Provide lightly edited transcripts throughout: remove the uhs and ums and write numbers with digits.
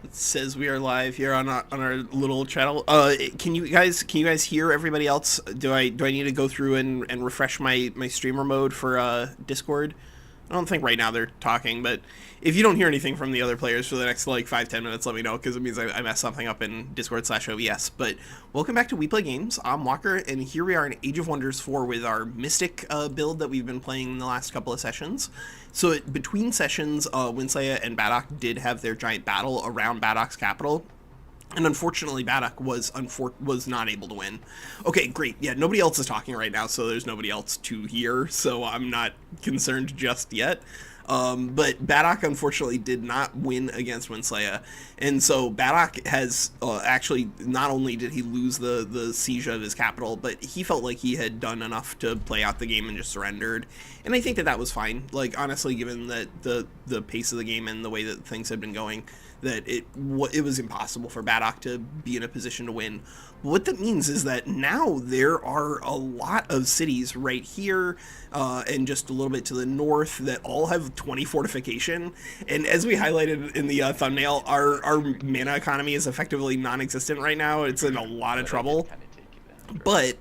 It says we are live here on our little channel. Can you guys hear everybody else? Do I need to go through and refresh my streamer mode for Discord? I don't think right now they're talking, but if you don't hear anything from the other players for the next like 5-10 minutes, let me know, because it means I messed something up in Discord/OBS. But welcome back to We Play Games. I'm Walker, and here we are in Age of Wonders 4 with our Mystic build that we've been playing in the last couple of sessions. So between sessions, WinSlaya and Badok did have their giant battle around Badok's capital. And unfortunately, Badok was not able to win. Okay, great. Yeah, nobody else is talking right now, so there's nobody else to hear, so I'm not concerned just yet. But Badok, unfortunately, did not win against WinSlaya. And so Badok has actually, not only did he lose the siege of his capital, but he felt like he had done enough to play out the game and just surrendered. And I think that was fine. Like, honestly, given that the pace of the game and the way that things had been going, that it was impossible for Badok to be in a position to win. What that means is that now there are a lot of cities right here and just a little bit to the north that all have 20 fortification. And as we highlighted in the thumbnail, our mana economy is effectively non-existent right now. It's in a lot of trouble. But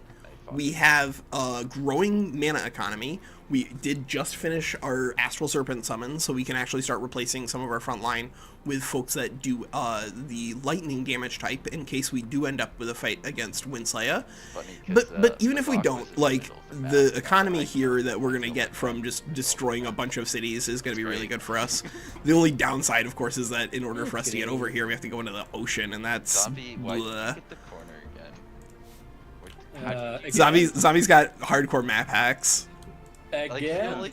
we have a growing mana economy. We did just finish our Astral Serpent summon, so we can actually start replacing some of our front line with folks that do the lightning damage type in case we do end up with a fight against WinSlaya. But even if we don't, like, the economy here that we're going to get from just destroying a bunch of cities is going to be really good for us. The only downside, of course, is that in order for us to get over here, we have to go into the ocean, and that's... Zombie's got hardcore map hacks. Again?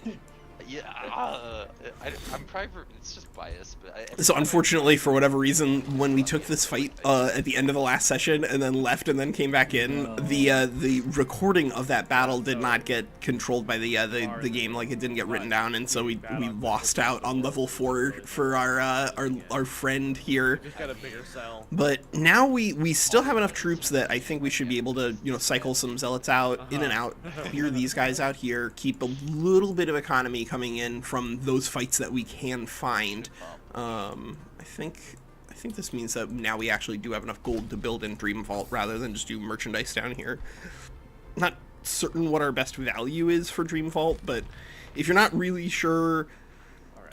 I'm probably, it's just biased, but so unfortunately, for whatever reason, when we took this fight at the end of the last session and then left and then came back in, the recording of that battle did not get controlled by the game. Like, it didn't get written down, and so we lost out on level 4 for our friend here. But now we still have enough troops that I think we should be able to, you know, cycle some zealots out, in and out, clear these guys out here, keep a little bit of economy coming in from those fights that we can find. I think this means that now we actually do have enough gold to build in Dream Vault rather than just do merchandise down here. Not certain what our best value is for Dream Vault, but if you're not really sure,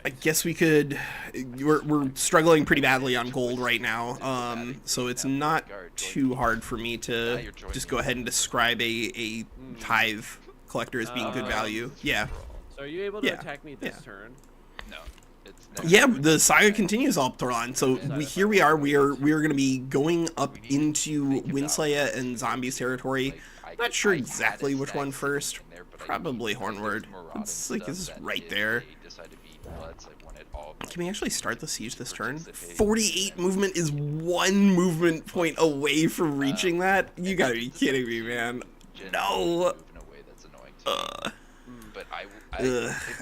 I guess we could... We're struggling pretty badly on gold right now, so it's not too hard for me to just go ahead and describe a tithe collector as being good value. Yeah. So are you able to attack me this turn? No. Yeah, the saga continues up Toron. So here we are. We are going to be going up into WinSlaya and Zombies territory. I'm not sure exactly which one first. Probably Hornward. It's like it's right there. Can we actually start the siege this turn? 48 movement is 1 movement point away from reaching that. You gotta be kidding me, man. No.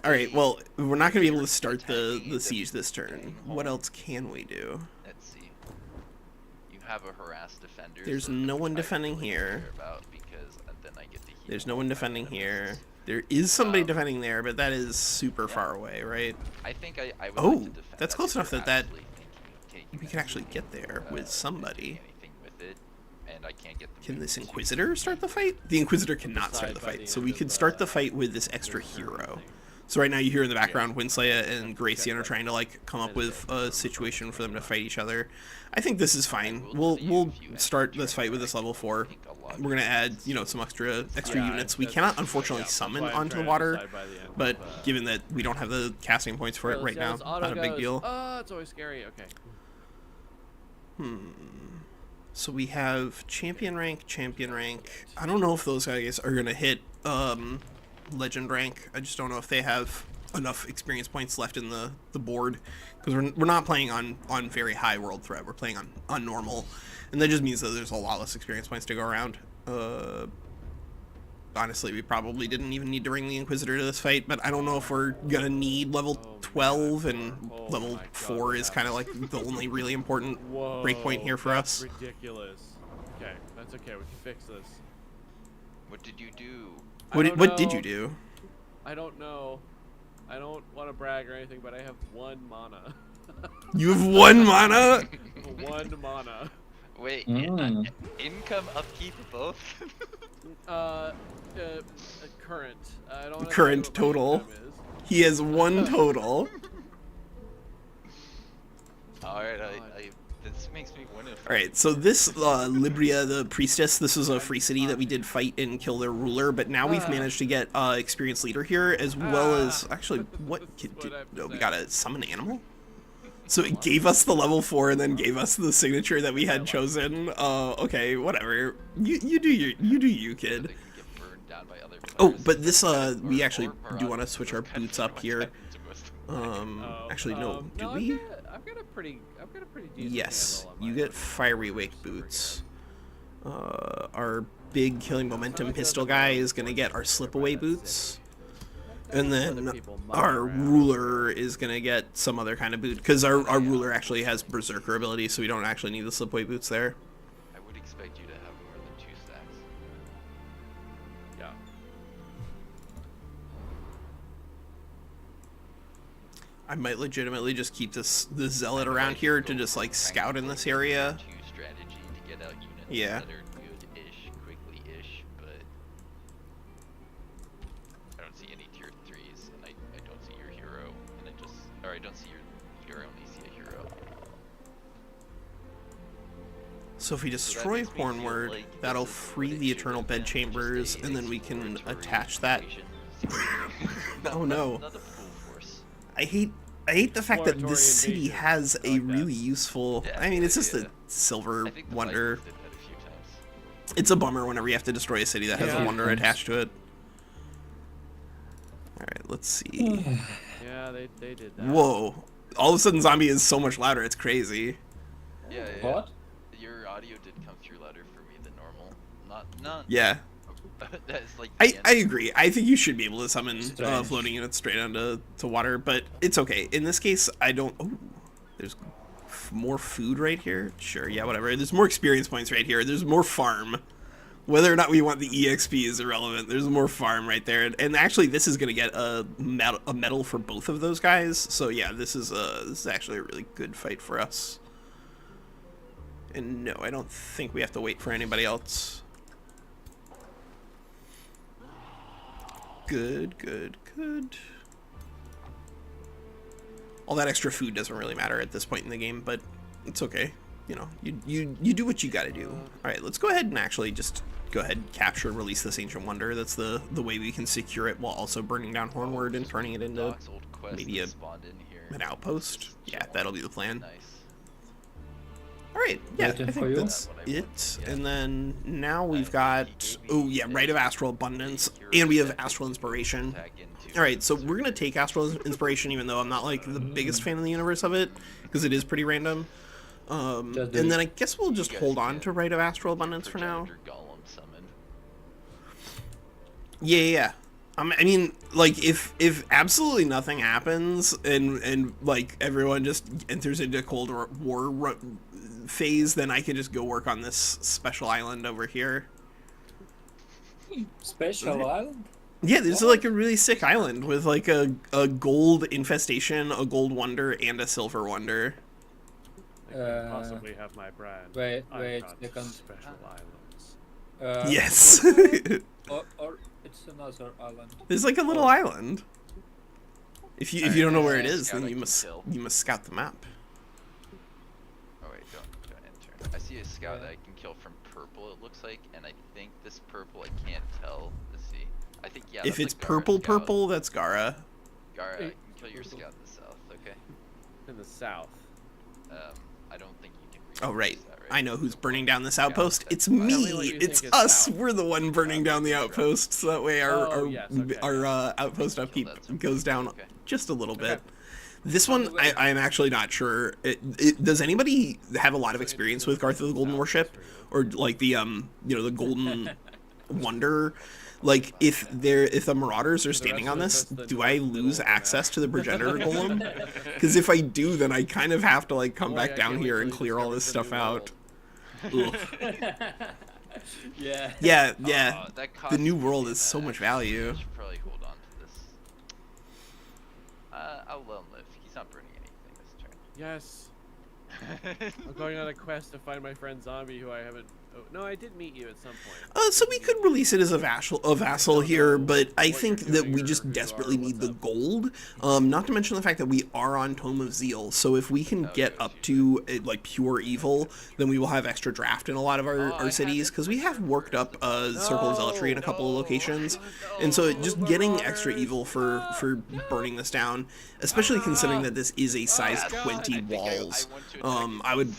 Alright, well, we're not going to be able to start the siege this turn. What else can we do? Let's see. You have a harassed defender. There's no one defending here. There's no one defending here. There is somebody defending there, but that is super far away, right? I think I would oh, like to defend that's close enough that we can it actually get there with somebody. And I can't get the Can this Inquisitor start the fight? The Inquisitor cannot start the fight, so we could start the fight with this extra hero. So right now you hear in the background WinSlaya and Gracian are trying to like come up with a situation for them to fight each other. I think this is fine. We'll start this fight with this level 4. We're gonna add, you know, some extra units. We cannot unfortunately summon onto the water, but given that we don't have the casting points for it right now, not a big deal. Oh, it's always scary. Okay. So we have champion rank. I don't know if those guys are gonna hit legend rank. I just don't know if they have enough experience points left in the board, because we're not playing on very high world threat. We're playing on normal, and that just means that there's a lot less experience points to go around. Honestly, we probably didn't even need to bring the Inquisitor to this fight, but I don't know if we're gonna need level 12, and level 4 is kind of like the only really important breakpoint here for us. Ridiculous. Okay, that's okay. We can fix this. What did you do? What did you do? I don't know. I don't want to brag or anything, but I have 1 mana. You have 1 mana? 1 mana. Wait, income upkeep both? Current. I don't wanna Current tell you what my total. income is. He has 1 total. Alright, this makes me wonder. Alright, so this Libria, the priestess, this is a free city that we did fight and kill their ruler, but now we've managed to get experienced leader here, as well as, actually, we got a summon animal? So it gave us the level 4 and then gave us the signature that we had chosen. Okay, whatever. You do you, kid. They can get burned down by other Oh, players. but this, we actually do want to switch our boots up here. Actually, no, do no, we? I've got a pretty decent Yes, handle on you my get weapons. fiery wake boots. Our big killing momentum pistol guy is gonna get our slip away boots. And then our ruler is gonna get some other kind of boot, because our ruler actually has berserker ability, so we don't actually need the slip away boots there. I would expect you to have more than 2 stacks. Yeah. I might legitimately just keep the zealot around here to just like scout in this area. 2 strategy to get out units Yeah. that are good-ish, quickly-ish, but I don't see any tier 3s, and I don't see your hero, and I don't see your hero, only see a hero. So if we destroy makes me feel Hornward, like that'll this is what free it the should eternal have been, just bedchambers, a and then we can exploratory attach that. invasion. Oh no. Not a full force. I hate the fact that this Exploratory city invasion. has I a like that. really useful. Yeah, I mean, it's just yeah. a silver I think the wonder. Vikings did that a few times. It's a bummer whenever you have to destroy a city that has Yeah. a wonder attached to it. All right, let's see. Yeah, they did that. Whoa! All of a sudden, zombie is so much louder. It's crazy. Yeah. What? Your audio did come through louder for me than normal. Not. Yeah, That's like. I agree. I think you should be able to summon Strange. floating units straight onto water, but it's okay. In this case, I don't. Oh, there's more food right here. Sure, yeah, whatever. There's more experience points right here. There's more farm. Whether or not we want the EXP is irrelevant. There's more farm right there, and actually, this is gonna get a medal for both of those guys. So yeah, this is actually a really good fight for us. And no, I don't think we have to wait for anybody else. Good. All that extra food doesn't really matter at this point in the game, but it's okay. You know, you do what you gotta do. All right, let's go ahead and actually just go ahead and capture and release this ancient wonder. That's the way we can secure it while also burning down Hornward and turning it into Doc's old quest maybe that a- spawned in here. an outpost. Yeah, that'll be the plan. Nice. All right, yeah, Waiting I for think you. that's What I it. want, yeah. And then now we've He got, gave me oh yeah, Rite of a Astral Abundance, hero and we have set that Astral you can Inspiration. attack into All right, so we're berserk. gonna take Astral Inspiration, even though I'm not like the biggest fan of the universe of it, because it is pretty random. Just do And it. then I guess we'll just guys hold on can to Rite of Astral Abundance for now. Projector Golem summon. Yeah. I mean, like if absolutely nothing happens and like everyone just enters into Cold War phase, then I can just go work on this special island over here. Special island? Yeah, this is like a really sick island with like a gold infestation, a gold wonder, and a silver wonder. I could possibly have my brand. wait, Icon second. Special Islands. Yes. Or it's another island. There's like a little island. If you don't know where it is, Scout then I you can must kill. scout the map. Oh wait, don't enter. I see a scout that I can kill from purple. It looks like, and I think this purple I can't tell. Let's see. I think yeah. If that's it's a Gara purple, scout. purple, that's Gara. Gara, I can Hey, kill your scout in the south. Okay. In the south. I don't think you can. Oh right, reproduce that, I know who's burning down this Yeah, outpost. that's It's fine. Tell me me. what you It's think is us. south. We're the one burning down the outpost. So that way Oh, yes, okay. our outpost upkeep that's okay. goes down Okay. just a little bit. Okay. This By one, the way- I'm actually not sure. Does anybody have a lot of experience with Garth of the Golden Warship, or like the the Golden Wonder? Like if the Marauders are standing on this, do I lose access to the Progenitor Golem? Because if I do, then I kind of have to like come Boy, back I down can't wait here till and you clear all discover this the stuff new out. world. Ugh. Yeah. Yeah. That The costs new me world that. is so much value. I should probably hold on to this. I'll let him live. He's not burning anything this turn. Yes. I'm going on a quest to find my friend Zombie, who I haven't. Oh, no, I did meet you at some point. So we could release it as a vassal here, but I what think you're that doing we or just who you desperately are, need what's the up. gold. Not to mention the fact that we are on Tome of Zeal. So if we can get go up to like pure evil, then we will have extra draft in a lot of I our cities haven't because we have worked up Circle of Zealotry in a couple of locations, and so just getting extra evil for burning this down, especially considering that this is a size God. 20 I think walls. I want to I would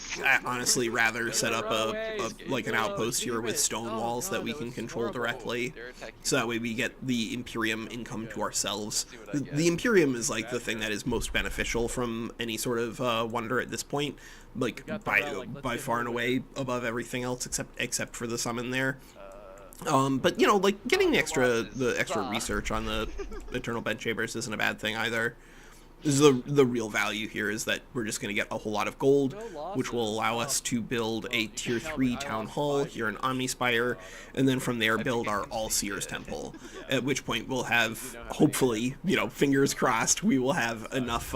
honestly rather set up Run away, like an Skalo, outpost here with demon. stone Oh, walls that God, we that can was control horrible. directly, They're attacking. so that way we get the Imperium income to ourselves. Let's see what I get. The Imperium is like the thing that is most beneficial from any sort of wonder at this point, like got the by relic, let's by get far and moving. away above everything else except for the summon there. But you know, like getting the extra research on the Eternal Bedchambers isn't a bad thing either. This is the real value here is that we're just going to get a whole lot of gold, which will allow us to build a tier 3 town hall here in Omnispire, and then from there build our All-Seers temple, at which point we'll have, hopefully, you know, fingers crossed, we will have enough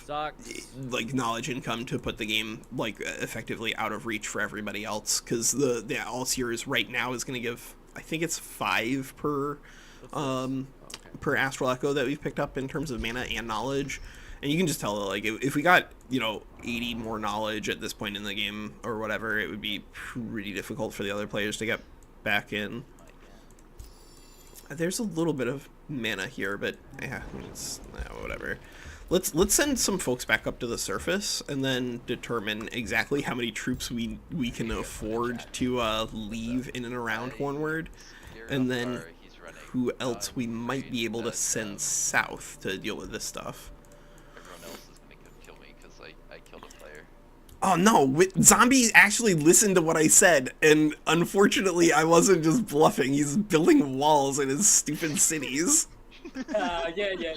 Sucks. like knowledge income to put the game like effectively out of reach for everybody else, because the All-Seers right now is going to give, I think it's 5 per per Astral Echo that we've picked up in terms of mana and knowledge. And you can just tell that, like, if we got, you know, 80 more knowledge at this point in the game or whatever, it would be pretty difficult for the other players to get back in. There's a little bit of mana here, but yeah, it's whatever. Let's send some folks back up to the surface and then determine exactly how many troops we can afford to leave in and around Hornward, and then who else we might be able to send south to deal with this stuff. Everyone else is gonna kill me because I killed a player. Oh no, Zombie actually listened to what I said, and unfortunately I wasn't just bluffing. He's building walls in his stupid cities. Yeah.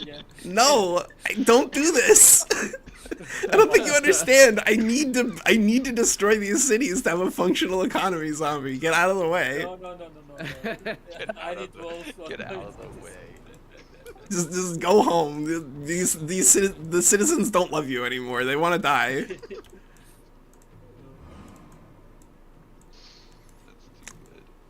No, don't do this. I don't think you understand. I need to destroy these cities to have a functional economy, Zombie. Get out of the way. No. I need walls. Get out of the way. Just go home. The citizens don't love you anymore. They want to die. That's too good.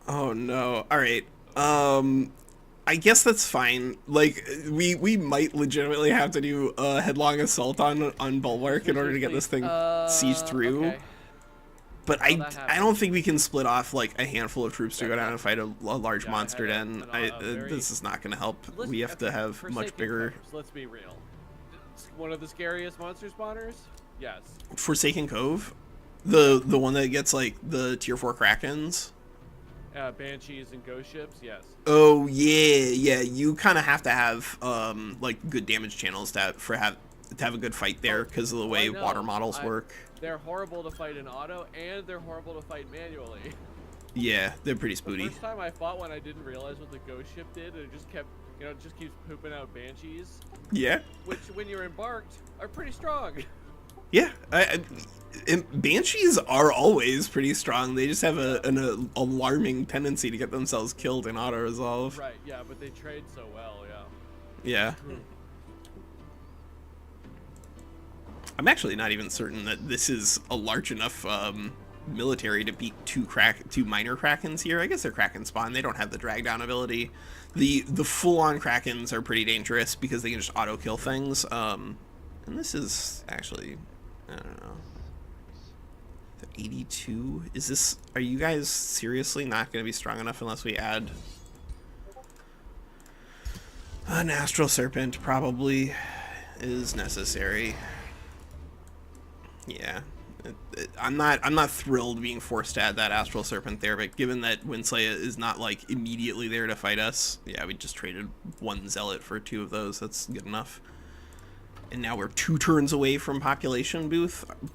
Oh no. All right. I guess that's fine. Like we might legitimately have to do a headlong assault on Bulwark in order to get this thing sieged through. Okay. But Well, that I don't think we can split off like a handful of troops to go down and fight a large Yeah, I monster had den. a very- This is not going to help. Let's- We have to okay, have much Forsaken bigger. Covers, let's be real. One of the scariest monster spawners? Yes. Forsaken Cove, the one that gets like the tier 4 krakens. Banshees and ghost ships? Yes. Oh yeah. You kind of have to have like good damage channels to have a good fight there because of the way I know. water models work. They're horrible to fight in auto, and they're horrible to fight manually. Yeah, they're pretty The spooty. first time I fought one, I didn't realize what the ghost ship did, and it just kept, it just keeps pooping out banshees, Yeah. which, when you're embarked, are pretty strong. Yeah, and banshees are always pretty strong. They just have an alarming tendency to get themselves killed in auto resolve. Right, yeah, but they trade so well, yeah. Yeah. I'm actually not even certain that this is a large enough military to beat two minor krakens here. I guess they're kraken spawn. They don't have the drag down ability. The full-on krakens are pretty dangerous because they can just auto kill things. And this is actually, I don't know. 82. Is this? Are you guys seriously not going to be strong enough unless we add an astral serpent? Probably is necessary. Yeah, I'm not thrilled being forced to add that astral serpent there, but given that WinSlaya is not like immediately there to fight us, yeah, we just traded one zealot for 2 of those. That's good enough. And now we're 2 turns away from population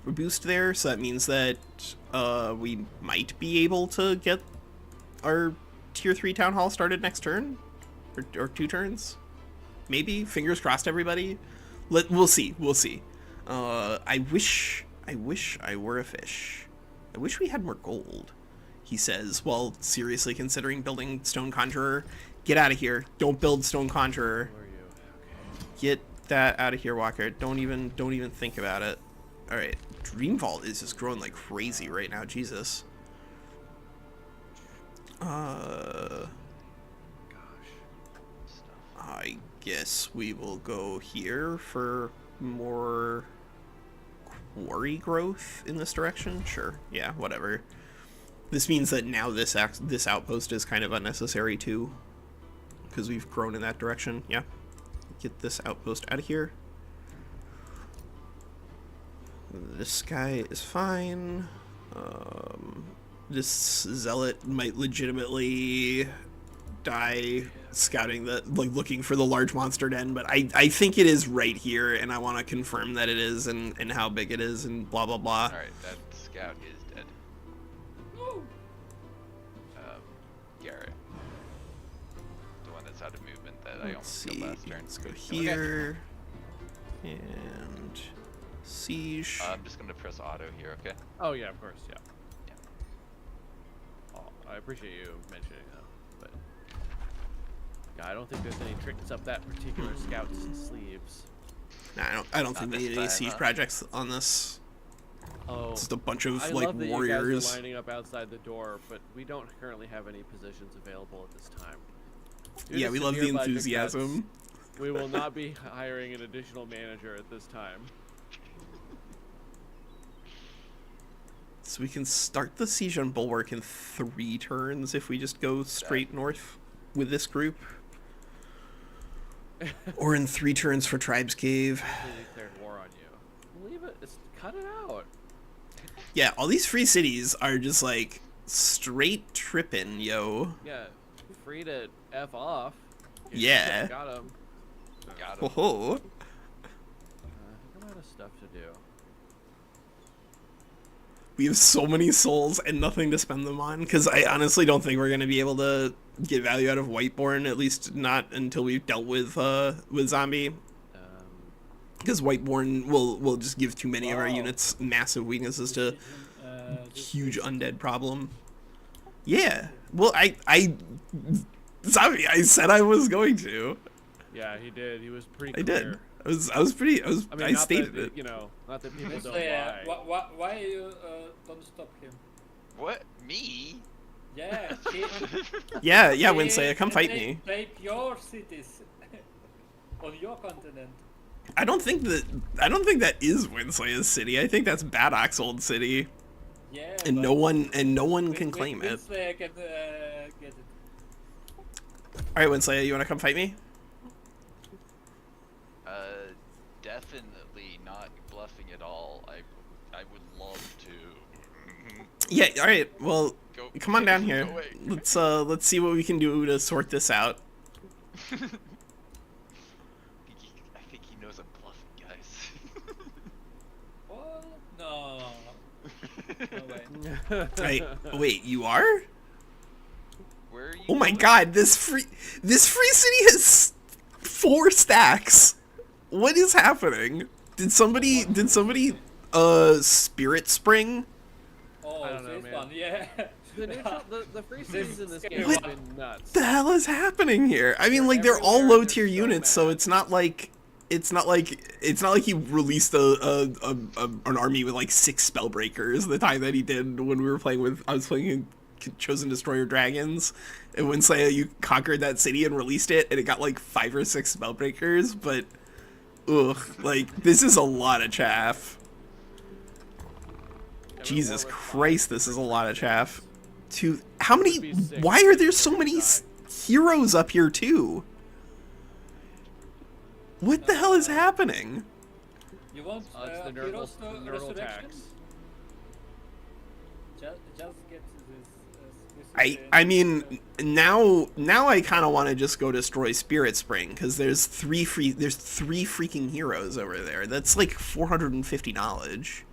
boost there, so that means that we might be able to get our tier 3 town hall started next turn, or 2 turns, maybe. Fingers crossed, everybody. We'll see. I wish I were a fish. I wish we had more gold, he says, while seriously considering building Stone Conjurer. Get out of here. Don't build Stone Conjurer. Who are you? Okay. Get that out of here, Walker. Don't even think about it. All right, Dream Vault is just growing like crazy right now. Jesus. I guess we will go here for more quarry growth in this direction. Sure. Yeah. Whatever. This means that now this outpost is kind of unnecessary too, because we've grown in that direction. Yeah. Get this outpost out of here. This guy is fine. This zealot might legitimately die scouting looking for the large monster den, but I think it is right here, and I want to confirm that it is and how big it is and blah blah blah. Alright, that scout is dead. Garrett. The one that's out of movement that I almost killed last turn. Let's go here. And siege. I'm just gonna press auto here, okay? Oh yeah, of course, yeah. Oh, I appreciate you mentioning that, but yeah, I don't think there's any tricks up that particular scout's sleeves. Nah, I don't think we need any siege projects on this. Oh, It's just a bunch of I like love that warriors. you guys are lining up outside the door, but we don't currently have any positions available at this time. Due Yeah, to we love the severe budget enthusiasm. cuts, we will not be hiring an additional manager at this time. So we can start the siege on Bulwark in 3 turns if we just go straight north with this group. Or in 3 turns for Tribes Cave. They declared war on you. Leave it. Cut it out. Yeah, all these free cities are just like straight tripping, yo. Yeah, free to F off. Yeah. Got him. Got him. Ho ho. I think I'm out of stuff to do. We have so many souls and nothing to spend them on, because I honestly don't think we're going to be able to get value out of Whiteborn, at least not until we've dealt with Zombie. Because Whiteborn will just give too many of our units massive weaknesses to huge undead problem. Yeah. Well, Zombie, I said I was going to. Yeah, he did. He was pretty I clear. did. I stated that, it. You know, not that people don't WinSlaya, lie. why you don't stop him? What? Me? Yeah, Yeah, WinSlaya, come fight me. Take your cities on your continent. I don't think that is WinSlaya's city. I think that's Badok's old city. Yeah, And but no one can claim it. WinSlaya can get it. Alright, WinSlaya, you wanna come fight me? Definitely not bluffing at all. I would love to. Yeah, alright, well Go. come on down Go here. away. Let's see what we can do to sort this out. I think he knows I'm bluffing, guys. What? No. No way. Wait, you are? Where are you? Oh my going? god, this free city has 4 stacks. What is happening? Did somebody Spirit Spring? Oh, I don't know, this man. one, yeah. The free cities in this game What have been nuts. The hell is happening here? I mean, They're like they're all everywhere, low tier they're so units, so mad. it's not like he released an army with like 6 spellbreakers the time that he did when I was playing Chosen Destroyer Dragons, and when you conquered that city and released it, and it got like 5 or 6 spellbreakers, but ugh, like this is a lot of chaff. Jesus Christ, this is a lot of chaff. How many? Why are there so many heroes up here too? What the hell is happening? You want It's the heroes Nurdle resurrection? tax. Just get this. I mean, now I kind of want to just go destroy Spirit Spring, because there's 3 freaking heroes over there. That's like 450 knowledge.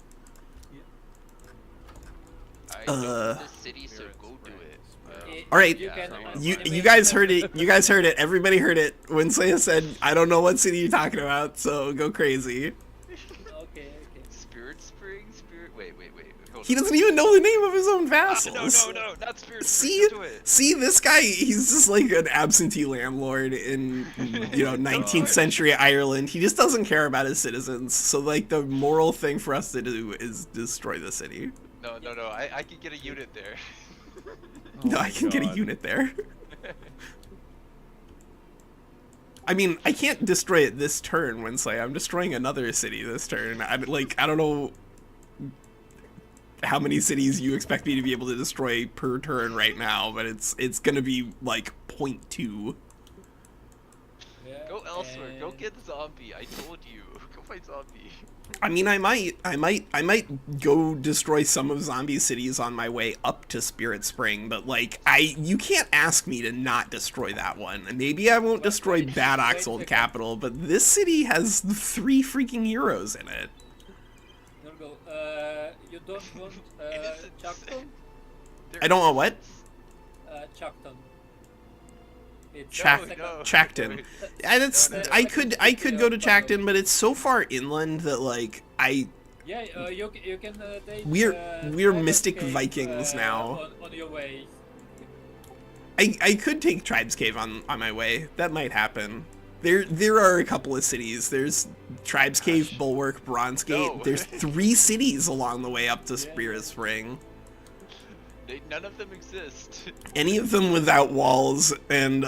I know this city, so go do it. All right, Yeah, you guys heard it. You guys heard it. Everybody heard it. WinSlaya said, "I don't know what city you're talking about, so go crazy." Okay. Spirit Spring? Wait. He doesn't even know the name of his own vassals. No, not spirit. See, Do it. see, this guy, he's just like an absentee landlord in, 19th century Ireland. He just doesn't care about his citizens. So, like, the moral thing for us to do is destroy the city. No, I can get a unit there. No, I can get a unit there. I mean, I can't destroy it this turn, WinSlaya. I'm destroying another city this turn. I don't know how many cities you expect me to be able to destroy per turn right now, but it's gonna be like 0.2. Yeah, Go elsewhere. Go get zombie. I told you. Go fight zombie. I mean, I might go destroy some of zombie cities on my way up to Spirit Spring, but like, you can't ask me to not destroy that one. Maybe I won't destroy Badok's old capital, but this city has 3 freaking heroes in it. No, you don't want Chacton? I don't want what? Chacton. It's Chacton. And it's I could go to Chacton, but it's so far inland that like Yeah, you can take. we're Mystic Vikings now. On your way. I could take Tribes Cave on my way. That might happen. There are a couple of cities. There's Tribes Cave, Bulwark, Bronze Gate. No. There's 3 cities along the way up to Spirit Spring. None of them exist. Any of them without walls and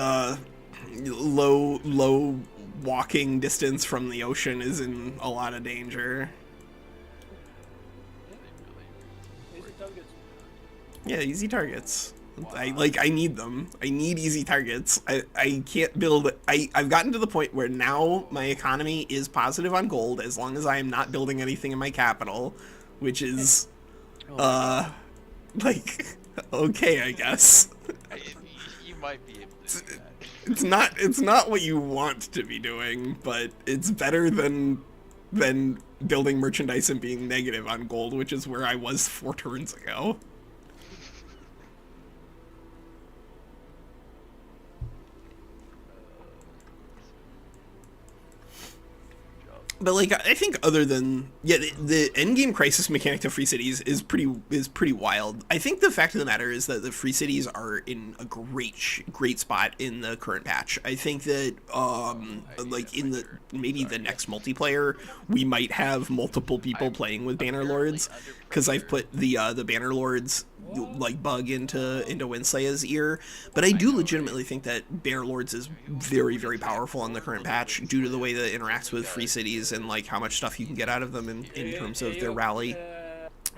low walking distance from the ocean is in a lot of danger. Easy targets. Yeah, easy targets. I need them. I need easy targets. I can't build. I've gotten to the point where now my economy is positive on gold as long as I am not building anything in my capital, which is like, okay, I guess. You might be able to do that. It's not what you want to be doing, but it's better than building merchandise and being negative on gold, which is where I was 4 turns ago. But like, I think other than the endgame crisis mechanic to free cities is pretty wild. I think the fact of the matter is that the free cities are in a great spot in the current patch. I think that like in the maybe the next multiplayer we might have multiple people playing with Banner Lords, because I've put the Banner Lords like bug into WinSlaya's ear. But I do legitimately think that Banner Lords is very, very powerful in the current patch due to the way that it interacts with free cities and like how much stuff you can get out of them in terms of their rally.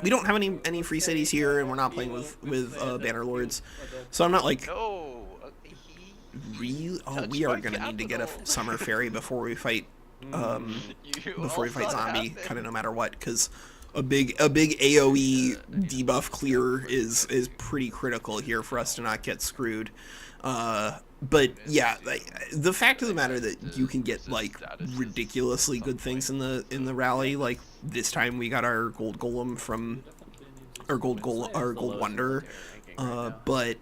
We don't have any free cities here, and we're not playing with Banner Lords, so I'm not like really. Oh, we are gonna need to get a summer ferry before we fight zombie, kind of no matter what, because a big AoE debuff clear is pretty critical here for us to not get screwed. But yeah, the fact of the matter that you can get like ridiculously good things in the rally, like this time we got our Gold Golem from our Gold Wonder, but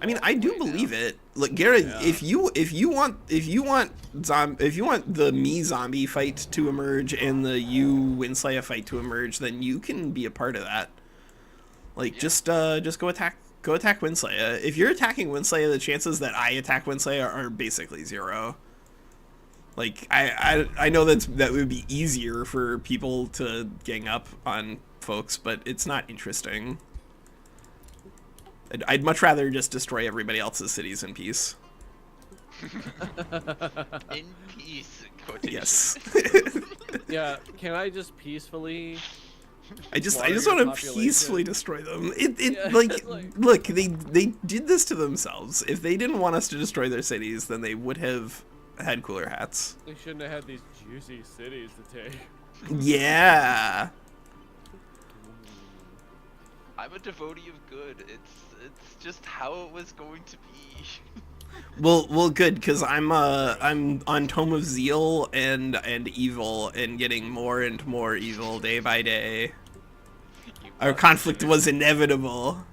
I mean, I do believe it. Like Garrett, if you want the me zombie fight to emerge and the you WinSlaya fight to emerge, then you can be a part of that. Like just go attack WinSlaya. If you're attacking WinSlaya, the chances that I attack WinSlaya are basically 0. Like I know that would be easier for people to gang up on folks, but it's not interesting. I'd much rather just destroy everybody else's cities in peace. In peace. Quotation. Yes. Yeah, can I just peacefully? I just want to peacefully destroy them. Look, they did this to themselves. If they didn't want us to destroy their cities, then they would have had cooler hats. They shouldn't have had these juicy cities to take. Yeah. I'm a devotee of good. It's just how it was going to be. Well, good, because I'm on Tome of Zeal and evil and getting more and more evil day by day. Our conflict was inevitable.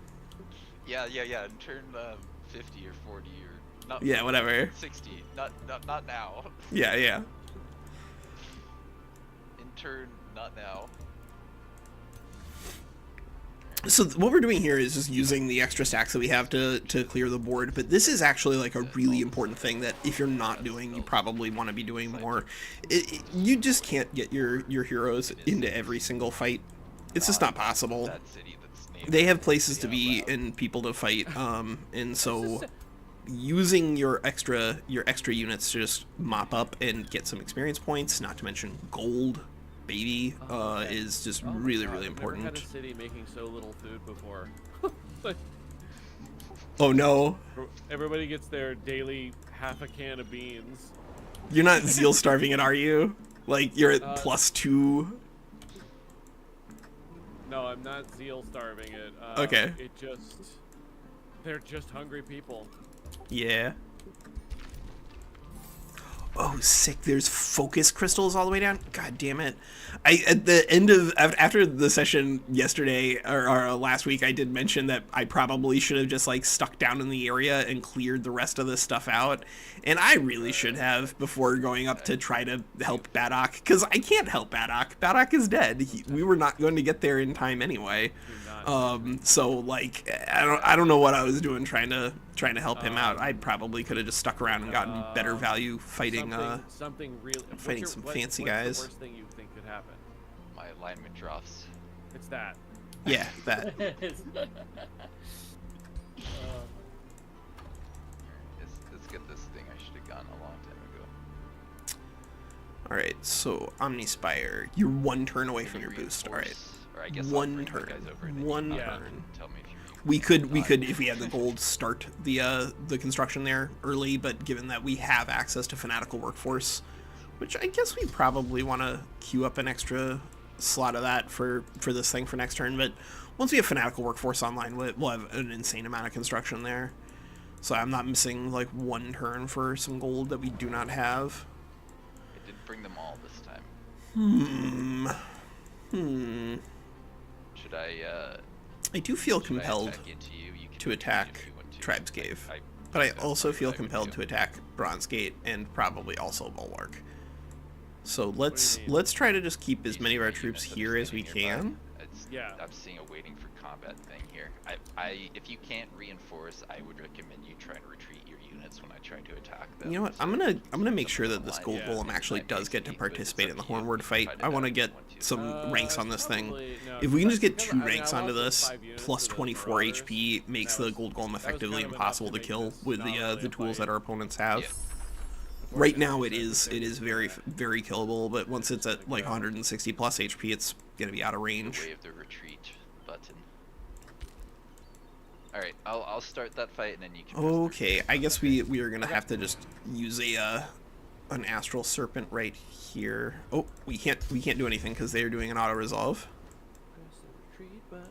Yeah. In turn 50 or 40 or not. Yeah, whatever. 60. Not now. Yeah. In turn, not now. So what we're doing here is just using the extra stacks that we have to clear the board, but this is actually like a really important thing that if you're not doing, you probably want to be doing more. You just can't get your heroes into every single fight. It's just not possible. That city that's named They have places city to out be loud. and people to fight, and so using your extra units to just mop up and get some experience points, not to mention gold, baby, is just Oh my really God, really I've never important. had a city making so little food before. Like, Oh no, everybody gets their daily half a can of beans. you're not zeal starving it, are you? Like you're at +2. No, I'm not zeal starving it. Okay. They're just hungry people. Yeah. Oh, sick. There's focus crystals all the way down. God damn it. At the end of, after the session yesterday, or last week, I did mention that I probably should have just, like, stuck down in the area and cleared the rest of this stuff out. And I really should have before going up to try to help Badok, because I can't help Badok. Badok is dead. We were not going to get there in time anyway. So like I don't know what I was doing trying to help him out. I probably could have just stuck around and gotten better value fighting something really fighting some fancy what's guys. The worst thing you think could happen? My alignment drops. It's that. Yeah, that. Let's get this thing. I should have gone a long time ago. All right, so Omnispire, you're one turn away from your boost. All right, Reinforce, or I guess I'll one bring the turn. guys over and then One you turn. Tell me if you. We could if we had the gold start the construction there early, but given that we have access to fanatical workforce, which I guess we probably want to queue up an extra slot of that for this thing for next turn. But once we have fanatical workforce online, we'll have an insane amount of construction there. So I'm not missing like one turn for some gold that we do not have. I didn't bring them all this time. Should I do feel should compelled I attack into you? You can to engage attack if you want to. Tribes Cave, I but I don't also know feel what I would compelled do. to attack Bronze Gate and probably also Bulwark. So do you let's mean? Let's try to just keep as These many of our three troops units here as we standing nearby. can. Yeah. I'm seeing a waiting for combat thing here. If you can't reinforce, I would recommend you try to retreat your units when I try to attack them. You know what? So I'm gonna make sure that this something Gold online, Golem actually might does make get to speed, but it's participate up in the to you. Hornward You fight. can I want to fight it get out if you want to. some ranks on this thing. Probably- no, If we can just get because 2 I mean, ranks I onto lost this, 5 units plus to those 24 marauders, HP makes that the was- Gold Golem that was effectively kind of enough impossible to to make kill this with not really the a tools fight. that our opponents have. Yeah. Right now it Unfortunately, is very killable, but once it's at like 160 plus HP, it's gonna be out of The range. way of the retreat button. All right, I'll start that fight and then you can. Okay, I guess we are gonna have to just use an astral serpent right here. Oh, we can't do anything because they are doing an auto resolve. Press the retreat button.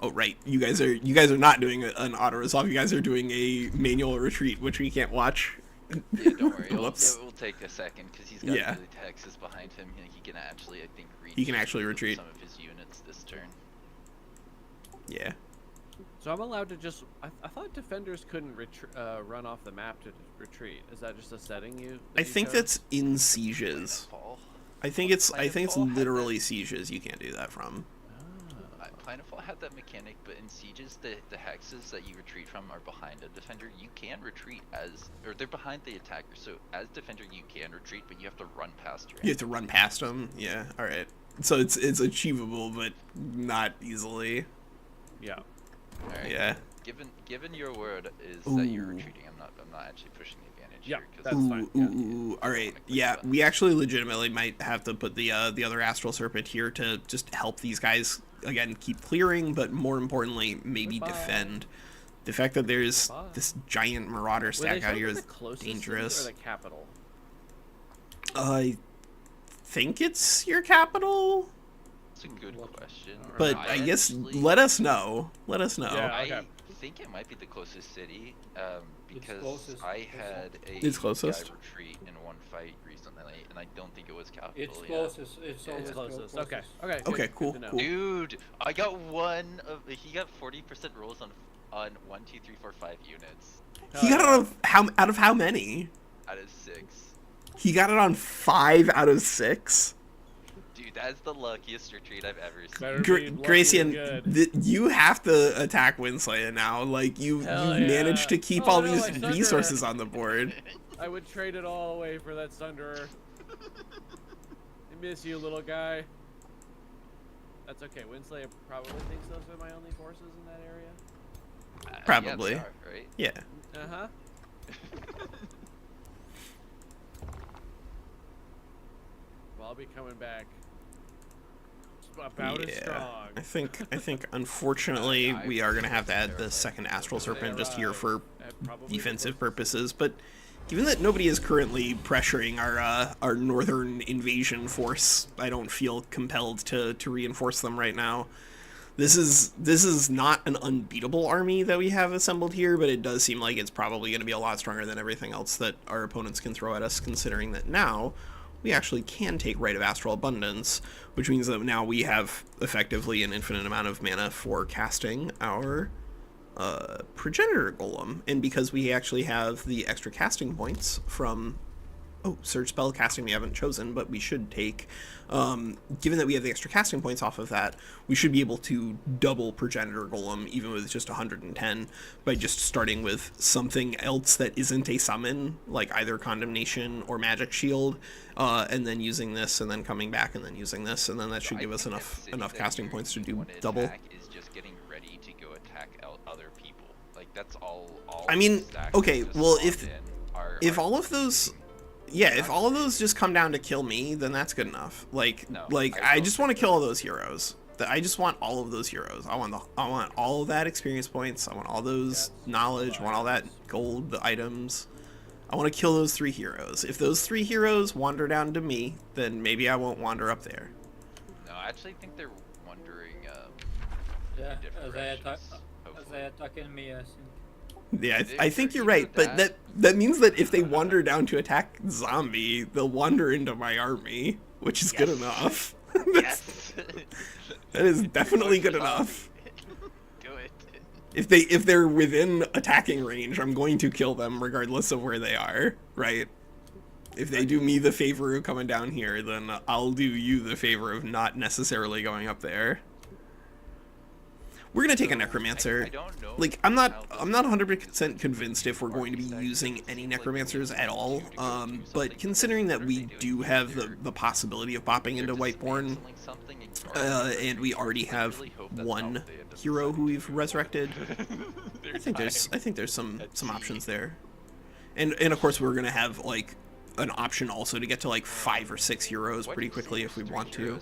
Oh right, you guys are not doing an auto resolve. You guys are doing a manual retreat, which we can't watch. Yeah, don't worry. Whoops. It will take a second because he's got Yeah. the Texas behind him, and he can actually, I think, reach. He can actually retreat. some of his units this turn. Yeah. So I'm allowed to just. I thought defenders couldn't run off the map to retreat. Is that just a setting you? I think that's in sieges. Planetfall. I think it's Planetfall had literally that- sieges. You can't do that from. Planetfall had that mechanic, but in sieges, the hexes that you retreat from are behind a defender. You can retreat or they're behind the attacker. So as defender, you can retreat, but you have to run past your. You have to run past them. Yeah. All right. So it's achievable, but not easily. Yeah. All right. Yeah. Given your word is that you're Ooh. retreating, I'm not actually pushing the advantage Yeah, here. 'Cause that's Ooh, fine, ooh, yeah. ooh. All right. Wanna click Yeah, button. we actually legitimately might have to put the other astral serpent here to just help these guys again keep clearing, but more importantly, maybe Goodbye. defend. The fact that there's Goodbye. this giant marauder Were they stack out showing here the is closest city dangerous. or the capital? I think it's your capital, That's a good question. but I guess actually- let us know. Let us know. Yeah. I okay. think it might be the closest city, because closest, I that's had a It's closest? guy retreat in one fight recently, and I don't think it was capital. It's yeah. closest. It's Yeah, always it's Closest. closest. Okay. Okay. Okay, good, cool, Good to know. cool. Dude, I got he got 40% rolls on 1, 2, 3, 4, 5 units He got it out of how many? out of 6. He got it on 5 out of 6. Dude, that's the luckiest retreat I've ever seen. Better be lucky and Gracian, good. you have to attack WinSlaya now. Like you Hell managed yeah. to keep Oh, all no, these I Sunderer. resources on the board. I would trade it all away for that Sunderer. I miss you, little guy. That's okay. WinSlaya probably thinks those are my only forces in that area. Probably. Yeah, they are, right? Yeah. Uh-huh. Well, I'll be coming back. About as strong. I think unfortunately we are gonna have to add the second Astral Serpent just here for defensive purposes, but given that nobody is currently pressuring our northern invasion force, I don't feel compelled to reinforce them right now. This is not an unbeatable army that we have assembled here, but it does seem like it's probably going to be a lot stronger than everything else that our opponents can throw at us, considering that now we actually can take Rite of Astral Abundance, which means that now we have effectively an infinite amount of mana for casting our Progenitor Golem. And because we actually have the extra casting points from Surge Spell Casting we haven't chosen, but we should take, given that we have the extra casting points off of that, we should be able to double Progenitor Golem even with just 110 by just starting with something else that isn't a summon, like either Condemnation or Magic Shield, and then using this, and then coming back and then using this, and then that should give us enough casting points to do double. Is just getting ready to go attack other people. Like that's all I mean, okay, well if all of those... Yeah, if all of those just come down to kill me, then that's good enough. I just want to kill all those heroes. I just want all of those heroes. I want all of that experience points. I want all those knowledge. I want all that gold, the items. I want to kill those 3 heroes. If those 3 heroes wander down to me, then maybe I won't wander up there. No, I actually think they're wondering. Yeah, different they directions, hopefully. attacking me, I think. Yeah, I think you're right, but that means that if they wander down to attack zombie, they'll wander into my army, which is good enough. Yes. That is definitely good enough. Do it. If they're within attacking range, I'm going to kill them regardless of where they are, right? If they do me the favor of coming down here, then I'll do you the favor of not necessarily going up there. We're gonna take a necromancer. I don't know. Like I'm not 100% convinced if we're going to be using any necromancers at all. But considering that we do have the possibility of popping into Whiteborn, and we already have one hero who we've resurrected, I think there's some options there. And of course we're gonna have like an option also to get to like 5 or 6 heroes pretty quickly if we want to.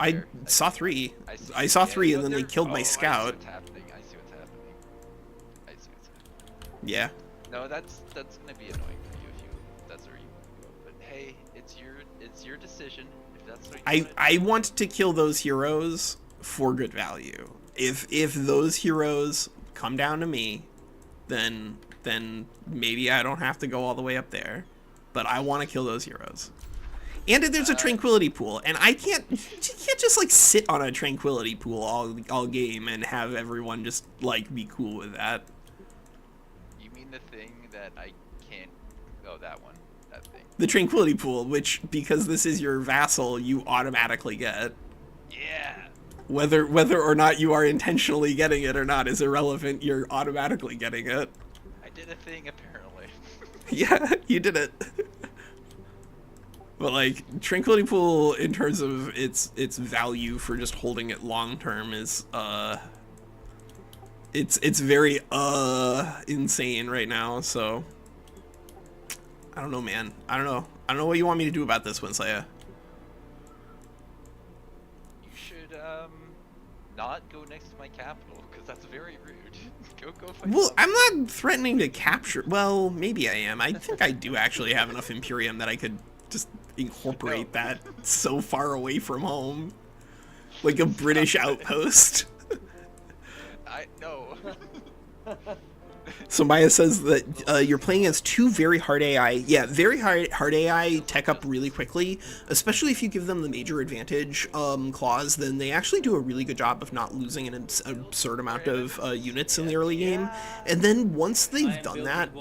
I saw 3. I saw 3 and then they killed my scout. I see what's happening. I see what's happening. Yeah. No, that's gonna be annoying for you if that's where you go. But hey, it's your decision. If that's what you I want to kill those heroes for good value. If those heroes come down to me, then maybe I don't have to go all the way up there. But I want to kill those heroes. And there's a tranquility pool, and you can't just like sit on a tranquility pool all game and have everyone just like be cool with that. You mean the thing that I can't? Oh, that one. That thing. The tranquility pool, which because this is your vassal, you automatically get. Yeah. Whether or not you are intentionally getting it or not is irrelevant. You're automatically getting it. I did a thing apparently. Yeah, you did it. But like Tranquility Pool, in terms of its value for just holding it long term, is it's very insane right now. So I don't know, man. I don't know what you want me to do about this, WinSlaya. You should not go next to my capital because that's very rude. Go fight. Well, I'm not threatening to capture. Well, maybe I am. I think I do actually have enough Imperium that I could just incorporate that so far away from home, like a British outpost. I know. So Maya says that you're playing as 2 very hard AI. Yeah, very hard AI tech up really quickly, especially if you give them the major advantage clause. Then they actually do a really good job of not losing an absurd amount of units in the early game. And then once they've done that,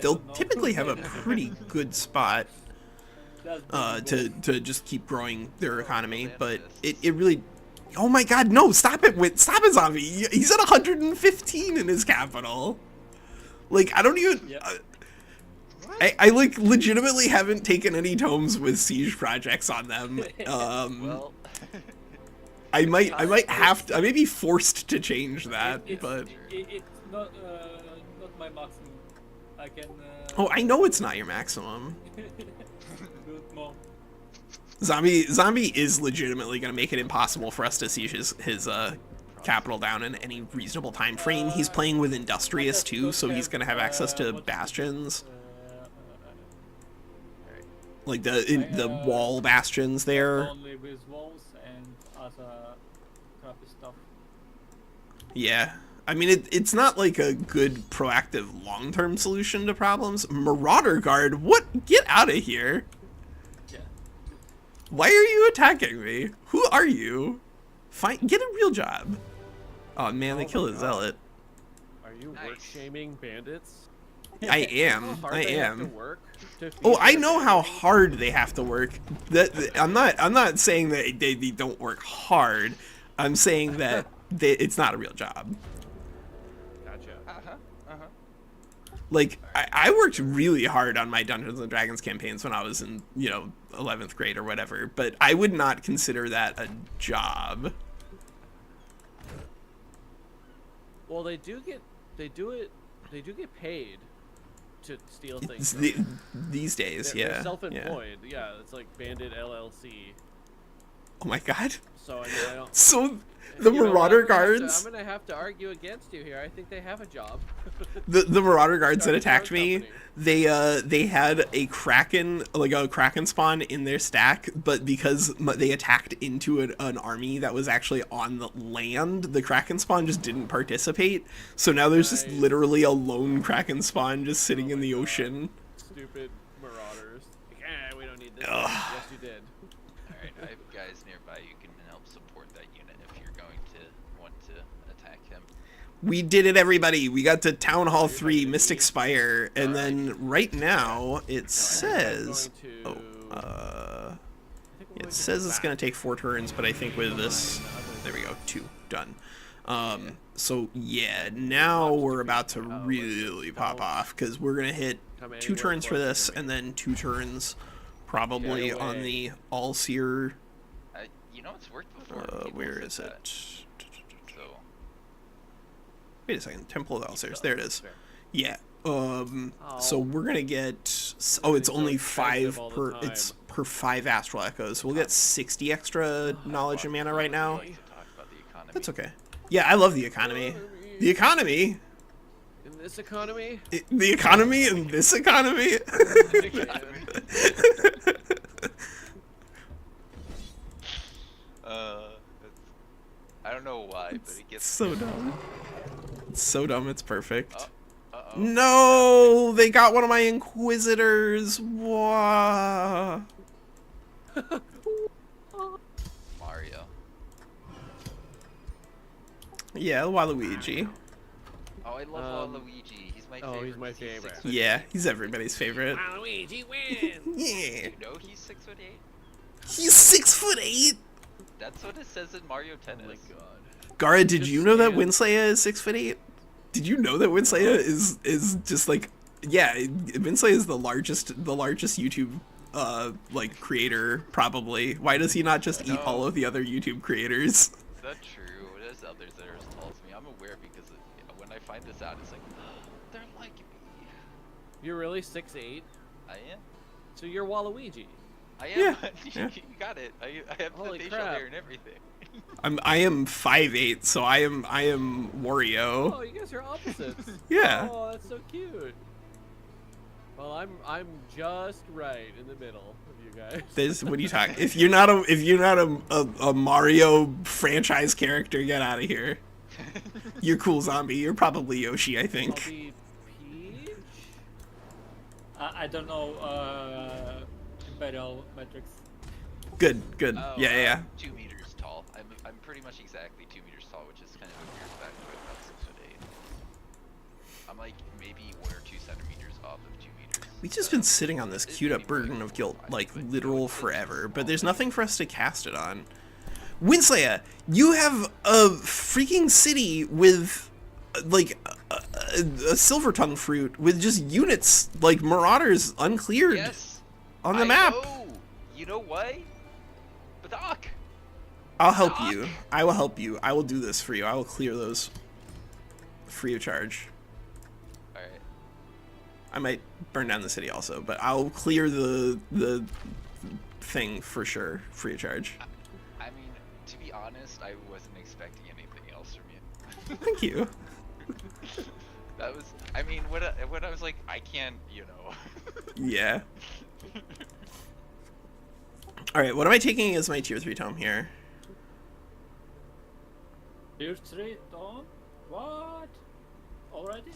they'll typically have a pretty good spot. to just keep growing their economy. But it really, oh my God, no! Stop it, zombie! He's at 115 in his capital. Like, I don't even. Yep. I like legitimately haven't taken any tomes with siege projects on them. Well, I might have to. I may be forced to change that, but it's not my maximum. I can. oh, I know it's not your maximum. do more. Zombie is legitimately gonna make it impossible for us to siege his capital down in any reasonable time frame. He's playing with industrious too, so he's gonna have access to bastions, like the wall bastions there. Only with walls and other crappy stuff. Yeah. I mean, it's not like a good proactive long-term solution to problems. Marauder Guard, what? Get out of here. Yeah. Why are you attacking me? Who are you? Get a real job. Oh man, they killed a zealot. Are you Nice. work shaming bandits? I How am. hard I they have to am. work to feed Oh, I their know how families? hard they have to work. I'm not saying that they don't work hard. I'm saying that it's not a real job. Gotcha. Like, I worked really hard on my Dungeons and Dragons campaigns when I was in, 11th grade or whatever, but I would not consider that a job. Well, they do get paid to steal It's things. these days, They're yeah. self-employed. Yeah, it's like Bandit LLC. Oh my god. So I mean, I don't. So the You know, Marauder I'm gonna have to- Guards, I'm gonna have to argue against you here. I think they have a job. the Marauder Guards that Starting their attacked own me, company. they had a kraken, like a kraken spawn in their stack, but because they attacked into an army that was actually on the land, the kraken spawn just didn't participate. So now there's just Nice. literally a lone kraken spawn just sitting Oh in my the God. ocean. Stupid marauders. Like, we don't need this. Ugh. Yes, you did. Alright, I have guys nearby you can help support that unit if you're going to want to attack him. We did it, everybody. We got to Town Hall 3, Mystic Spire, and then right now it says, going to- oh, I think we're going it to says the it's back. gonna take 4 turns, but I think with this, there we go, 2 done. So yeah, now we're about to really pop off because we're gonna hit Come 2 anywhere turns for closer this, to me. and then 2 turns probably Get on away. the All-Seer. You know it's worked before. People Where said is that, it? So Wait a second, Temple of All-Seers. There it is. Fair. Yeah. So Oh. we're gonna get. Oh, it's so only expensive 5 all the per. time. It's per 5 astral echoes. So we'll get 60 extra knowledge and mana right now. I'd like to talk about the economy. That's okay. Yeah, I love the economy. The economy. In this economy. The economy in this economy. I don't know why, but it gets So dumb. It's so dumb. It's perfect. Uh-oh. No, they got one of my inquisitors. Wah. Mario. Yeah, Waluigi. Oh, I love Um, Waluigi. He's my oh, favorite. he's my 6 favorite. foot Yeah, 8. he's everybody's favorite. Waluigi wins. Yeah. You know he's 6 foot 8. He's 6'8". That's what it says in Mario Oh Tennis. my god. Gara, did Just you know that stand. WinSlaya is 6'8"? Did you know that WinSlaya is just like, yeah, WinSlaya is the largest YouTube like creator probably. Why does he not just eat No. all of the other YouTube creators? Is that true? There's others that are as tall as me. I'm aware because when I find this out, it's like, they're like me. You're really 6'8"? I am. So you're Waluigi. I am. Yeah, You yeah. got it. I have Holy the facial crap. hair and everything. I am 5'8", so I am Wario. Oh, you guys are opposites. Yeah. Oh, that's so cute. Well, I'm just right in the middle of you guys. This what are you talking? If you're not a Mario franchise character, get out of here. You're cool, zombie. You're probably Yoshi, I I'll think. be Peach. I don't know imperial metrics. Good. Oh, Yeah. 2 meters tall. I'm pretty much exactly 2 meters tall, which is kind of a weird fact for about 6 foot 8. I'm like maybe 1 or 2 centimeters off of 2 meters. We've just been sitting on this queued up burden of guilt, like, literal forever, but there's nothing for us to cast it on. WinSlaya, you have a freaking city with, like, a silver tongue fruit with just units, like, marauders uncleared on the map. Know. You know what? Badok! I'll help you. I will help you. I will do this for you. I will clear those free of charge. Alright. I might burn down the city also, but I'll clear the thing for sure, free of charge. I mean, to be honest, I wasn't expecting anything else from you. Thank you. That was, I mean, when I was like, I can't, you know. Yeah. Alright, what am I taking as my tier 3 tome here? Tier 3 Tome? What? Already?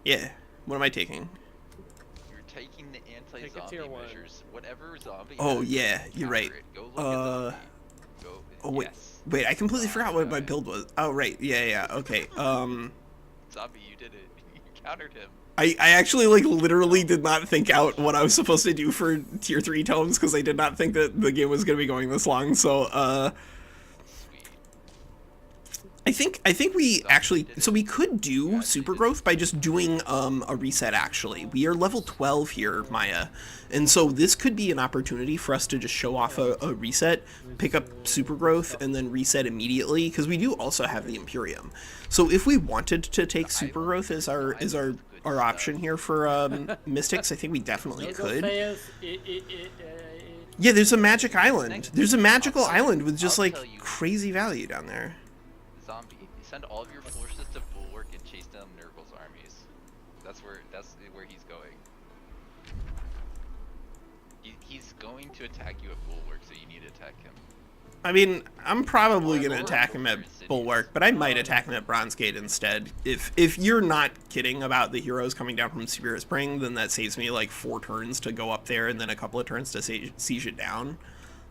Yeah. What am I taking? You're taking the Take a anti-zombie tier 1. measures. Whatever zombie. Oh, has, yeah, you're right. counter it. Go look at zombie. Go. Oh, wait. Yes. Wait, I completely forgot what my build was. Oh, right. Yeah, okay. Zombie, you did it. You countered him. I actually, like, literally did not think out what I was supposed to do for tier 3 tomes, because I did not think that the game was going to be going this long, so, Sweet. I think we actually, so we could do super growth by just doing a reset. Actually, we are level 12 here, Maya, and so this could be an opportunity for us to just show off a reset, pick up super growth, and then reset immediately, because we do also have the Imperium. So if we wanted to take super growth as our option here for mystics, I think we definitely could. Yeah, there's a magic island. There's a magical island with just like crazy value down there. Zombie, send all of your forces to Bulwark and chase down Nurgle's armies. That's where he's going. He's going to attack you at Bulwark, so you need to attack him. I mean, I'm probably going to attack him at Bulwark, but I might attack him at Bronze Gate instead. If you're not kidding about the heroes coming down from Spirit Spring, then that saves me like 4 turns to go up there and then a couple of turns to siege it down.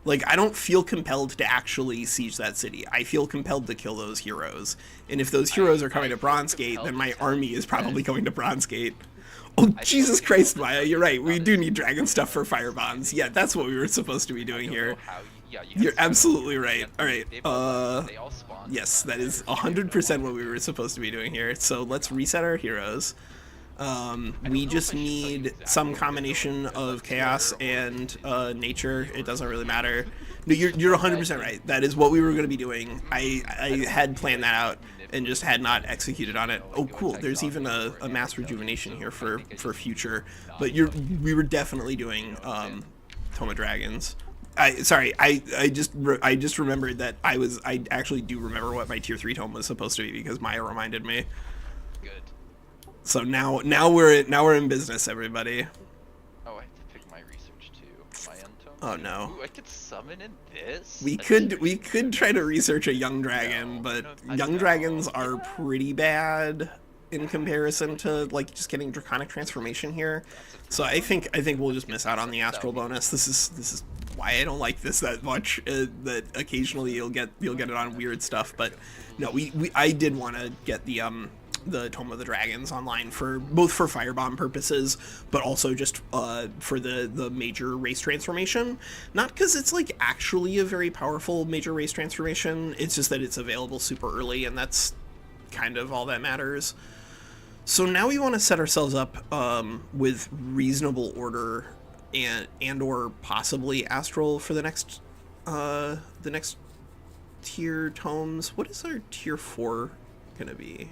Like, I don't feel compelled to actually siege that city. I feel compelled to kill those heroes. And if those heroes are coming to Bronze Gate, then my army is probably going to Bronze Gate. Oh, Jesus Christ, Maya, you're right. We do need dragon stuff for fire bonds. Yeah, that's what we were supposed to be doing here. You're absolutely right. All right. Yes, that is 100% what we were supposed to be doing here. So let's reset our heroes. We just need some combination of chaos and nature. It doesn't really matter. No, you're 100% right. That is what we were going to be doing. I had planned that out and just had not executed on it. Oh, cool. There's even a mass rejuvenation here for future. But we were definitely doing Tome of Dragons. I just remembered that I actually do remember what my tier 3 tome was supposed to be because Maya reminded me. Good. So now we're in business, everybody. Oh, I have to pick my research too. My untome. Oh no. Ooh, I could summon in this. We could try to research a young dragon, but young dragons are pretty bad in comparison to like just getting draconic transformation here. So I think we'll just miss out on the astral bonus. This is why I don't like this that much. That occasionally you'll get it on weird stuff, but no, I did want to get the Tome of the Dragons online for both for firebomb purposes, but also just for the major race transformation. Not because it's like actually a very powerful major race transformation. It's just that it's available super early, and that's kind of all that matters. So now we want to set ourselves up with reasonable order and or possibly astral for the next tier tomes. What is our tier 4 gonna be?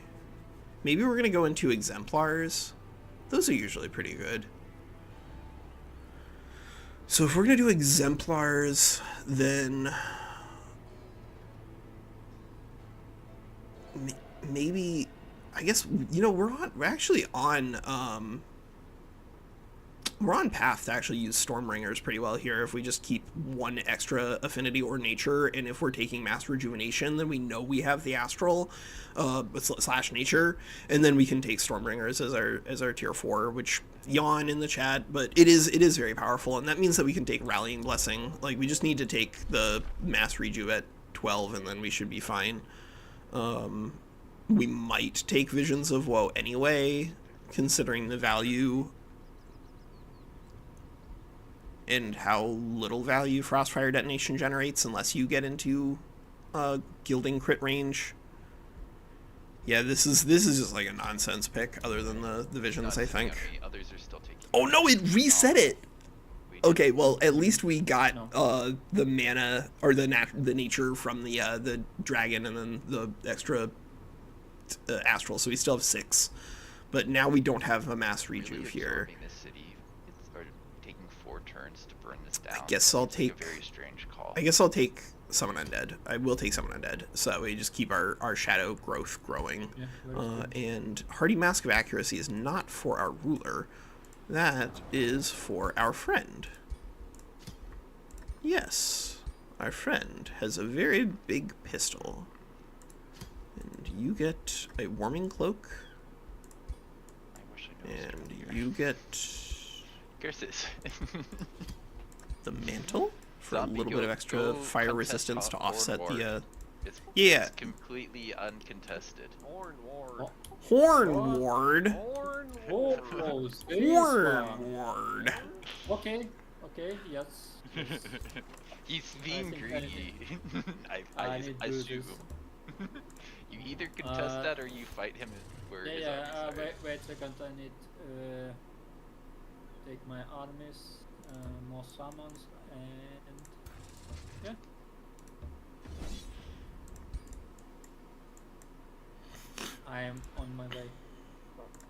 Maybe we're gonna go into exemplars. Those are usually pretty good. So if we're gonna do exemplars, then maybe, I guess, you know, we're actually on we're on path to actually use Stormringers pretty well here if we just keep 1 extra affinity or nature, and if we're taking mass rejuvenation, then we know we have the astral / nature, and then we can take Stormringers as our tier 4, which yawn in the chat, but it is very powerful, and that means that we can take Rallying Blessing. Like, we just need to take the mass reju at 12, and then we should be fine. We might take Visions of Woe anyway, considering the value and how little value Frostfire Detonation generates unless you get into gilding crit range. Yeah, this is just like a nonsense pick, other than the visions, I think. Others are still taking. Oh no, it reset it. Okay, well at least we got No. the mana or the nature from the dragon, and then the extra astral, so we still have 6. But now we don't have a mass rejuve here. This city, it's taking 4 turns to burn this down. I guess I'll It's take. like a very strange call. I guess I'll take Summon Undead. I will take Summon Undead, so that way we just keep our shadow growth growing. Yeah, And Hardy Mask of Accuracy is not for our ruler. That is for our friend. Yes, our friend has a very big pistol. And you get a Warming Cloak, I wish I knew it was and over you get Curses. the Mantle for a Zombie, little go- bit of extra go fire contest resistance to top offset Horn the It's, Yeah. it's completely uncontested. Horn Ward. Oh. Horn Ward. Horn Oh, Ward. oh, this Horn one. Ward. Okay, yes. yes. He's being think greedy. I I need to do assume. this. You either contest Uh, that or you fight him where his Yeah, armies are. wait a second, I need take my armies, more summons, and yeah. I am on my way.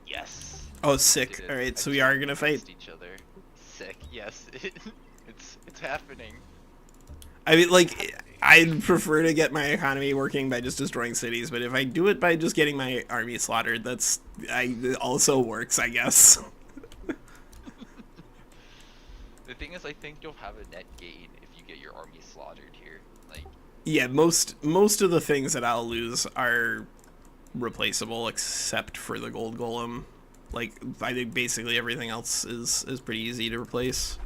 Yes. Oh, Did sick. it. All right, so I we are checked gonna fight. against each other. Sick. Yes. It's happening. I mean, like, I'd prefer to get my economy working by just destroying cities, but if I do it by just getting my army slaughtered, it also works, I guess. The thing is, I think you'll have a net gain if you get your army slaughtered here. Like, Yeah, most of the things that I'll lose are replaceable except for the Gold Golem. Like, I think basically everything else is pretty easy to replace.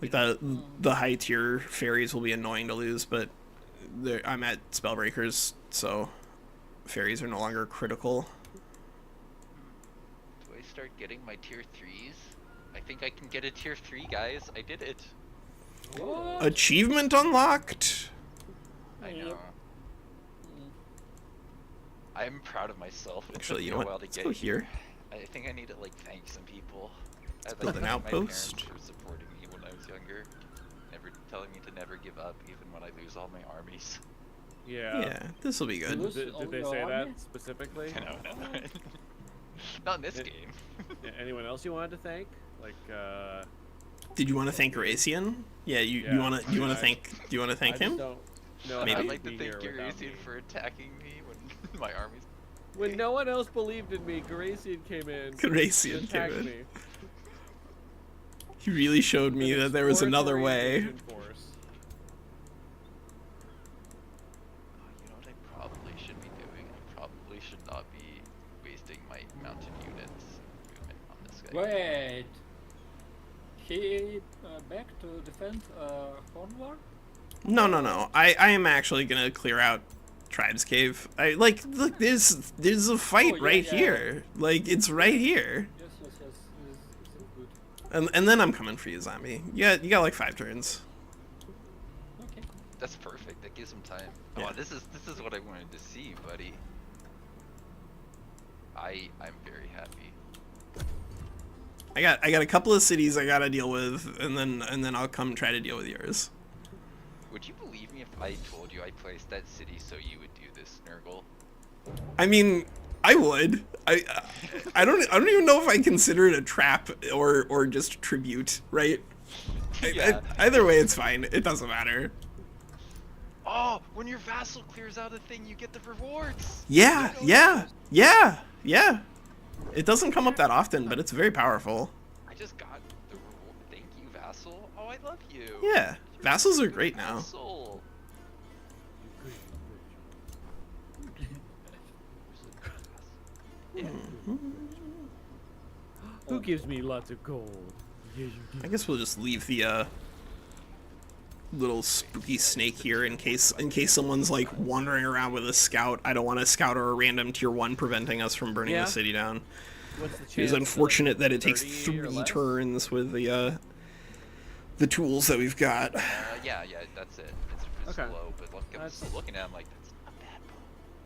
Like the high tier fairies will be annoying to lose, but I'm at Spellbreakers, so fairies are no longer critical. do I start getting my tier 3s? I think I can get a tier 3, guys. I did it. What? Achievement unlocked. I Yep. know. I'm proud of myself. It Actually, took you me know a while what? to Let's get go here. I think I need to like thank some people. I'd Build like an to thank my outpost. parents for supporting me when I was younger, never telling me to never give up even when I lose all my armies. Yeah. Yeah, this will be good. Lose Did all they your say army? that specifically? No, not in this It- game. Anyone else you wanted to thank? Like, Did you want to thank Horacian? Yeah, you Yeah. want to I- thank I just him? don't know Maybe. how I'd to like to be thank here without Eurasian me. for attacking me when my armies. When no one else believed in me, Gracian came in. Horacian and came attacked in. me. He really showed me An that there was another exploratory way. invasion force. You know what I probably should be doing? I probably should not be wasting my mounted units movement on this guy. Wait. He back to defend Hornward? No. I am actually gonna clear out Tribes Cave. Look, there's a fight Oh, yeah, right yeah. here. Like, it's right here. Yes. This is good. And then I'm coming for you, zombie. Yeah, you got like 5 turns. Okay. That's perfect. That gives him time. Yeah. Oh, this is what I wanted to see, buddy. I'm very happy. I got a couple of cities I gotta deal with, and then I'll come try to deal with yours. Would you believe me if I told you I placed that city so you would do this, Nurgle? I mean, I would. I don't even know if I consider it a trap or just tribute, right? Yeah. Either way, it's fine. It doesn't matter. Oh, when your vassal clears out a thing, you get the rewards. Yeah. It doesn't come up that often, but it's very powerful. I just got the reward. Thank you, vassal. Oh, I love you. Yeah, You're vassals such a are good great now. vassal. Yeah. Who gives me lots of gold? Yeah, you do. I guess we'll just leave the little spooky snake here in case someone's like wandering around with a scout. I don't want a scout or a random tier 1 preventing us from burning Yeah. the city down. What's the chance? It is unfortunate that it takes 30 or 3 less? turns with the tools that we've got. Yeah, that's it. It's Okay. slow, but look, I'm That's- still looking at him like that's not bad.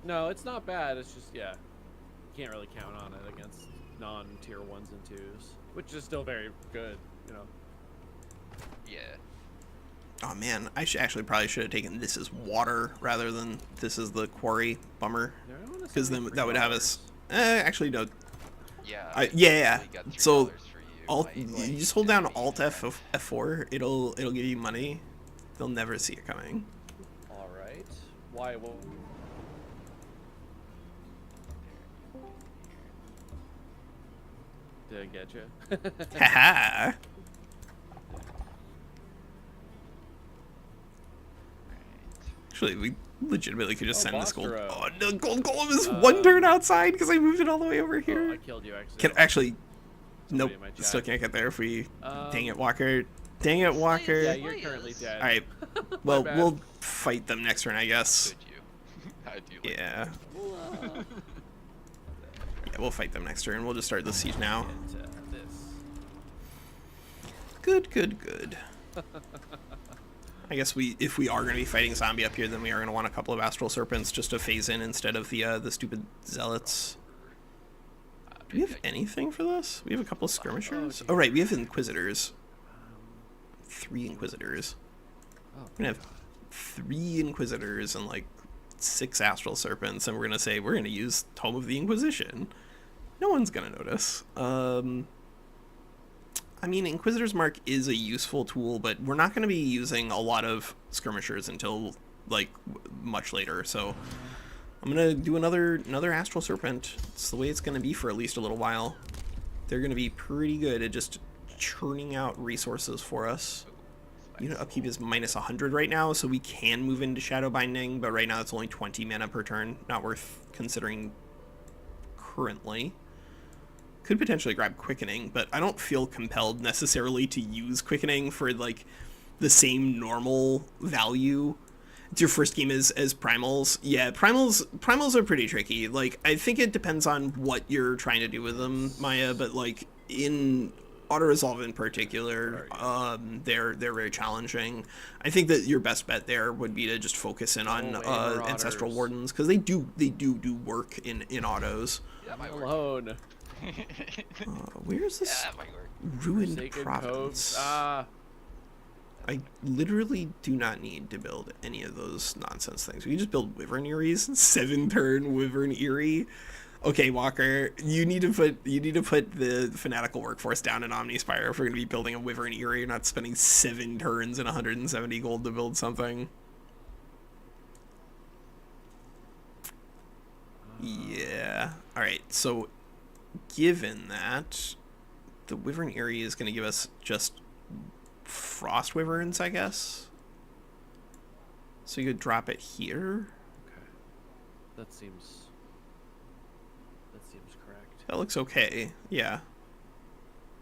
No, it's not bad. It's just yeah, you can't really count on it against non-tier 1s and 2s, which is still very good. You know. Yeah. Oh man, I actually probably should have taken this as water rather than this is the quarry. Bummer. Because then that would have us. Actually no. Yeah. Yeah. We got $3 So for you. Alt, Like, you just hold down Alt F4. It'll give you money. They'll never see it coming. All right. Why? Well. Did I get you? Haha. Actually, we legitimately could just send this gold. Bostro. Oh no, Gold Golem is 1 turn outside because I moved it all the way over Oh, here. I killed you actually. Can actually. Nope. in my chat. Still can't get there if we. Dang it, Um, Walker. Dang it, Walker. Yeah, you're currently dead. All right. Well, bad. we'll fight them next turn, I guess. Could you? I do. Like Yeah. Yeah, we'll fight them next turn. We'll just start the siege now. Get, this. Good, good, good. I guess if we are going to be fighting zombie up here, then we are going to want a couple of astral serpents just to phase in instead of the stupid zealots. Do we have anything for this? We have a couple of skirmishers. Oh right, we have inquisitors. 3 inquisitors. Oh, We're gonna have 3 inquisitors and like 6 astral serpents, and we're gonna say we're gonna use Tome of the Inquisition. No one's gonna notice. I mean, Inquisitor's Mark is a useful tool, but we're not gonna be using a lot of skirmishers until like much later. So I'm gonna do another astral serpent. It's the way it's gonna be for at least a little while. They're gonna be pretty good at just churning out resources for us. Unit upkeep is minus 100 right now, so we can move into Shadow Binding, but right now it's only 20 mana per turn. Not worth considering currently. Could potentially grab Quickening, but I don't feel compelled necessarily to use Quickening for like the same normal value. It's your first game as primals. Yeah, primals are pretty tricky. Like, I think it depends on what you're trying to do with them, Maya, but like in Auto-Resolve in particular, they're very challenging. I think that your best bet there would be to just focus in on Marauders. Ancestral Wardens, because they do work in autos. that might work. Alone. Where's this Yeah, that might work. ruined Sacred province? Coves. Ah. I literally do not need to build any of those nonsense things. We can just build Wyvern Eries, 7-turn Wyvern Eerie. Okay, Walker, you need to put the fanatical workforce down in Omnispire if we're gonna be building a Wyvern Eerie. You're not spending 7 turns and 170 gold to build something. Yeah. All right. So, given that, the Wyvern Eerie is gonna give us just Frost Wyverns, I guess. So you could drop it here. Okay. That seems correct. That looks okay. Yeah.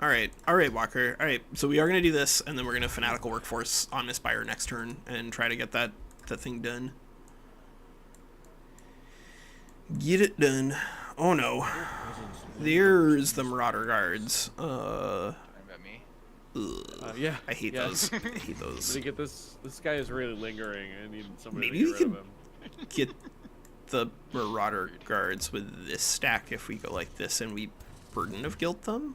All right, Walker. All right, so we are gonna do this, and then we're gonna fanatical workforce on Aspire next turn and try to get that thing done. Get it done. Oh no, there's the Marauder guards. About me. Ugh. Yeah. I hate yeah. those. I hate those. To get this guy is really lingering. I need somebody Maybe to we get rid could of him. get the Marauder guards with this stack if we go like this and we Burden of Guilt them.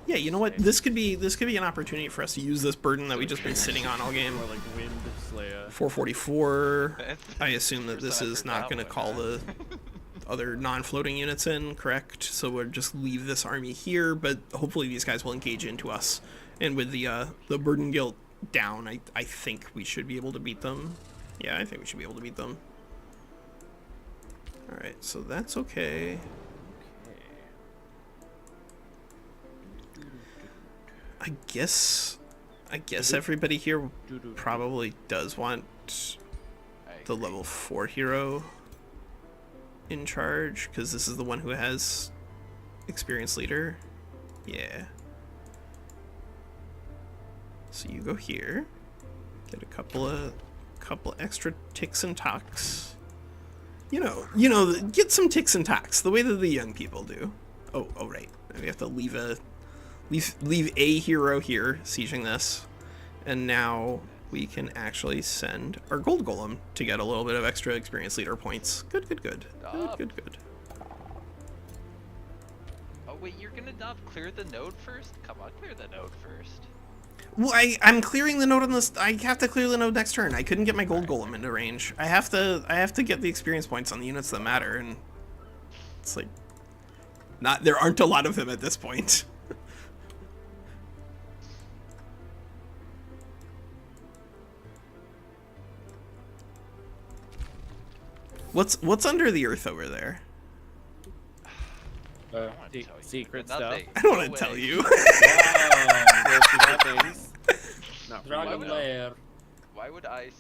Yeah, you know what? This could be an opportunity for us to use this burden that we've just been sitting on all game. More like WinSlaya. 444. That's I assume that this first time I've is heard not that going to one, call the other non-floating units in, correct? So we'll just leave this army here, but hopefully these guys will engage into us. And with the Burden Guilt down, I think we should be able to beat them. Yeah, I think we should be able to beat them. Alright, so that's okay. I guess everybody here probably does want the level 4 hero in charge, because this is the one who has experienced leader. Yeah. So you go here, get a couple extra ticks and tocks, Get some ticks and tacks the way that the young people do. Oh, right. We have to leave a hero here sieging this, and now we can actually send our Gold Golem to get a little bit of extra experience leader points. Good. Good. Oh wait, you're gonna not clear the node first? Come on, clear the node first. Well, I'm clearing the node on this. I have to clear the node next turn. I couldn't get my Gold Golem into range. I have to get the experience points on the units that matter, and it's like there aren't a lot of them at this point. What's under the earth over there? Secret But stuff. nothing. I don't want No to tell way. you. Not for Dragon you, Lair. Why would I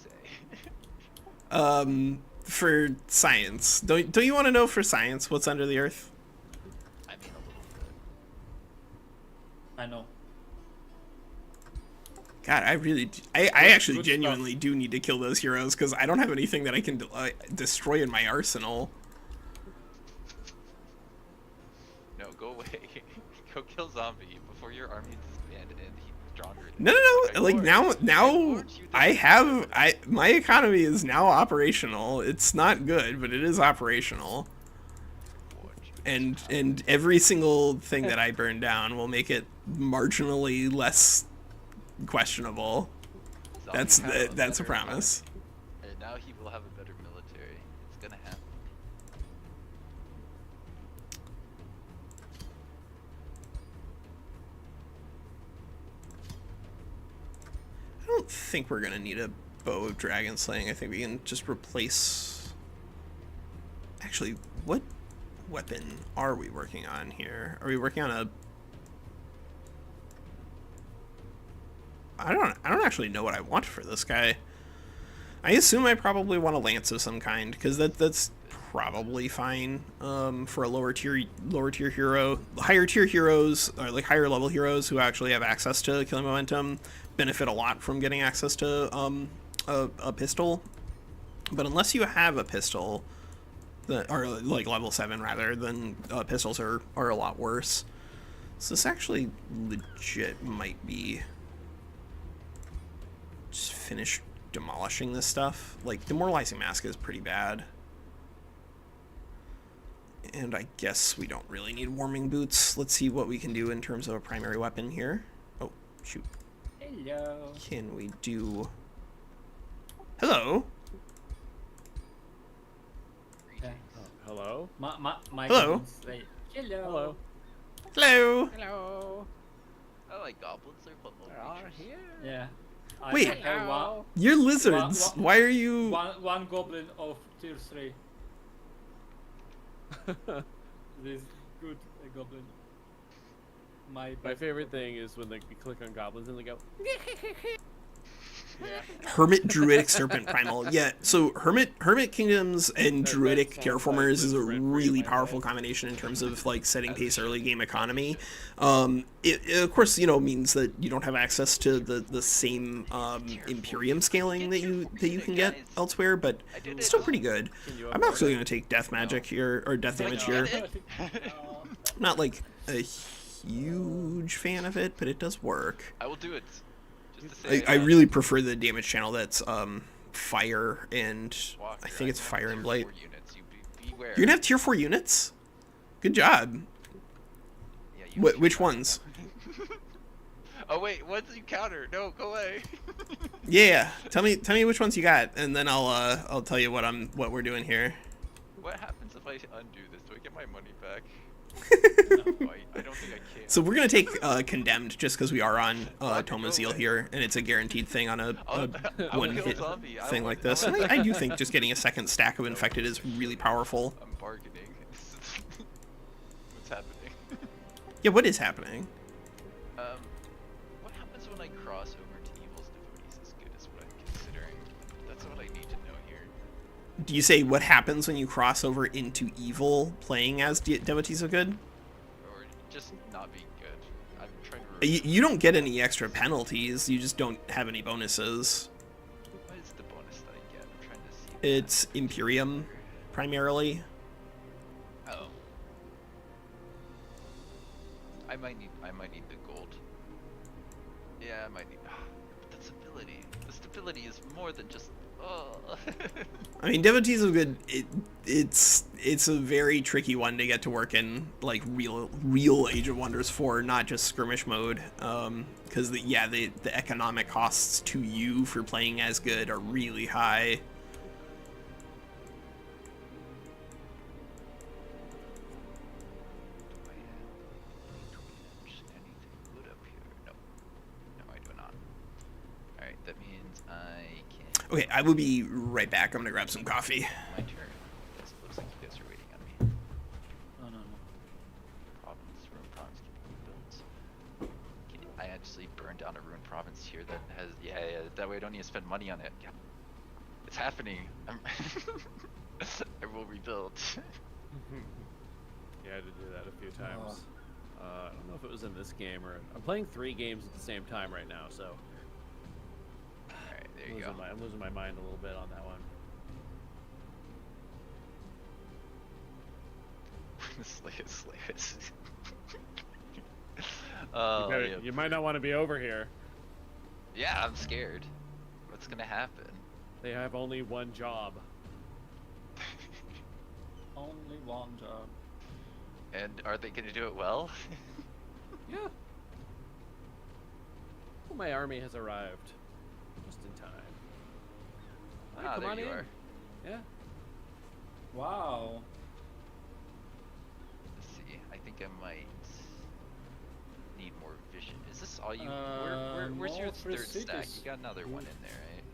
say? For science, don't you want to know for science what's under the earth? I mean a little bit. I know. God, I actually good genuinely do need to kill those heroes because I don't have anything that I can destroy in my arsenal. No, go away. Go kill zombie before your army disband and he's stronger. No. Like now my economy is now operational. It's not good, but it is operational. And every single thing that I burn down will make it marginally less questionable. That's a promise. And now he will have a better military. It's gonna happen. I don't think we're gonna need a bow of dragon slaying. I think we can just replace. Actually, what weapon are we working on here? Are we working on a? I don't actually know what I want for this guy. I assume I probably want a lance of some kind because that's probably fine for a lower tier hero. Higher tier heroes, or like higher level heroes who actually have access to killing momentum, benefit a lot from getting access to a pistol. But unless you have a pistol, or like level 7 rather, then pistols are a lot worse. So this actually legit might be just finish demolishing this stuff. Like demoralizing mask is pretty bad. And I guess we don't really need warming boots. Let's see what we can do in terms of a primary weapon here. Oh, shoot. Hello. Can we do... Hello? Yeah. Hello? My Hello. goodness, like, hello. Hello. Hello? Hello. I like goblins. They're fun little creatures. Here. Yeah. Wait. I have You're lizards. Why are you... one goblin of tier 3. This good goblin. My favorite thing is when you click on goblins and they go. Hermit Druidic Serpent Primal. Yeah, so Hermit Kingdoms and Druidic sounds Terraformers like is a Red really Free, powerful my combination in terms of like setting pace early game economy. It of course means that you don't have access to the same Imperium scaling that you can get elsewhere, but it's still pretty good. I'm actually going to take death magic here, or death damage here. Not like a huge fan of it, but it does work. I will do it. Just to say I really prefer the damage channel that's fire and I think it's fire and blight. Beware. You're gonna have tier 4 units? Good job. Yeah, you Which ones? Oh wait, what's you counter? No, go away. Yeah, tell me which ones you got, and then I'll tell you what we're doing here. What happens if I undo this? Do I get my money back? No, I don't think I can. So we're gonna take condemned just because we are on Tome of Zeal here, and it's a guaranteed thing on a I'll one kill hit zombie. thing like this. And I do think just getting a second stack of infected is really powerful. I'm bargaining. What's happening? Yeah, what is happening? What happens when I cross over to evil's devotees is good is what I'm considering. That's what I need to know here. Do you say what happens when you cross over into evil playing as devotees of good? Or just not being good. I'm trying to You don't get any extra penalties, you just don't have any bonuses. What is the bonus that I get? I'm trying to see. It's Imperium. primarily. Oh. I might need the gold. Yeah, I might need. But the stability. The stability is more than just. Oh. I mean, Devotees of Good. It's a very tricky one to get to work in like real Age of Wonders 4, not just skirmish mode. Because the economic costs to you for playing as good are really high. Okay, I will be right back. I'm gonna grab some coffee. My turn. It looks like you guys are waiting on me. No. Province, ruined province can be built. I actually burned down a ruined province here that has, yeah, that way I don't need to spend money on it. Yeah. It's happening. I will rebuild. Yeah, I had to do that a few times. I don't know if it was in this game or... I'm playing 3 games at the same time right now, so... Alright, there you go. I'm losing my mind a little bit on that one. Slaves. You might not want to be over here. Yeah, I'm scared. What's gonna happen? They have only one job. Only one job. And are they gonna do it well? Yeah. Well, my army has arrived. Just in time. Hi, come there on you in. are. Yeah. Wow. Let's see. I think I might need more vision. Is this all you? Where's your more free third stack? cities. You got another one in there, right?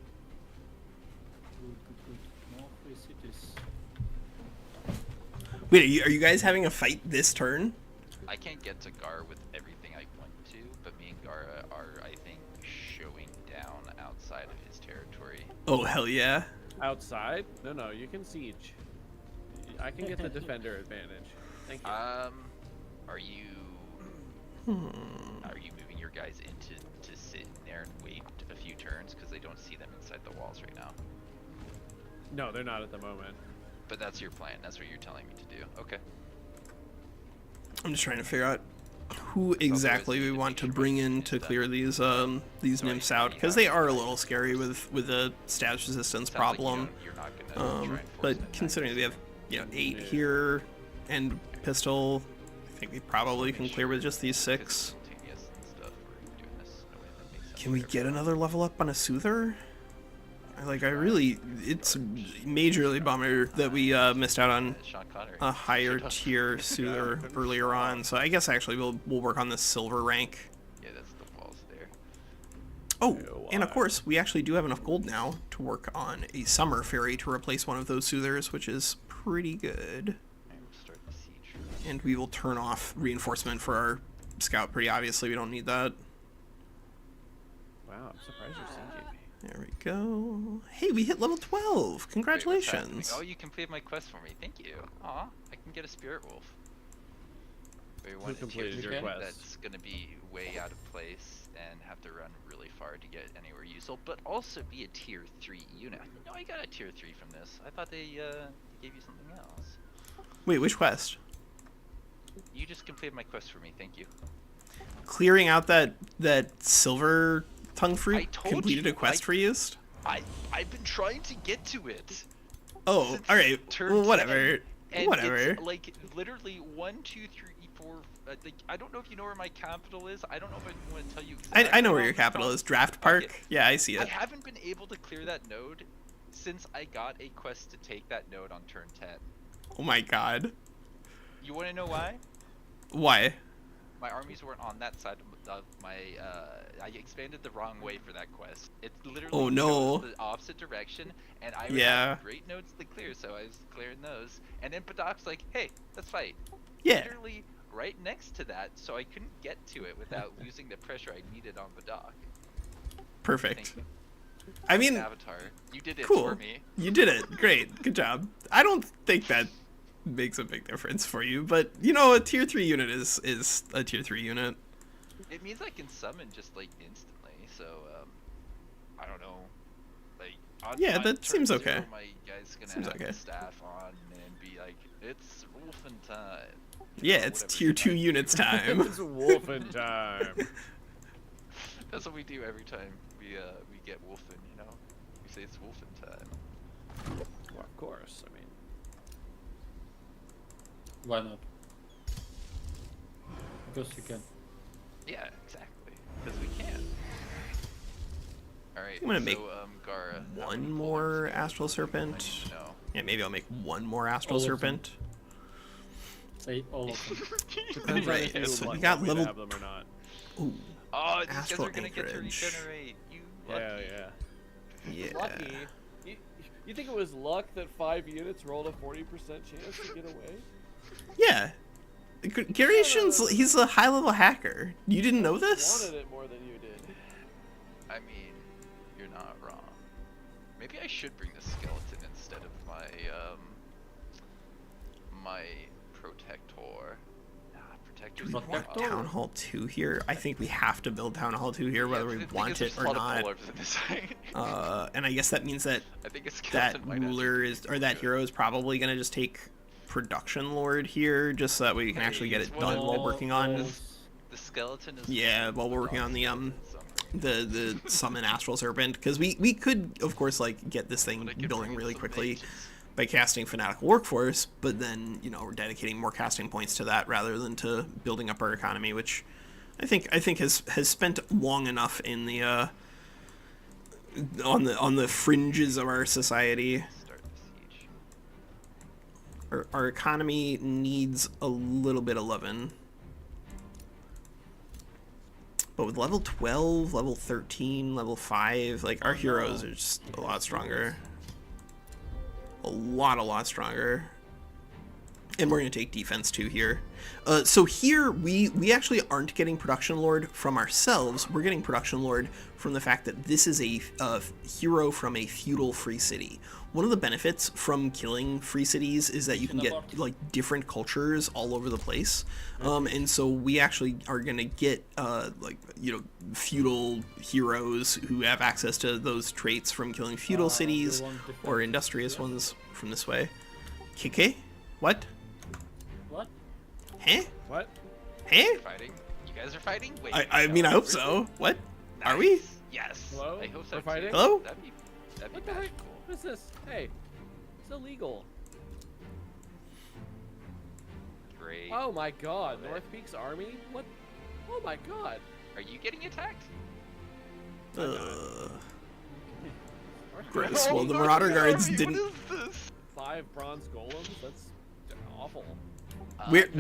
Good. More free cities. Wait, are you guys having a fight this turn? I can't get to Gar with everything I want to, but me and Gara are, I think, showing down outside of his territory. Oh, hell yeah. Outside? No, you can siege. I can get the defender advantage. Thank you. Are you moving your guys in to sit in there and wait a few turns because they don't see them inside the walls right now? No, they're not at the moment. But that's your plan. That's what you're telling me to do. Okay. I'm just trying to figure out who exactly we want to bring in to clear these nymphs out, because they are a little scary with a status resistance Sounds problem. like you're not gonna try and force But an attack. considering we have 8 here and pistol, I think we probably can clear with just these 6. Simultaneous and stuff, we're doing this in a way that makes sense Can we for get everyone. another level up on a soother? It's majorly bummer that we missed out on Sean Connery. a higher tier soother earlier on. So I guess actually we'll work on the silver rank. Yeah, that's the walls there. Oh, and of course we actually do have enough gold now to work on a summer ferry to replace one of those soothers, which is pretty good. And we'll start the siege. And we will turn off reinforcement for our scout pretty obviously. We don't need that. Wow, I'm surprised you're sieging me. There we go. Hey, we hit level 12. Wait, what's Congratulations. happening? Oh, you completed my quest for me. Thank you. Aw, I can get a spirit wolf. We want a tier completed your 3 quest? that's gonna be way out of place and have to run really far to get anywhere useful, but also be a tier 3 unit. No, I got a tier 3 from this. I thought they gave you something else. Wait, which quest? You just completed my quest for me. Thank you. Clearing out that silver tongue I fruit told completed you, a quest for you? I've been trying to get to it. Oh, Since all right. turn Well, whatever. 10, and Whatever. It's like literally 1, 2, 3, 4. I don't know if you know where my capital is. I don't know if I want to tell you. I know where your capital is. Draft Park. Okay. Yeah, I see I it. haven't been able to clear that node since I got a quest to take that node on turn 10. Oh my god. You want to know why? Why? My armies weren't on that side of my. I expanded the wrong way for that quest. It literally Oh, no. goes the opposite direction, and I Yeah. had great nodes to clear, so I was clearing those. And then Badok's like, "Hey, let's fight." Yeah. Literally right next to that, so I couldn't get to it without losing the pressure I needed on Badok. Perfect. Thank you. I mean, Avatar, you did it cool. for me. You did it. Great. Good job. I don't think that makes a big difference for you, but you know, a tier 3 unit is a tier 3 unit. It means I can summon just like instantly, so I don't know. Like Yeah, on that turn seems 0, okay. My guy's gonna Seems have okay. the staff on, It's wolfen time. Yeah, it's Whatever tier you 2 like. units time. It's wolfen time. That's what we do every time we get wolfen. You know, we say it's wolfen time. Well, of course. I mean, Why not? Because you can. Yeah, exactly. Because we can. All right. I'm gonna so, make Gara, how one many more full astral armies serpent. do you need to know? Yeah, maybe I'll make one more astral All of them. serpent. Say all of them. depends on if Right, you so want we got me to level- have them or not. Ooh, Oh, these guys Astral are gonna get to anchorage. regenerate. You lucky. Yeah, yeah. yeah. Lucky. You think it was luck that 5 units rolled a 40% chance to get away? Yeah. Garation's, he's a high level hacker. You didn't know this? Wanted it more than you did. I mean, you're not wrong. Maybe I should bring the skeleton instead of my my protector. Nah, protector's What more Protector? Town Hall 2 here. I think we have to build Town Hall 2 here, whether we want it or not. And I guess that means that I think a that skeleton might ruler is, or that hero is probably gonna just take Production Lord here, just so that we can actually get it done while working on. The skeleton is. Yeah, while we're working on the the summon Astral Serpent, because we could of course like get this thing building really quickly by casting Fanatical Workforce, but then we're dedicating more casting points to that rather than to building up our economy, which I think has spent long enough in the on the fringes of our society. Start the siege. Our economy needs a little bit of lovin'. But with level 12, level 13, level 5, like our heroes are just a lot stronger. A lot stronger. And we're going to take defense too here. So here, we actually aren't getting Production Lord from ourselves. We're getting Production Lord from the fact that this is a hero from a feudal free city. One of the benefits from killing free cities is that you can get like different cultures all over the place. And so we actually are going to get feudal heroes who have access to those traits from killing feudal cities or industrious ones from this way. Kike? What? What? Huh? What? Huh? Fighting? You guys are fighting? Wait. I mean, I hope so. What? Are we? Nice. Yes. Hello? I hope so We're too. fighting? Hello? That'd be What the heck? magical. What is this? Hey, it's illegal. Great. Oh my god, Love it. North Peak's army? What? Oh my god. Are you getting attacked? Ugh. North Gross. Peak- Well, the Marauder Guards Army, didn't. What is this? 5 bronze golems? That's awful.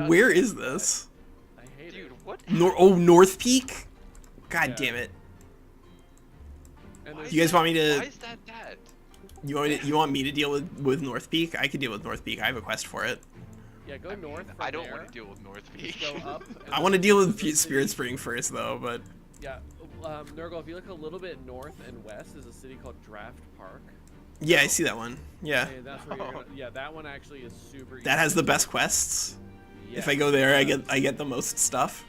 Where is this? I hate Dude, it. what? North Peak? God Yeah. damn it! And Why there's- is You guys want me that- to- Why is that bad? You want me to deal with North Peak? I could deal with North Peak. I have a quest for it. Yeah, go I mean, north from I don't there. want to deal with North Peak. Just go up. and I want to then deal go with to the Spirit city. Spring first, though. But Yeah, Nurgle, if you look a little bit north and west, is a city called Draft Park. yeah, I see that one. Yeah, And that's where you're gonna, yeah, that one actually is super easy. that has the best quests. If I Yes, go there, it I does. get the most stuff.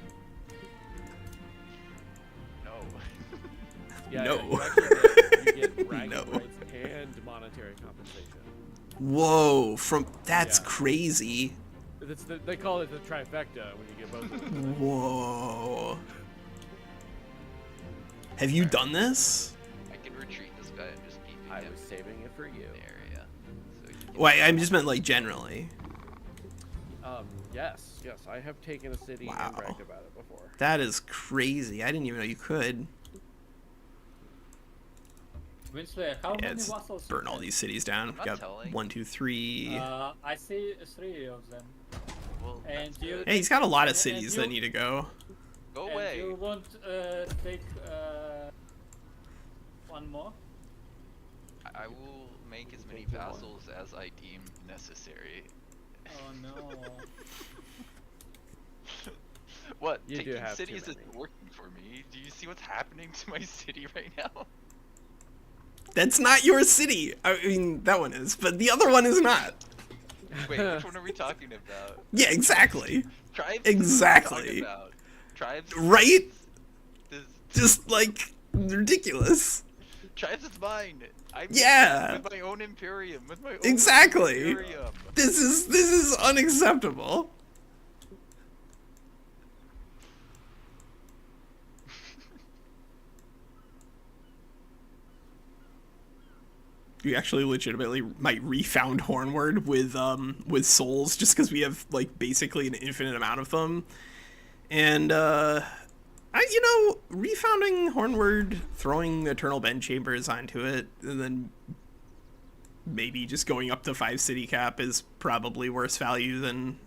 No. Yeah, No. yeah, you actually get bragging No. rights and monetary compensation. Whoa! That's Yeah. crazy. They call it the trifecta when you get both of them. Whoa! Have you done this? I can retreat this guy and just keep I him was saving it for you. in the area. So he can get Well, I just meant like generally. Yes, I have taken a city Wow. and bragged about it before. That is crazy. I didn't even know you could. WinSlaya, how Yeah, many it's vassals? burn all these cities down. I'm not Got telling. 1, 2, 3. I see 3 of them. Well, And that's you- good. Hey, he's got a lot of and cities you- that need to go. Go And away. you won't take one more? I will make as many Take the one. vassals as I deem necessary. Oh no. What? You do Taking have too cities isn't many. working for me. Do you see what's happening to my city right now? That's not your city. I mean, that one is, but the other one is not. Wait, which one are we talking about? Yeah, exactly. Tribes? Exactly. What are we talking about? Tribes? Right? This, Just like ridiculous. Tribes is mine. I'm Yeah. with my own imperium. With my own Exactly. imperium. This is unacceptable. We actually legitimately might refound Hornward with souls just because we have like basically an infinite amount of them. And refounding Hornward, throwing Eternal Bend Chambers onto it, and then maybe just going up to 5 city cap is probably worse value than.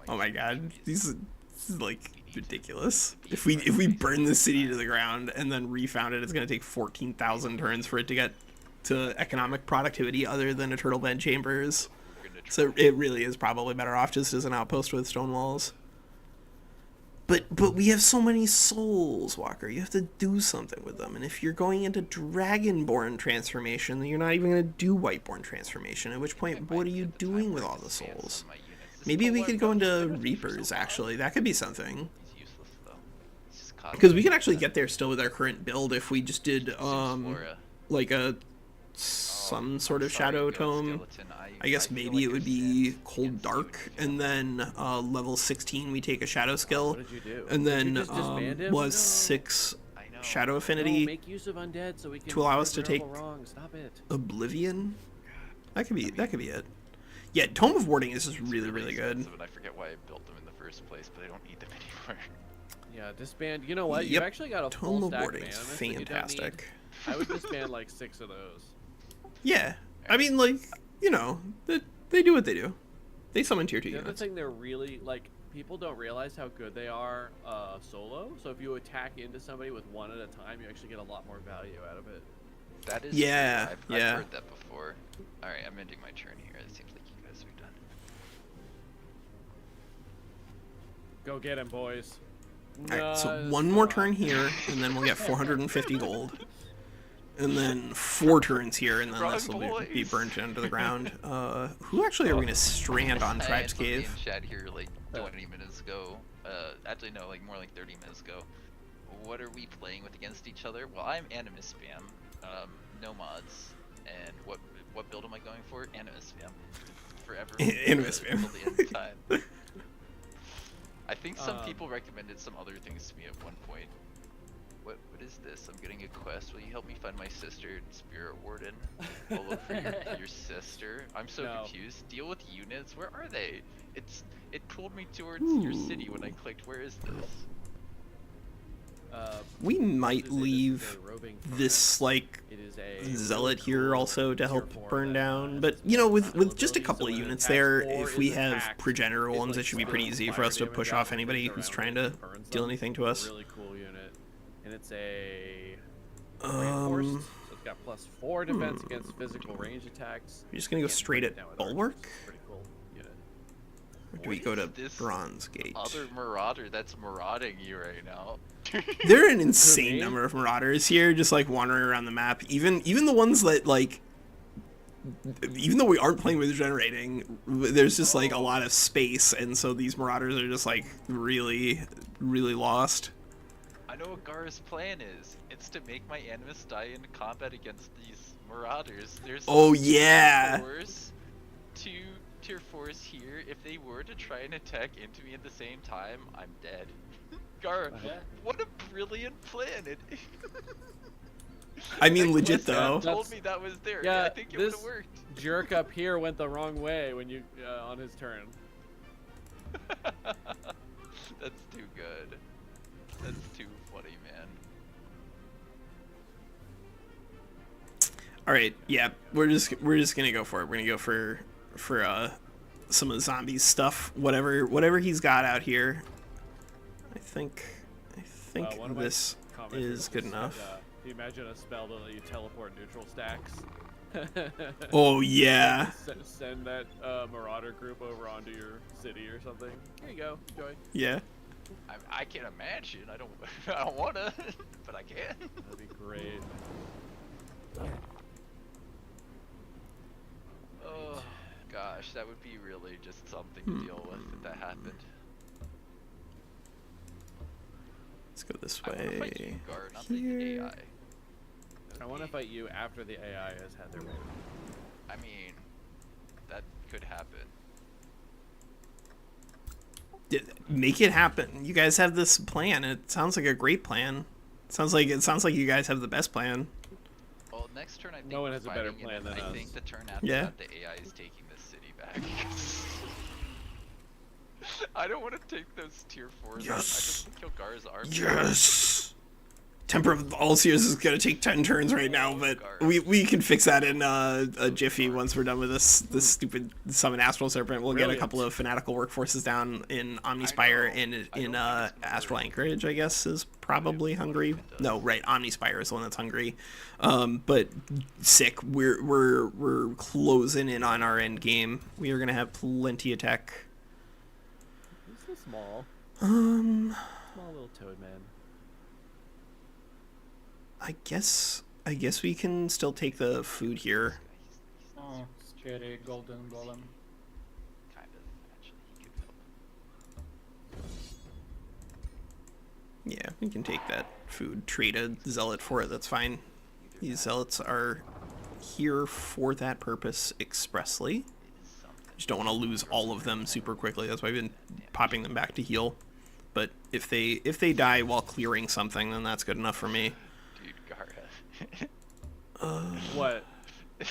Oh my god, this is like ridiculous. If we burn the city to the ground and then refound it, it's gonna take 14,000 turns for it to get to economic productivity other than Eternal Bend Chambers. So it really is probably better off just as an outpost with stone walls. But we have so many souls, Walker. You have to do something with them. And if you're going into Dragonborn transformation, then you're not even going to do Whiteborn transformation. At which point, what are you doing with all the souls? Maybe we could go into Reapers, actually. That could be something. He's useless though. Because we could actually get there still with our current build if we just did, like some sort of Shadow Tome. I guess maybe it would be Cold Dark, and then level 16 we take a Shadow skill, What did you do? and then disband him? was No. 6 Shadow No, Affinity make use of undead so we can to allow us to prove take Rebel wrong. Stop it. Oblivion. That could be it. Yeah, Tome of Warding is just really good. And I forget why I built them in the first place, but I don't need them anymore. Yeah, disband. You know what? Yep. You've actually got a Tome full of stack Warding of is animus that you don't fantastic. need. I would disband like 6 of those. Yeah, I mean, like, they do what they do. They summon tier 2 The other units. thing they're really, like, people don't realize how good they are solo. So if you attack into somebody with 1 at a time, you actually get a lot more value out of it. That is Yeah, true. I've yeah. heard that before. Alright, I'm ending my turn here. It seems like you guys are done. Go get him, boys. Alright, so Nice. one more turn here, and then we'll get 450 gold. And then 4 turns here, and then Wrong this will be boys. burnt into the ground. Who actually are we gonna strand on I Tribe's had somebody Cave? in chat here like 20 minutes ago. Actually no, like more like 30 minutes ago. What are we playing with against each other? Well, I'm animist spam, no mods, and what build am I going for? Animist spam, forever. Animist spam. Until the end of time. I think some people recommended some other things to me at one point. What is this? I'm getting a quest. Will you help me find my sister, Spirit Warden? I'll look for your sister. I'm so No. confused. Deal with units. Where are they? It pulled me towards your city when I clicked. Where is this? We might This is a leave roving this, like, It is a zealot really here cool also to tier help 4 burn that down. has But, with just a abilities, couple so of when it units attacks there, or if we is have attacked, progenitor it, ones, like, it should be spills pretty easy for fire us to damage push out off and anybody things who's around trying it to and burns deal them. anything to us. Really cool unit, and it's a Um, reinforced, so it's got +4 defense against physical range attacks. We're just gonna go Can't straight break at it down with Bulwark? archers. Pretty cool unit. Or do we What go to is this Bronze Gate? Other marauder that's marauding you right now. There are an insane me? number of marauders here, just like wandering around the map. Even the ones that like, even though we aren't playing with generating, there's just like a lot of space, and so these marauders are just like really lost. I know what Gar's plan is. It's to make my animus die in combat against these marauders. There's Oh yeah. two tier 4s here. If they were to try and attack into me at the same time, I'm dead. Gar, what a brilliant plan! I mean, That legit quest though. told me that was there. Yeah, I think it would this have worked. jerk up here went the wrong way when you on his turn. That's too good. That's too funny, man. All right, yeah, we're just gonna go for it. We're gonna go for some of the zombies stuff. Whatever he's got out here. I think One of my this commenters is good just enough. said, do you imagine a spell to let you teleport neutral stacks? Oh yeah, Send that marauder group over onto your city or something. Here you go, enjoy. yeah. I can't imagine. I don't wanna, but I can. That'd be great. Oh gosh, that would be really just something to deal with if that happened. Let's go this I wanna fight way. you, Gar, not the Here. AI. want to fight you after the AI has had their way. I mean, that could happen. Make it happen. You guys have this plan. It sounds like a great plan. It sounds like you guys have the best plan. Well, next turn I think No one we're has a better fighting, plan and than I us. think the turn after Yeah. that, the AI is taking this city back. I don't want to take those tier 4s. I just want to kill Gar's army. Yes. Temper of All Seers is gonna take 10 turns right now, but we can fix that in a jiffy once we're done with this stupid summon Astral Serpent. We'll get a couple of fanatical workforces down in Omnispire and in Astral Anchorage, I guess, is probably hungry. No, right, Omnispire is the one that's hungry. But sick. We're closing in on our end game. We are gonna have plenty of tech. He's so small. Small little toad man. I guess we can still take the food here. Oh, scary golden golem. Kind of, actually, he could help. Yeah, we can take that food. Trade a zealot for it. That's fine. These zealots are here for that purpose expressly. Just don't want to lose all of them super quickly. That's why I've been popping them back to heal. But if they die while clearing something, then that's good enough for me. Dude, Gara. What? I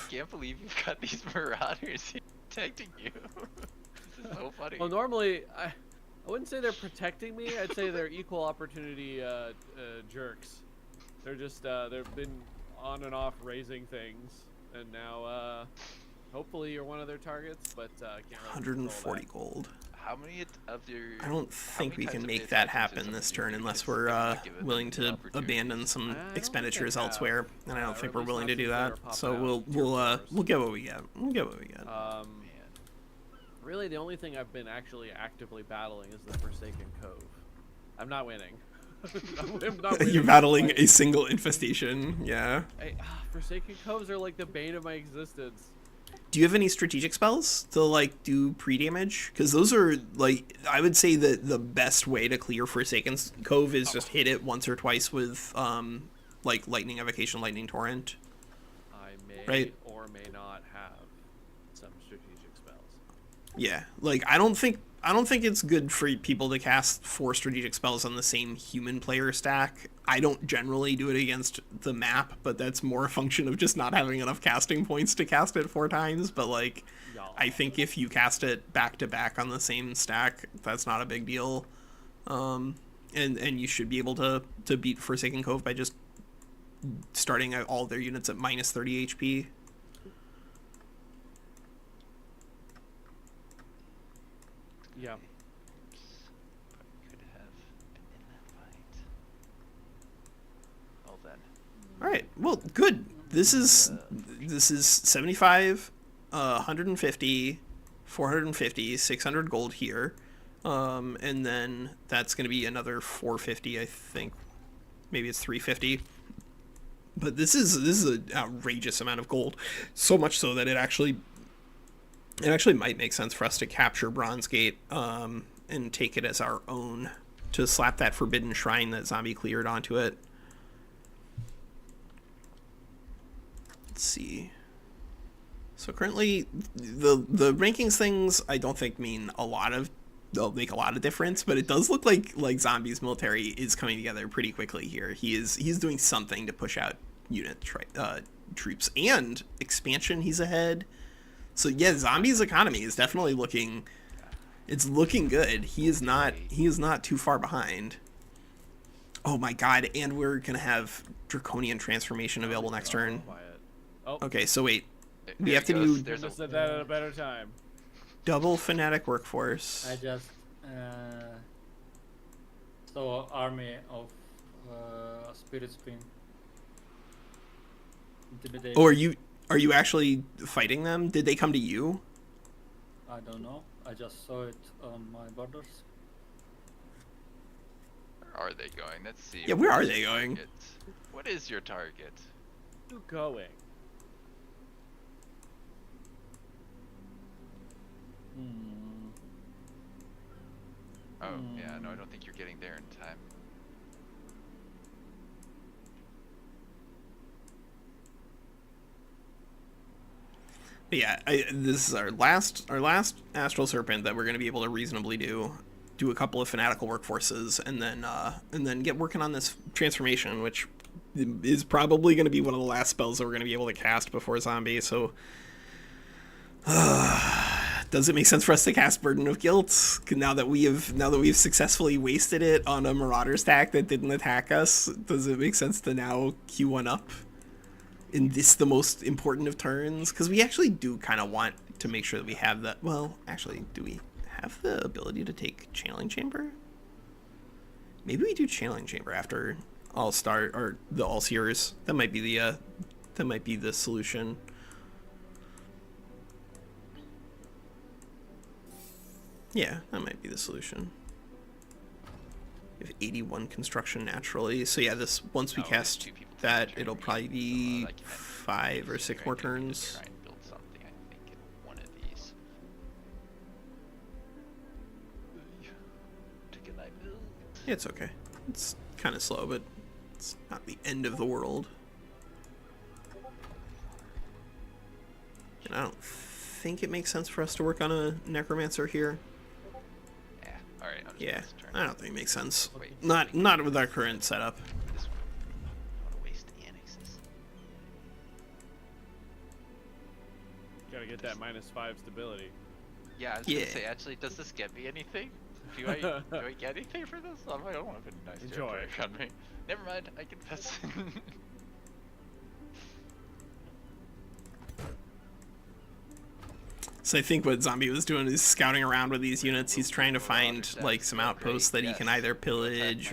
can't believe you've got these marauders here protecting you. This is so funny. Well, normally I wouldn't say they're protecting me. I'd say they're equal opportunity jerks. They're just they've been on and off raising things, and now hopefully you're one of their targets. But can't really 140 gold. How many of your... I don't think we can make that happen this turn unless we're willing to abandon some expenditures elsewhere, and I don't think we're willing to do that. So we'll get what we get. We'll get what we get. Really, the only thing I've been actually actively battling is the Forsaken Cove. I'm not winning. I'm not winning. You're battling a single infestation, yeah. Forsaken Coves are like the bane of my existence. Do you have any strategic spells to like do pre-damage? Because those are like, I would say that the best way to clear Forsaken Cove is just hit it once or twice with like Lightning Evocation, Lightning Torrent. I may Right. or may not have some strategic spells. Yeah, like I don't think it's good for people to cast 4 strategic spells on the same human player stack. I don't generally do it against the map, but that's more a function of just not having enough casting points to cast it 4 times. But like, I think if you cast it back to back on the same stack, that's not a big deal. And you should be able to beat Forsaken Cove by just starting all their units at minus 30 HP. Yeah. Could have been in that fight. Well then. All right. Well, good. This is 75, 150, 450, 600 gold here, and then that's going to be another 450, I think. Maybe it's 350. But this is an outrageous amount of gold, so much so that it actually might make sense for us to capture Bronze Gate and take it as our own, to slap that Forbidden Shrine that Zombie cleared onto it. Let's see. So currently, the rankings things I don't think they'll make a lot of difference, but it does look like Zombie's military is coming together pretty quickly here. He's doing something to push out troops and expansion. He's ahead. So yeah, Zombie's economy is definitely looking good. He is not too far behind. Oh my god, and we're gonna have Draconian Transformation available next turn. Quiet. Oh, Okay, so wait. We There have to he goes. do There's should have a said that at a better time. double Fanatic Workforce. I just saw army of Spirit Spin. Intimidation. Oh, are you actually fighting them? Did they come to you? I don't know. I just saw it on my borders. Where are they going? Let's see. Yeah, where What are is they your going? target? What is your target? You going? Oh, yeah, no, I don't think you're getting there in time. Yeah, this is our last Astral Serpent that we're going to be able to reasonably do a couple of fanatical workforces, and then get working on this transformation, which is probably going to be one of the last spells that we're going to be able to cast before zombie. So, does it make sense for us to cast Burden of Guilt now that we've successfully wasted it on a Marauder stack that didn't attack us? Does it make sense to now queue one up in this, the most important of turns? Because we actually do kind of want to make sure that we have that. Well, actually, do we have the ability to take Channeling Chamber? Maybe we do Channeling Chamber after All-Star or the All-Seers. That might be the solution. Yeah, that might be the solution. We have 81 construction naturally. So yeah, this once we cast that, it'll probably be 5 or 6 more turns. Try and build something, I think, in one of these. Take a night build. Yeah, it's okay. It's kind of slow, but it's not the end of the world. And I don't think it makes sense for us to work on a Necromancer here. Yeah, alright, I'll just Yeah, turn. I don't think it makes sense. Wait. Not with our current setup. This one. I don't want to waste the annexes. Gotta get that -5 stability. Yeah, I was Yeah. gonna say, actually, does this get me anything? Do I get anything for this? I don't want to put a nice Enjoy. territory around me. Never mind, I confess. So I think what Zombie was doing is scouting around with these units. He's trying to find like some outposts that he can either pillage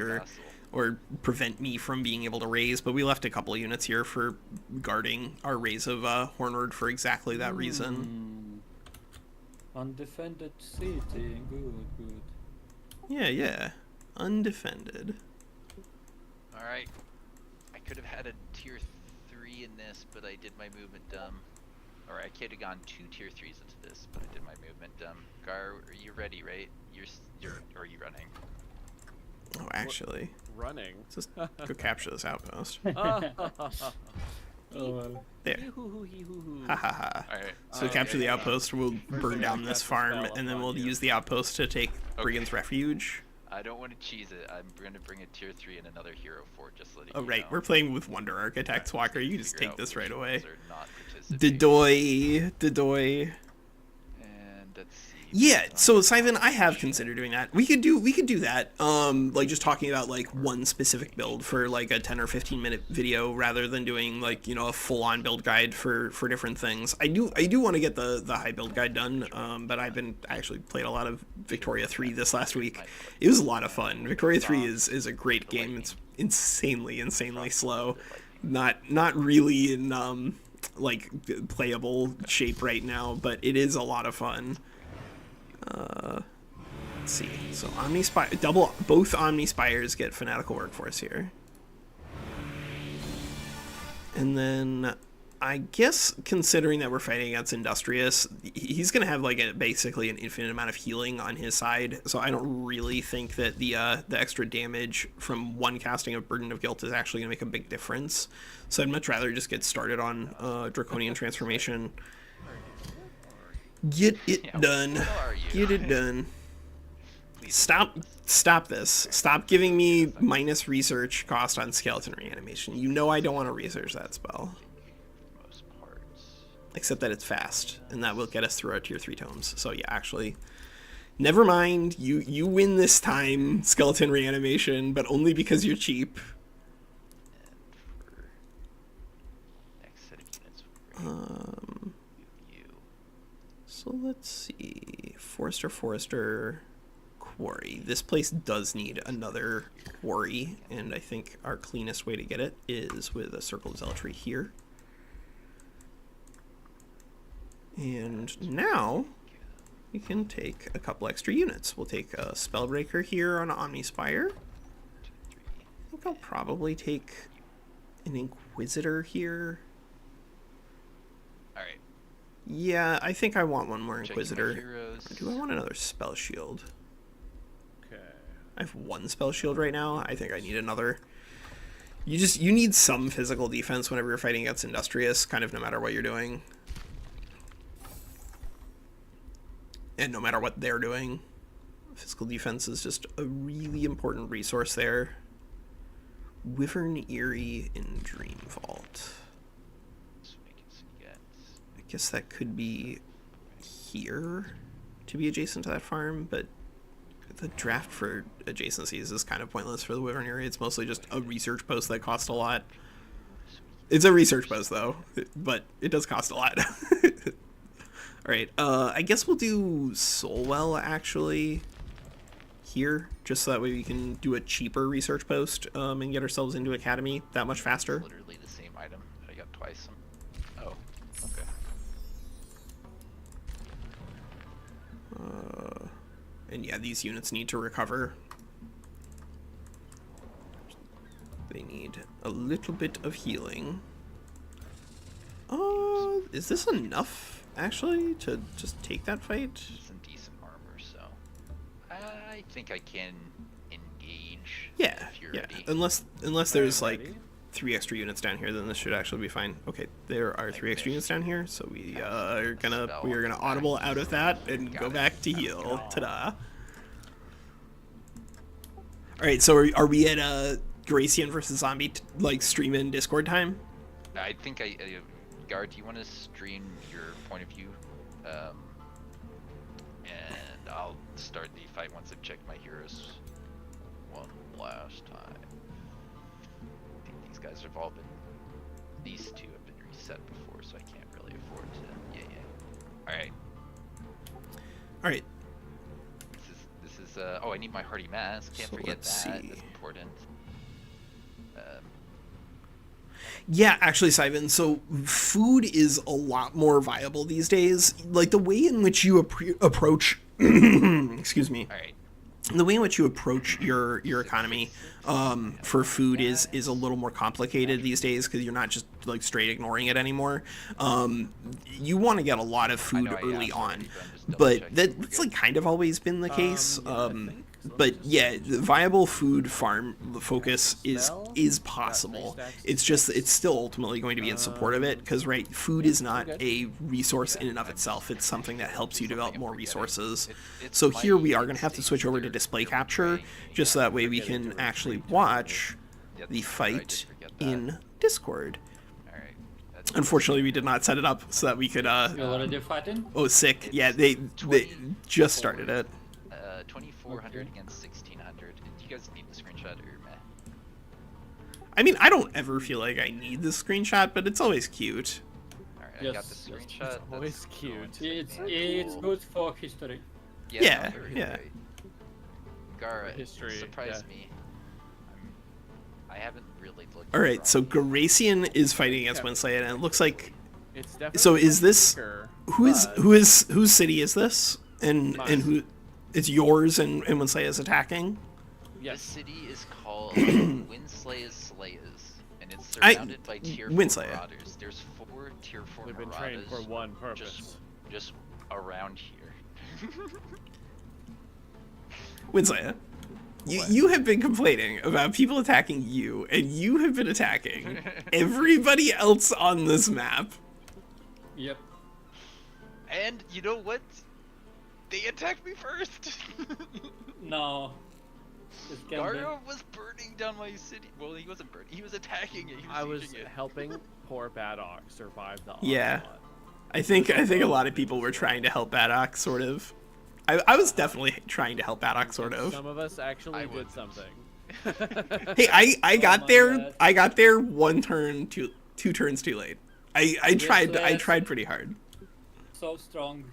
or prevent me from being able to raise. But we left a couple of units here for guarding our raise of Hornward for exactly that reason. Undefended city. Good. Yeah. Undefended. Alright. I could have had a tier 3 in this, but I did my movement dumb. Or I could have gone 2 tier 3s into this, but I did my movement dumb. Gar, are you ready, right? Or are you running? Oh, actually. Running. Let's just go capture this outpost. Oh, There. Hee-hoo-hoo-hee-hoo-hoo. Ha ha ha. Alright. So capture the outpost, we'll burn thing, down I this cast a farm, spell and then upon we'll you. use the outpost to take Brigand's Refuge. I don't want to cheese it. I'm going to bring a tier 3 and another hero 4, just letting Oh, you right. know. We're playing with Wonder Architects, Walker. You just Figure take out this which right away. ones are not participating. Dedoy. And let's see. Yeah, so Simon, I have considered doing that. We could do that. Like just talking about like one specific build for like a 10 or 15 minute video rather than doing like, you know, a full on build guide for different things. I do want to get the high build guide done. But I actually played a lot of Victoria 3 this last week. It was a lot of fun. Victoria 3 is a great game. It's insanely slow. Not really in like playable shape right now, but it is a lot of fun. Let's see. So Omni Spire, both Omni Spires get Fanatical Workforce here. And then I guess considering that we're fighting against Industrious, he's going to have like basically an infinite amount of healing on his side. So I don't really think that the extra damage from one casting of Burden of Guilt is actually going to make a big difference. So I'd much rather just get started on Draconian Transformation. Get it done. Get it done. Stop this. Stop giving me minus research cost on skeleton reanimation. You know I don't want to research that spell. Most parts. Except that it's fast, and that will get us through our tier 3 tomes. So yeah, actually, never mind. You win this time, skeleton reanimation, but only because you're cheap. And for next set of units, we're you. So let's see. Forester, Quarry. This place does need another quarry, and I think our cleanest way to get it is with a Circle of Zealotry here. And now we can take a couple extra units. We'll take a Spellbreaker here on Omnispire. I think I'll probably take an Inquisitor here. Alright. Yeah, I think I want one more Checking my Inquisitor. heroes. Or do I want another Spell Shield? Okay. I have one Spell Shield right now. I think I need another. You need some physical defense whenever you're fighting against Industrious, kind of no matter what you're doing. and no matter what they're doing, physical defense is just a really important resource there. Wyvern Eyrie in Dream Vault. So we can get I guess that could be here to be adjacent to that farm, but the draft for adjacencies is kind of pointless for the Wyvern Eyrie. It's mostly just a research post that costs a lot. It's a research post, though, but it does cost a lot. Alright, I guess we'll do Soulwell, actually, here, just so that way we can do a cheaper research post and get ourselves into Academy that much faster. literally the same item that I got twice. Oh, okay. And yeah, these units need to recover. They need a little bit of healing. Is this enough, actually, to just take that fight? Some decent armor, so I think I can engage. Yeah, if you're yeah. ready. Unless there's Ready? like 3 extra units down here, then this should actually be fine. Okay, there are 3 extra units down here, so we are gonna audible out of that and go back to heal. Ta-da! All right, so are we at Gracian versus Zombie like stream in Discord time? I think Guard, do you want to stream your point of view? And I'll start the fight once I've checked my heroes one last time. I think these guys have all been, these 2 have been reset before, so I can't really afford to, Alright, All right, this is, oh, I need my Hardy Mask, can't So forget let's that, see. that's important. yeah, actually, Simon. So food is a lot more viable these days. Like the way in which you approach, excuse me. Alright. The way in which you approach your economy for food is a little more complicated these days because you're not just like straight ignoring it anymore. You want to get a lot of food know I early asked on, already, but I'm just but double-checking. that's like kind of always been the case. Yeah, I think. So But just yeah, the viable food farm focus Spell? is possible. That It's just it's still ultimately going to be in support of it because right, food is not okay. a resource in and of itself. It's something that helps you develop more resources. It's So my here we are going to have to switch instinct over to either display you're capture, playing just so that way we Forgetting can to actually retreat. watch Yeah, the I did fight forget that. in Discord. Alright. That's Unfortunately, we did not set it up so that we could. You already fighting? Oh, sick! Yeah, they just started it. 2400 Okay. against 1600. Do you guys need the screenshot or meh? I mean, I don't ever feel like I need this screenshot, but it's always cute. Alright, I got the Yes, yes, screenshot. it's always That's cute. going to It's be it's cool. good for history. Yeah, no, yeah. right. Gara, History, surprised me. I haven't really looked. All right, at so Rocky. Gracian is fighting against WinSlaya, and it looks like It's definitely So is this- weaker, whose but whose city is this, and Mine. who? It's yours, and WinSlaya is attacking. This Yes. city is called WinSlaya's Slayas, and it's surrounded by tier 4 WinSlaya. marauders. There's 4 tier 4 We've been marauders trained for one purpose. just around here. WinSlaya, What? you have been complaining about people attacking you, and you have been attacking everybody else on this map. Yep. And you know what? They attacked me first. No. It's gambling. Gara was burning down my city. Well, he wasn't burning. He was attacking it. He was I was sieging it. helping poor Badok survive the Yeah. onslaught. I think a lot of people were trying to help Badok, sort of. I was definitely trying to help Badok, sort of. Some of us actually I did wasn't. something. Hey, I Oh got my there. God. I got there 1 turn, two turns too late. I tried. I yes. tried pretty hard. So strong.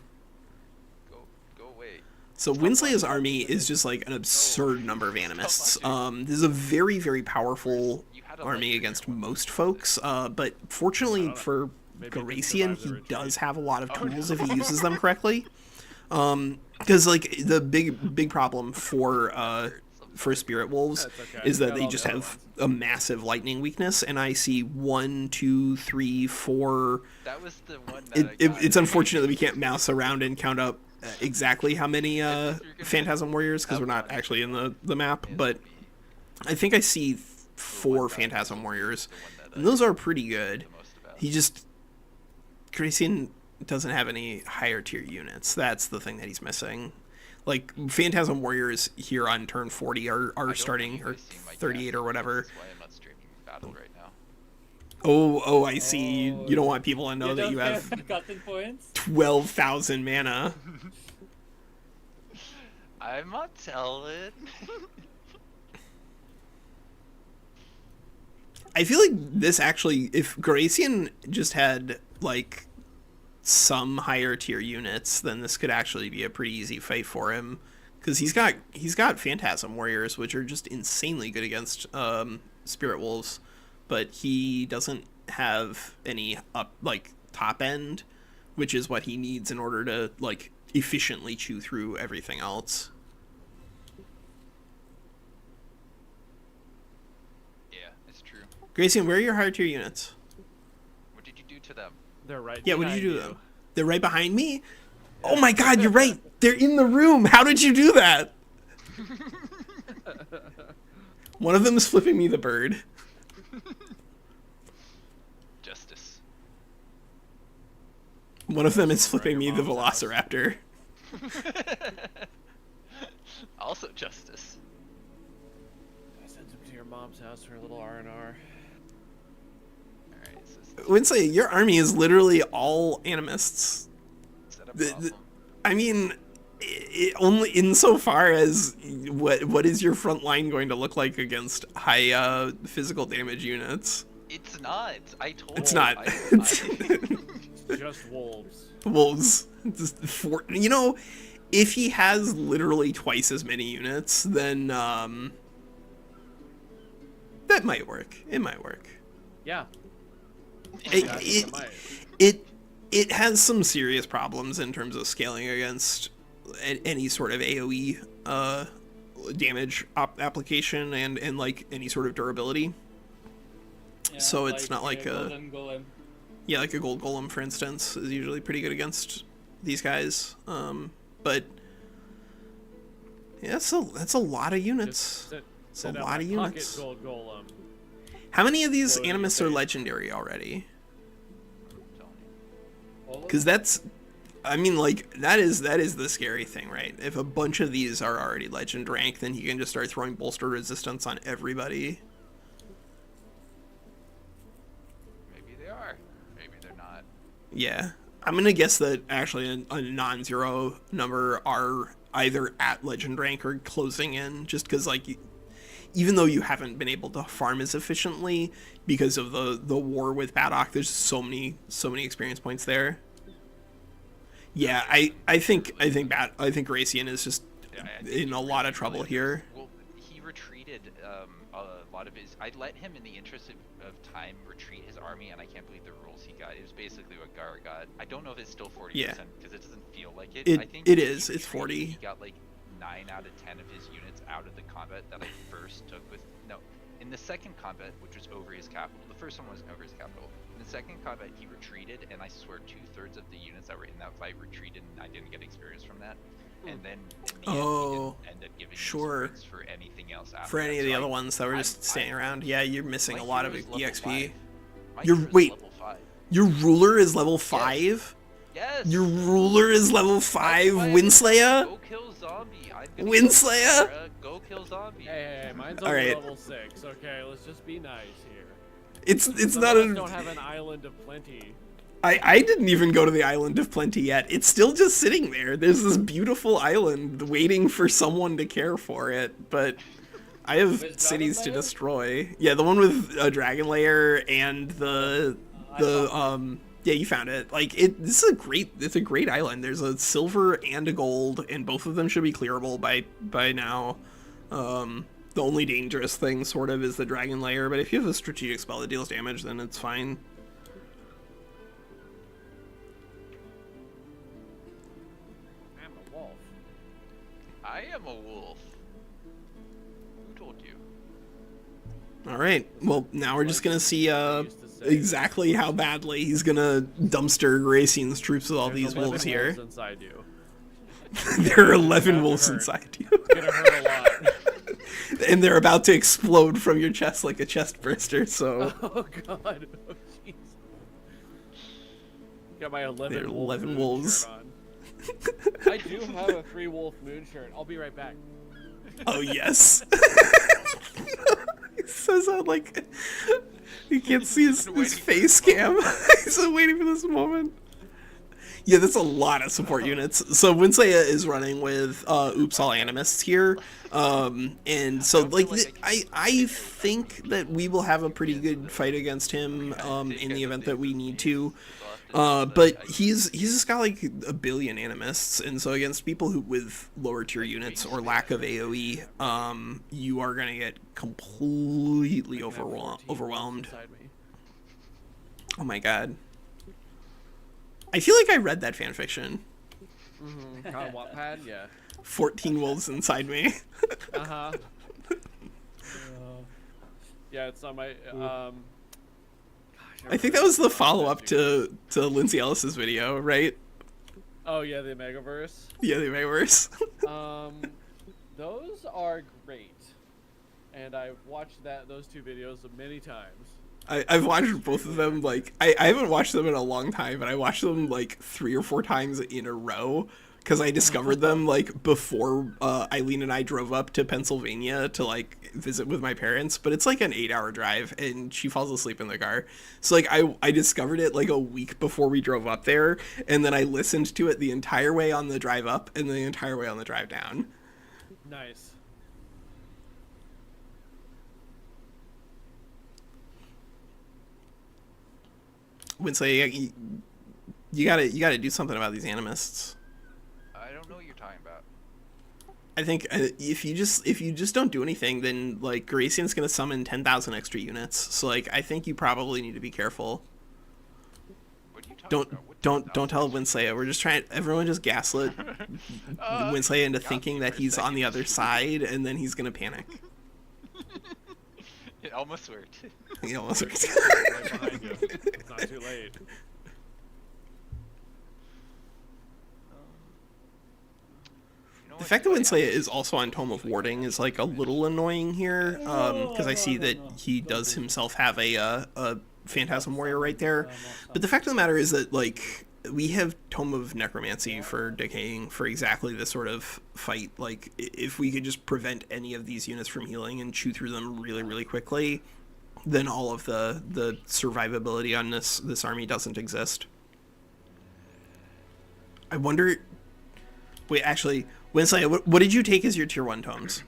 Go away. So WinSlaya's army is just like an absurd number of animists. This is a very, very powerful You had a army legendary against one. most folks. But fortunately for Maybe it didn't Gracian, survive the he retreat. does have a lot of Oh, tools no. if he uses them correctly. Because like the big problem for Spirit Wolves That's okay. is that Got they all just the other have ones. a massive lightning weakness, and I see 1, 2, 3, 4. That was the one that I got. It's unfortunate that we can't mouse around and count up exactly how many Phantasm Warriors because we're not actually in the map, but I think I see 4 Phantasm Warriors, and those are pretty good. He just Gracian doesn't have any higher tier units. That's the thing that he's missing. Like Phantasm Warriors here on turn 40 are starting, or 38 or whatever. That's why I'm not streaming battle right now. Oh, I see. You don't want people to know that you have cutting points. 12,000 mana. I'm not telling. I feel like this actually, if Gracian just had like some higher tier units, then this could actually be a pretty easy fight for him, because he's got Phantasm Warriors, which are just insanely good against Spirit Wolves, but he doesn't have any top end, which is what he needs in order to like efficiently chew through everything else. Yeah, it's true. Gracian, where are your higher tier units? What did you do to them? They're right. Yeah, what did behind you do to them? They're right behind me? Oh my god, you're right. They're in the room. How did you do that? One of them is flipping me the bird. Justice. One of them is flipping me the velociraptor. Also justice. I sent him to your mom's house for a little R&R. Alright, so WinSlaya, your army is literally all animists. is that a problem? I mean, only insofar as what is your front line going to look like against high physical damage units? It's not. I told It's you. not. Just wolves. Wolves. You know, if he has literally twice as many units, then that might work. It might work. Yeah. Yeah, I think it might. It has some serious problems in terms of scaling against any sort of AoE damage application and like any sort of durability. Yeah, So it's not like a Golden Golem. yeah, like a Gold Golem, for instance, is usually pretty good against these guys. But yeah, that's a lot of units. It's a lot of units. Gold Golem. How many of these Blow it in your animists are face. legendary already? All of Because that's, I mean, like, that is the scary thing, right? If a bunch of these are already legend rank, then he can just start throwing bolster resistance on everybody. Maybe they are. Maybe they're not. Yeah. I'm going to guess that actually a non-zero number are either at legend rank or closing in, just because, like, even though you haven't been able to farm as efficiently because of the war with Badok, there's so many experience points there. Yeah, I think Gracian is just Yeah, I think in he a lot of really trouble was. here. Well, he retreated a lot of his. I let him, in the interest of time, retreat his army, and I can't believe the rules he got. It was basically what Gara got. I don't know if it's still 40% because it doesn't feel like it. I think it he is. It's retreated, 40. He got like 9 out of 10 of his units out of the combat that I first took with. No, in the second combat, which was over his capital. The first one wasn't over his capital. In the second combat, he retreated, and I swear 2/3 of the units that were in that fight retreated, and I didn't get experience from that. And then in the end, he didn't end up giving me sure. experience for anything else after For any that. of the So other ones that were just standing around, yeah, you're missing my a lot of hero is level EXP. 5. My Your- hero is wait. level 5. Your ruler is level 5? Yes. Your ruler is level 5? That's why WinSlaya? Go kill zombie. I'm gonna WinSlaya? Go kill zombie. Hey, mine's All only right. level 6. Okay, let's just be nice here. It's Some not of us a... don't have an island of plenty. I didn't even go to the Island of Plenty yet. It's still just sitting there. There's this beautiful island waiting for someone to care for it, but I have With cities to Dragon Lair? destroy. Yeah, the one with a dragon lair and the yeah, you found it. Like it's a great island. There's a silver and a gold, and both of them should be clearable by now. The only dangerous thing sort of is the dragon lair, but if you have a strategic spell that deals damage, then it's fine. I'm a wolf. I am a wolf. Who told you? All right. Well, now we're just gonna see used to say. exactly how badly he's gonna dumpster Gracian's troops with all There's these 11 wolves here. wolves inside you. There are 11 About to wolves hurt. inside you, It's gonna hurt a lot. and they're about to explode from your chest like a chest burster. So Oh god. Oh jeez. got my 11 They're wolf 11 moon wolves. shirt on. I do have a 3 wolf moon shirt. I'll be right back. Oh yes. He says that like you can't see his face cam. He's so waiting for this moment. Yeah, that's a lot of support units. So WinSlaya is running with oops all animists here. And so like I think that we will have a pretty good fight against him in the event that we need to. But he's just got like a billion animists, and so against people who with lower tier units or lack of AoE, you are gonna get completely overwhelmed. Oh my god. I feel like I read that fanfiction. Mm-hmm. On Wattpad, yeah. 14 wolves inside me. Uh-huh. Yeah, it's on my gosh, I think that was the follow-up to Lindsay Ellis's video, right? Oh yeah, the Megaverse. Yeah, the Megaverse. Those are great, and I've watched those 2 videos many times. I've watched both of them, like, I haven't watched them in a long time, but I watched them, like, 3 or 4 times in a row, because I discovered them, like, before Eileen and I drove up to Pennsylvania to, like, visit with my parents, but it's, like, an 8-hour drive, and she falls asleep in the car. So, like, I discovered it, like, a week before we drove up there, and then I listened to it the entire way on the drive up, and the entire way on the drive down. Nice. WinSlaya, you gotta do something about these animists. I don't know what you're talking about. I think if you just don't do anything, then like Garacian's gonna summon 10,000 extra units. So like I think you probably need to be careful. What are you talking Don't about? What don't tell WinSlaya. We're just trying. Everyone just gaslit WinSlaya into got thinking me that for a he's on the second. other side, and then he's gonna panic. It almost worked. He almost Right behind you. It's not too late. The fact that WinSlaya is also on Tome of Warding is like a little annoying here, because I see that he does himself have a Phantasm Warrior right there. But the fact of the matter is that like we have Tome of Necromancy for decaying for exactly this sort of fight. Like if we could just prevent any of these units from healing and chew through them really, really quickly, then all of the survivability on this army doesn't exist. I wonder. Wait, actually, WinSlaya, what did you take as your tier 1 tomes?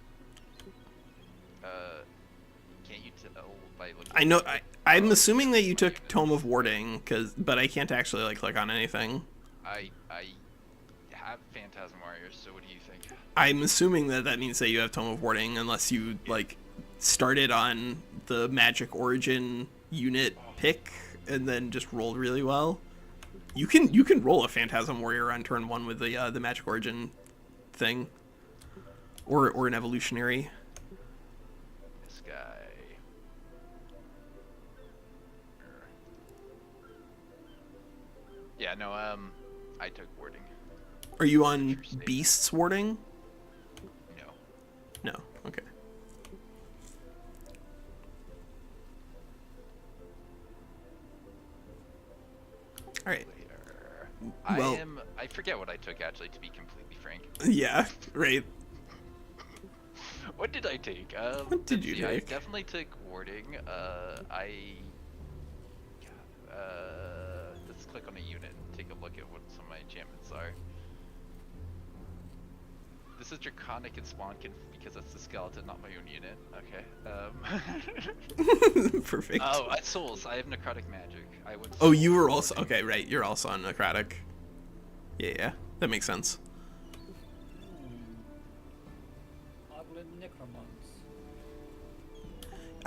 Can't you tell by looking? I know. I'm assuming that you took Tome of Warding, but I can't actually like click on anything. I have Phantasm Warriors, so what do you think? I'm assuming that means that you have Tome of Warding, unless you like started on the Magic Origin unit pick and then just rolled really well. You can roll a Phantasm Warrior on turn 1 with the Magic Origin thing, or an Evolutionary. This guy. Yeah, no, I took warding. Are you on Beasts Warding? No. No. Okay. All right. Well, I forget what I took actually, to be completely frank. yeah, right. What did I take? What did you I take? definitely took warding. Let's click on a unit and take a look at what some of my enchantments are. This is Draconic and Spawnkin because that's the skeleton, not my own unit. Okay. Perfect. Oh, Souls. I have Necrotic Magic. I would. Oh, you were also okay, right? You're also on Necrotic. Yeah, that makes sense. Ugly necromants.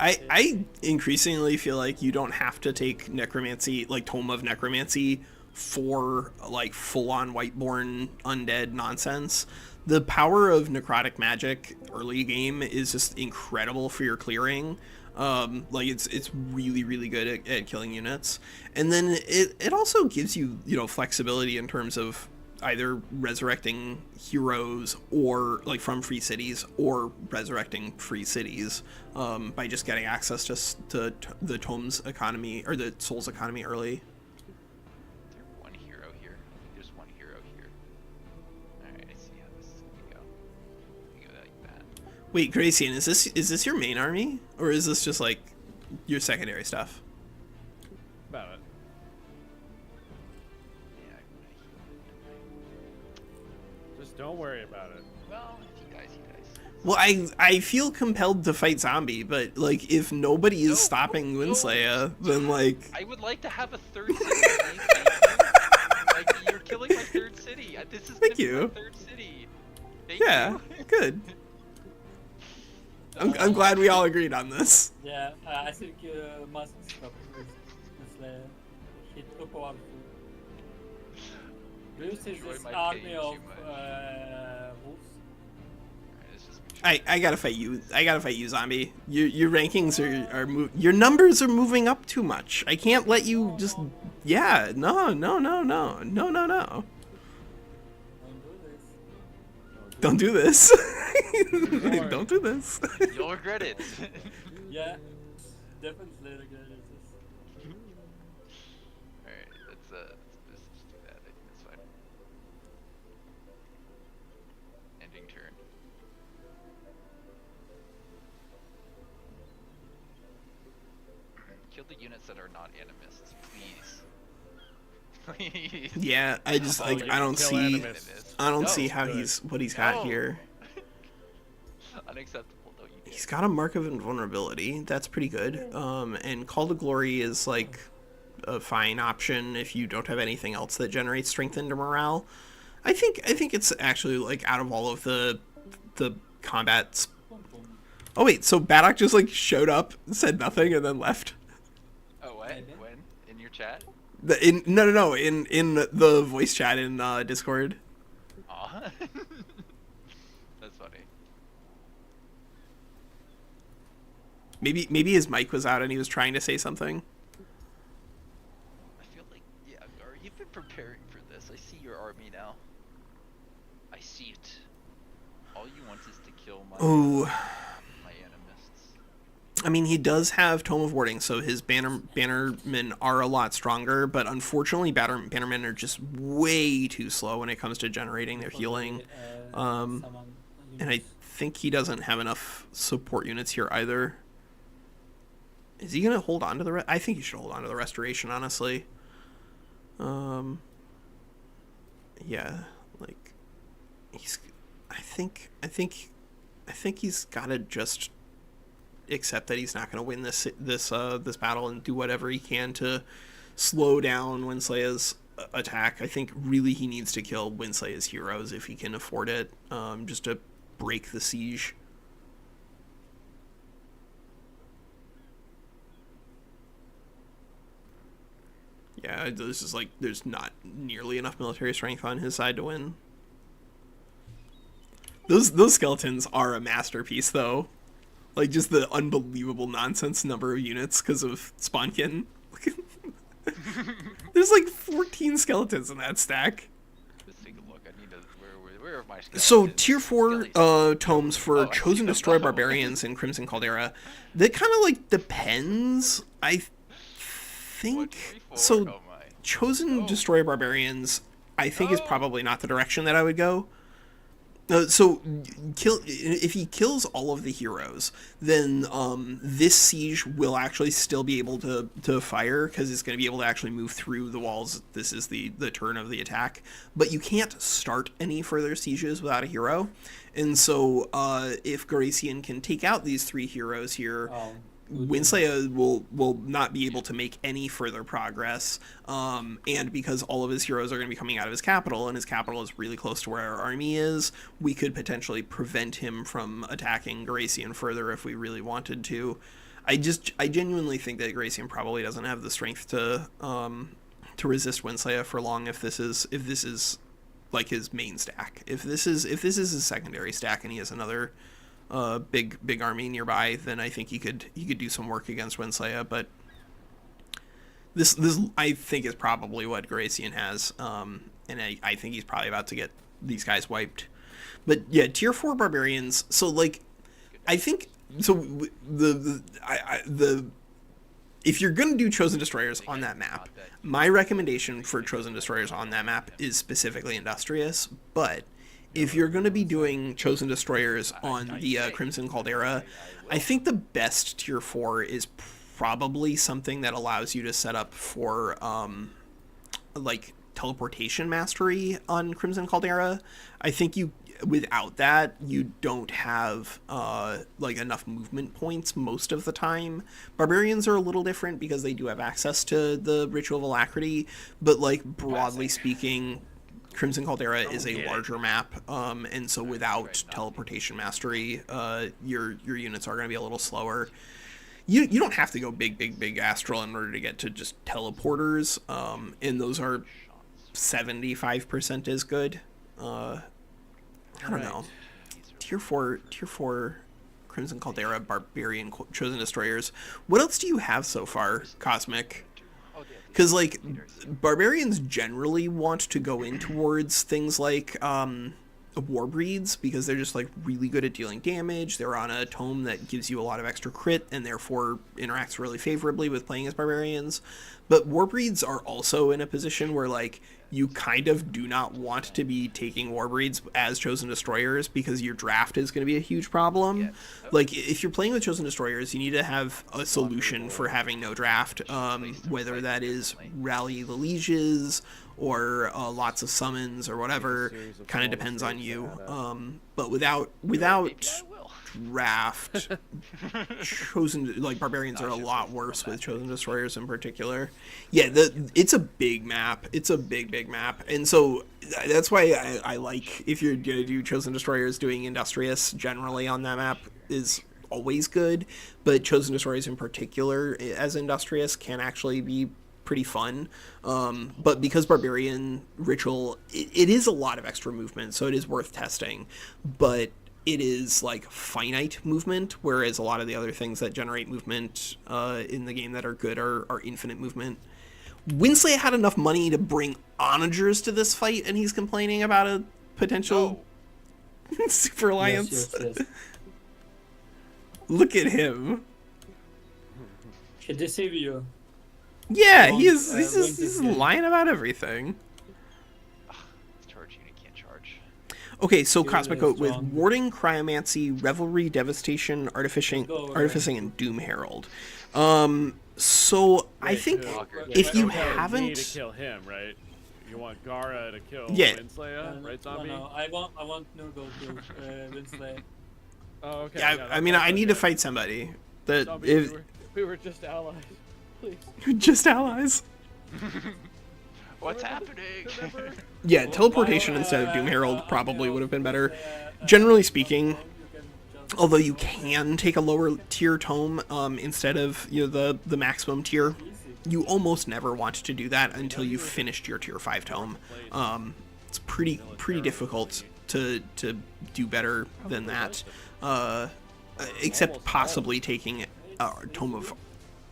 I increasingly feel like you don't have to take Necromancy, like Tome of Necromancy, for like full-on Whiteborn undead nonsense. The power of Necrotic Magic early game is just incredible for your clearing. Like it's really, really good at killing units. And then it also gives you, flexibility in terms of either resurrecting heroes or like from free cities, or resurrecting free cities by just getting access to the Tome's economy or the Soul's economy early. Is there one Wait, Gracian, is this your main army, or is this just like your secondary stuff? About it. Yeah, Just don't worry about it. well, if he dies, he dies. Well, I feel compelled to fight zombie, but like if nobody is No, stopping no. WinSlaya, then like I would like to have a third city. Please, thank you. Like, you're killing my third city. This is Thank gonna be you. my third city. Thank yeah, you. good. I'm glad we all agreed on this. Yeah, I think you must stop with Slayer. He's too powerful. Do you see Enjoy this my army pain of too much. wolves? Let's just make sure. I gotta fight you. I gotta fight you, zombie. Your rankings are your numbers are moving up too much. I can't let you just. Yeah, no. Don't do this. Don't do this. Don't do this. You'll regret it. Yeah, definitely regret this. Alright, let's just do that. I think that's fine. Ending turn. Kill the units that are not animists, please. Please. Yeah, I just Oh, like you I don't kill see. animists. I don't No. see how Good. what he's got No. here. Unacceptable, don't you dare. He's got a mark of invulnerability. That's pretty good. And Call to Glory is like a fine option if you don't have anything else that generates strength into morale. I think it's actually like out of all of the combats. Oh wait, so Badok just like showed up, said nothing, and then left. Oh, what? When? In your chat? No, in the voice chat in Discord. Aw. That's funny. Maybe his mic was out and he was trying to say something. I feel like, yeah, Gar, you've been preparing for this. I see your army now. I see it. All you want is to kill my Oh, my animists. I mean he does have Tome of Warding, so his bannermen are a lot stronger. But unfortunately, bannermen are just way too slow when it comes to generating their healing. And I think he doesn't have enough support units here either. Is he gonna hold on to the? I think he should hold on to the restoration, honestly. Yeah, like he's. I think he's gotta just accept that he's not gonna win this battle and do whatever he can to slow down WinSlaya's attack. I think really he needs to kill WinSlaya's heroes if he can afford it, just to break the siege. Yeah, this is like, there's not nearly enough military strength on his side to win. Those skeletons are a masterpiece, though. Like, just the unbelievable nonsense number of units because of Spawnkin. There's like 14 skeletons in that stack. Let's take a look. I need to. Where are my skeletons? So, tier 4 Skellies. tomes for Oh, I Chosen see them Destroy now. Barbarians in Crimson Caldera. That kind of like depends. I think. 1, 3, 4. So, Oh my. Chosen Oh. Destroy Barbarians, I think, is No. probably not the direction that I would go. If he kills all of the heroes, then this siege will actually still be able to fire because it's going to be able to actually move through the walls. This is the turn of the attack, but you can't start any further sieges without a hero. And so if Goracian can take out these 3 heroes here, WinSlaya will not be able to make any further progress, and because all of his heroes are going to be coming out of his capital, and his capital is really close to where our army is, we could potentially prevent him from attacking Goracian further if we really wanted to. I genuinely think that Goracian probably doesn't have the strength to resist WinSlaya for long if this is like his main stack. If this is his secondary stack and he has another big army nearby, then I think he could do some work against WinSlaya. But this I think is probably what Goracian has, and I think he's probably about to get these guys wiped. But yeah, tier 4 barbarians. So like, I think so. The if you're gonna do Chosen Destroyers on that map, my recommendation for Chosen Destroyers on that map is specifically Industrious. But if you're going to be doing Chosen Destroyers on the Crimson Caldera, I think the best tier 4 is probably something that allows you to set up for like teleportation mastery on Crimson Caldera. I think without that you don't have like enough movement points most of the time. Barbarians are a little different because they do have access to the Ritual of Alacrity, but like broadly speaking, Crimson Caldera is a larger map, and so without teleportation mastery, your units are going to be a little slower. You don't have to go big astral in order to get to just teleporters, and those are 75% as good. I don't know. Tier 4 Crimson Caldera Barbarian Chosen Destroyers. What else do you have so far, Cosmic? Because, like, barbarians generally want to go in towards things like war breeds because they're just, like, really good at dealing damage. They're on a tome that gives you a lot of extra crit and therefore interacts really favorably with playing as barbarians. But war breeds are also in a position where, like, you kind of do not want to be taking war breeds as Chosen Destroyers because your draft is going to be a huge problem. Like, if you're playing with Chosen Destroyers, you need to have a solution for having no draft, whether that is Rally the Lieges or lots of summons or whatever. Kind of depends on you. But without draft, barbarians are a lot worse with Chosen Destroyers in particular. Yeah, it's a big map. It's a big map, and so that's why I like, if you're gonna do Chosen Destroyers, doing Industrious generally on that map is always good, but Chosen Destroyers in particular as Industrious can actually be pretty fun. But because Barbarian Ritual, it is a lot of extra movement, so it is worth testing, but it is like finite movement, whereas a lot of the other things that generate movement in the game that are good are infinite movement. WinSlaya had enough money to bring onagers to this fight, and he's complaining about a potential super alliance. Yes. Look at him. He deceive you. Yeah, Wrong, he's lying about everything. Charge unit can't charge. Okay, so Dude, Cosmic that's Goat with strong. Warding, Cryomancy, Revelry, Devastation, Artificing, and Doom Herald. So I think if you Me to haven't, kill him, right? You want Gara to kill Yeah. WinSlaya, right, zombie? No, I want no go to WinSlaya. Oh, okay. yeah, I mean, I need to fight somebody. That Zombie, if we were just allies. Please. just allies. What's happening? Remember? Yeah, teleportation instead of Doom Herald probably would have been better. Generally speaking, although you can take a lower tier tome instead of the maximum tier, you almost never want to do that until you've finished your tier 5 tome. It's pretty difficult to do better than that, except possibly taking Tome of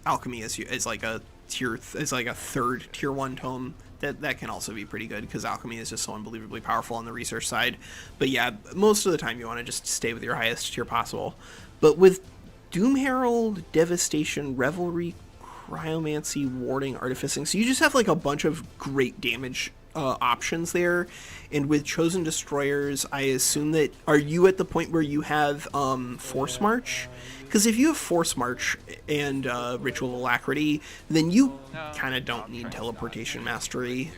Alchemy as like a third tier 1 tome. That can also be pretty good because alchemy is just so unbelievably powerful on the research side. But yeah, most of the time you want to just stay with your highest tier possible. But with Doom Herald, Devastation, Revelry, Cryomancy, Warding, Artificing, so you just have like a bunch of great damage options there. And with Chosen Destroyers, I assume that, are you at the point where you have Force March? Because if you have Force March and Ritual Alacrity, then you kind of don't need Teleportation Mastery.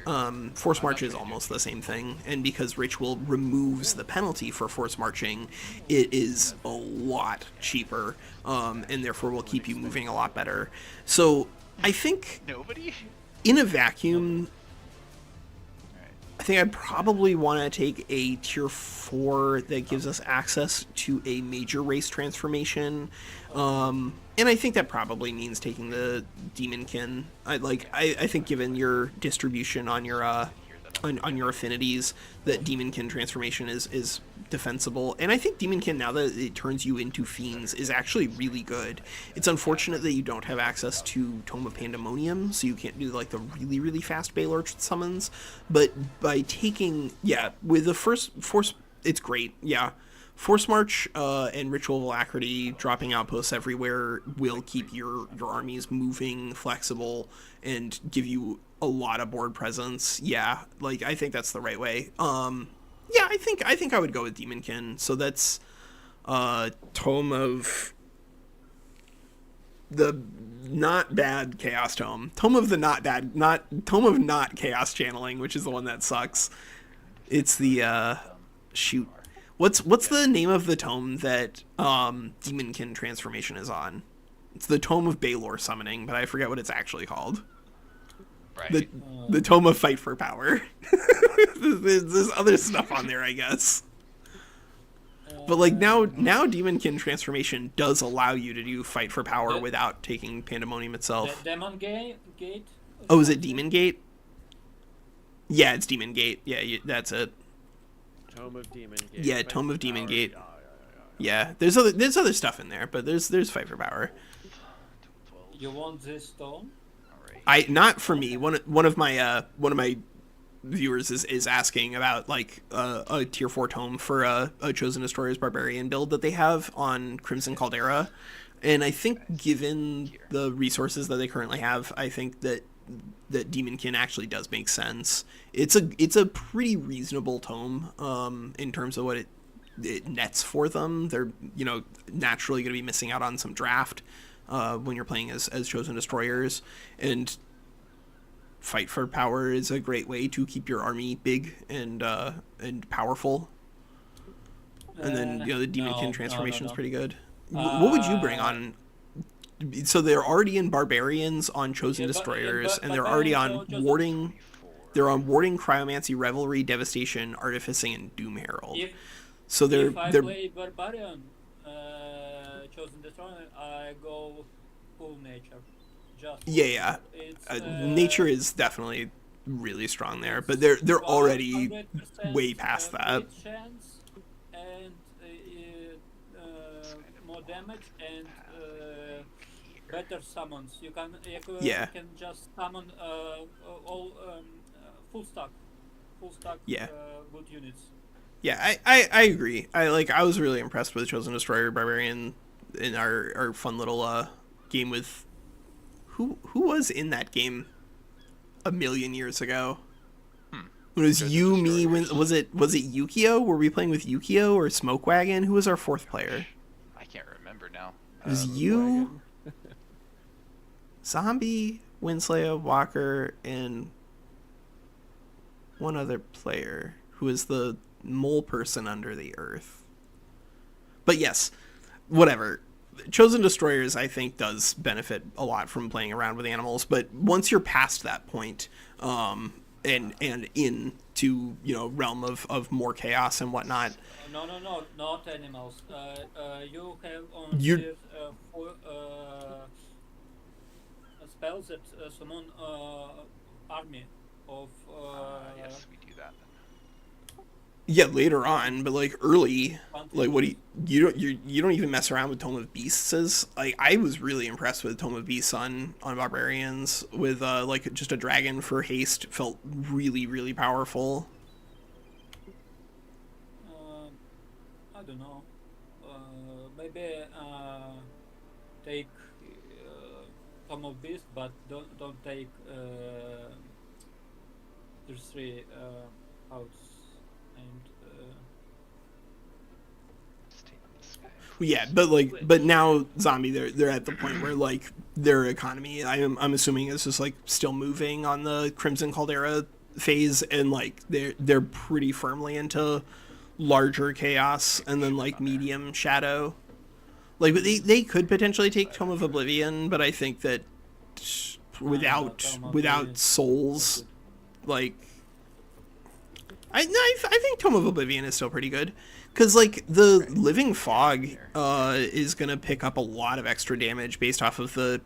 Force March is almost the same thing, and because Ritual removes the penalty for Force Marching, it is a lot cheaper, and therefore will keep you moving a lot better. So I think Nobody? in a vacuum, I think I'd probably want to take a tier 4 that gives us access to a major race transformation. And I think that probably means taking the Demonkin. I think given your distribution on your on your affinities, that Demonkin transformation is defensible. And I think Demonkin, now that it turns you into fiends, is actually really good. It's unfortunate that you don't have access to Tome of Pandemonium, so you can't do like the really fast Baylorch summons. But by taking, with the first Force, it's great. Force March and Ritual of Alacrity, dropping outposts everywhere, will keep your armies moving, flexible, and give you a lot of board presence. I think that's the right way. Yeah, I think I would go with Demonkin. So that's Tome of the not bad Chaos Tome. Tome of the not bad, not Tome of not Chaos Channeling, which is the one that sucks. It's the shoot. What's the name of the tome that Demonkin transformation is on? It's the Tome of Baylor Summoning, but I forget what it's actually called. Right. The Tome of Fight for Power. There's other stuff on there, I guess. But like now Demonkin transformation does allow you to do Fight for Power without taking Pandemonium itself. Demon Gate? Oh, is it Demon Gate? Yeah, it's Demon Gate. Yeah, that's it. Tome of Demon Gate. Yeah, Tome of Demon Gate. Yeah, there's other stuff in there, but there's Fight for Power. You want this stone? Not for me. One of my viewers is asking about like a tier 4 tome for a Chosen Destroyer's Barbarian build that they have on Crimson Caldera, and I think given the resources that they currently have, I think that Demonkin actually does make sense. It's a pretty reasonable tome in terms of what it nets for them. They're naturally going to be missing out on some draft when you're playing as Chosen Destroyers, and Fight for Power is a great way to keep your army big and powerful. And then the Demonkin transformation is pretty good. What would you bring on? So they're already in Barbarians on Chosen Destroyers, and they're already on Warding. They're on Warding, Cryomancy, Revelry, Devastation, Artificing, and Doom Herald. So they're Play Barbarian, Chosen Destroyer, I go full nature. Yeah. Nature is definitely really strong there, but they're already way past that. Chance and more damage and better summons. You can just summon all full stack good units. Yeah, I agree. I was really impressed with Chosen Destroyer Barbarian in our fun little game with who was in that game a million years ago. It was Chosen you, me. Destroyers. Was it Yukio? Were we playing with Yukio or Smoke Wagon? Who was our fourth player? I can't remember now. It was you, Zombie, WinSlaya, Walker, and one other player who is the mole person under the earth. But yes, whatever. Chosen Destroyers, I think, does benefit a lot from playing around with animals, but once you're past that point, and into realm of more chaos and whatnot. No, not animals. You have on four spells that summon army of. Yes, we do that. Yeah, later on, but like early, like what do you don't even mess around with Tome of Beasts. Like I was really impressed with Tome of Beasts on Barbarians with like just a dragon for haste. Felt really, really powerful. I don't know. Maybe take Tome of Beasts, but don't take there's 3 house. Yeah, but now Zombie, they're at the point where like their economy, I'm assuming, is just like still moving on the Crimson Caldera phase, and like they're pretty firmly into larger chaos and then like medium shadow. Like they could potentially take Tome of Oblivion, but I think that without souls, like. I think Tome of Oblivion is still pretty good, because like the Living Fog is gonna pick up a lot of extra damage based off of the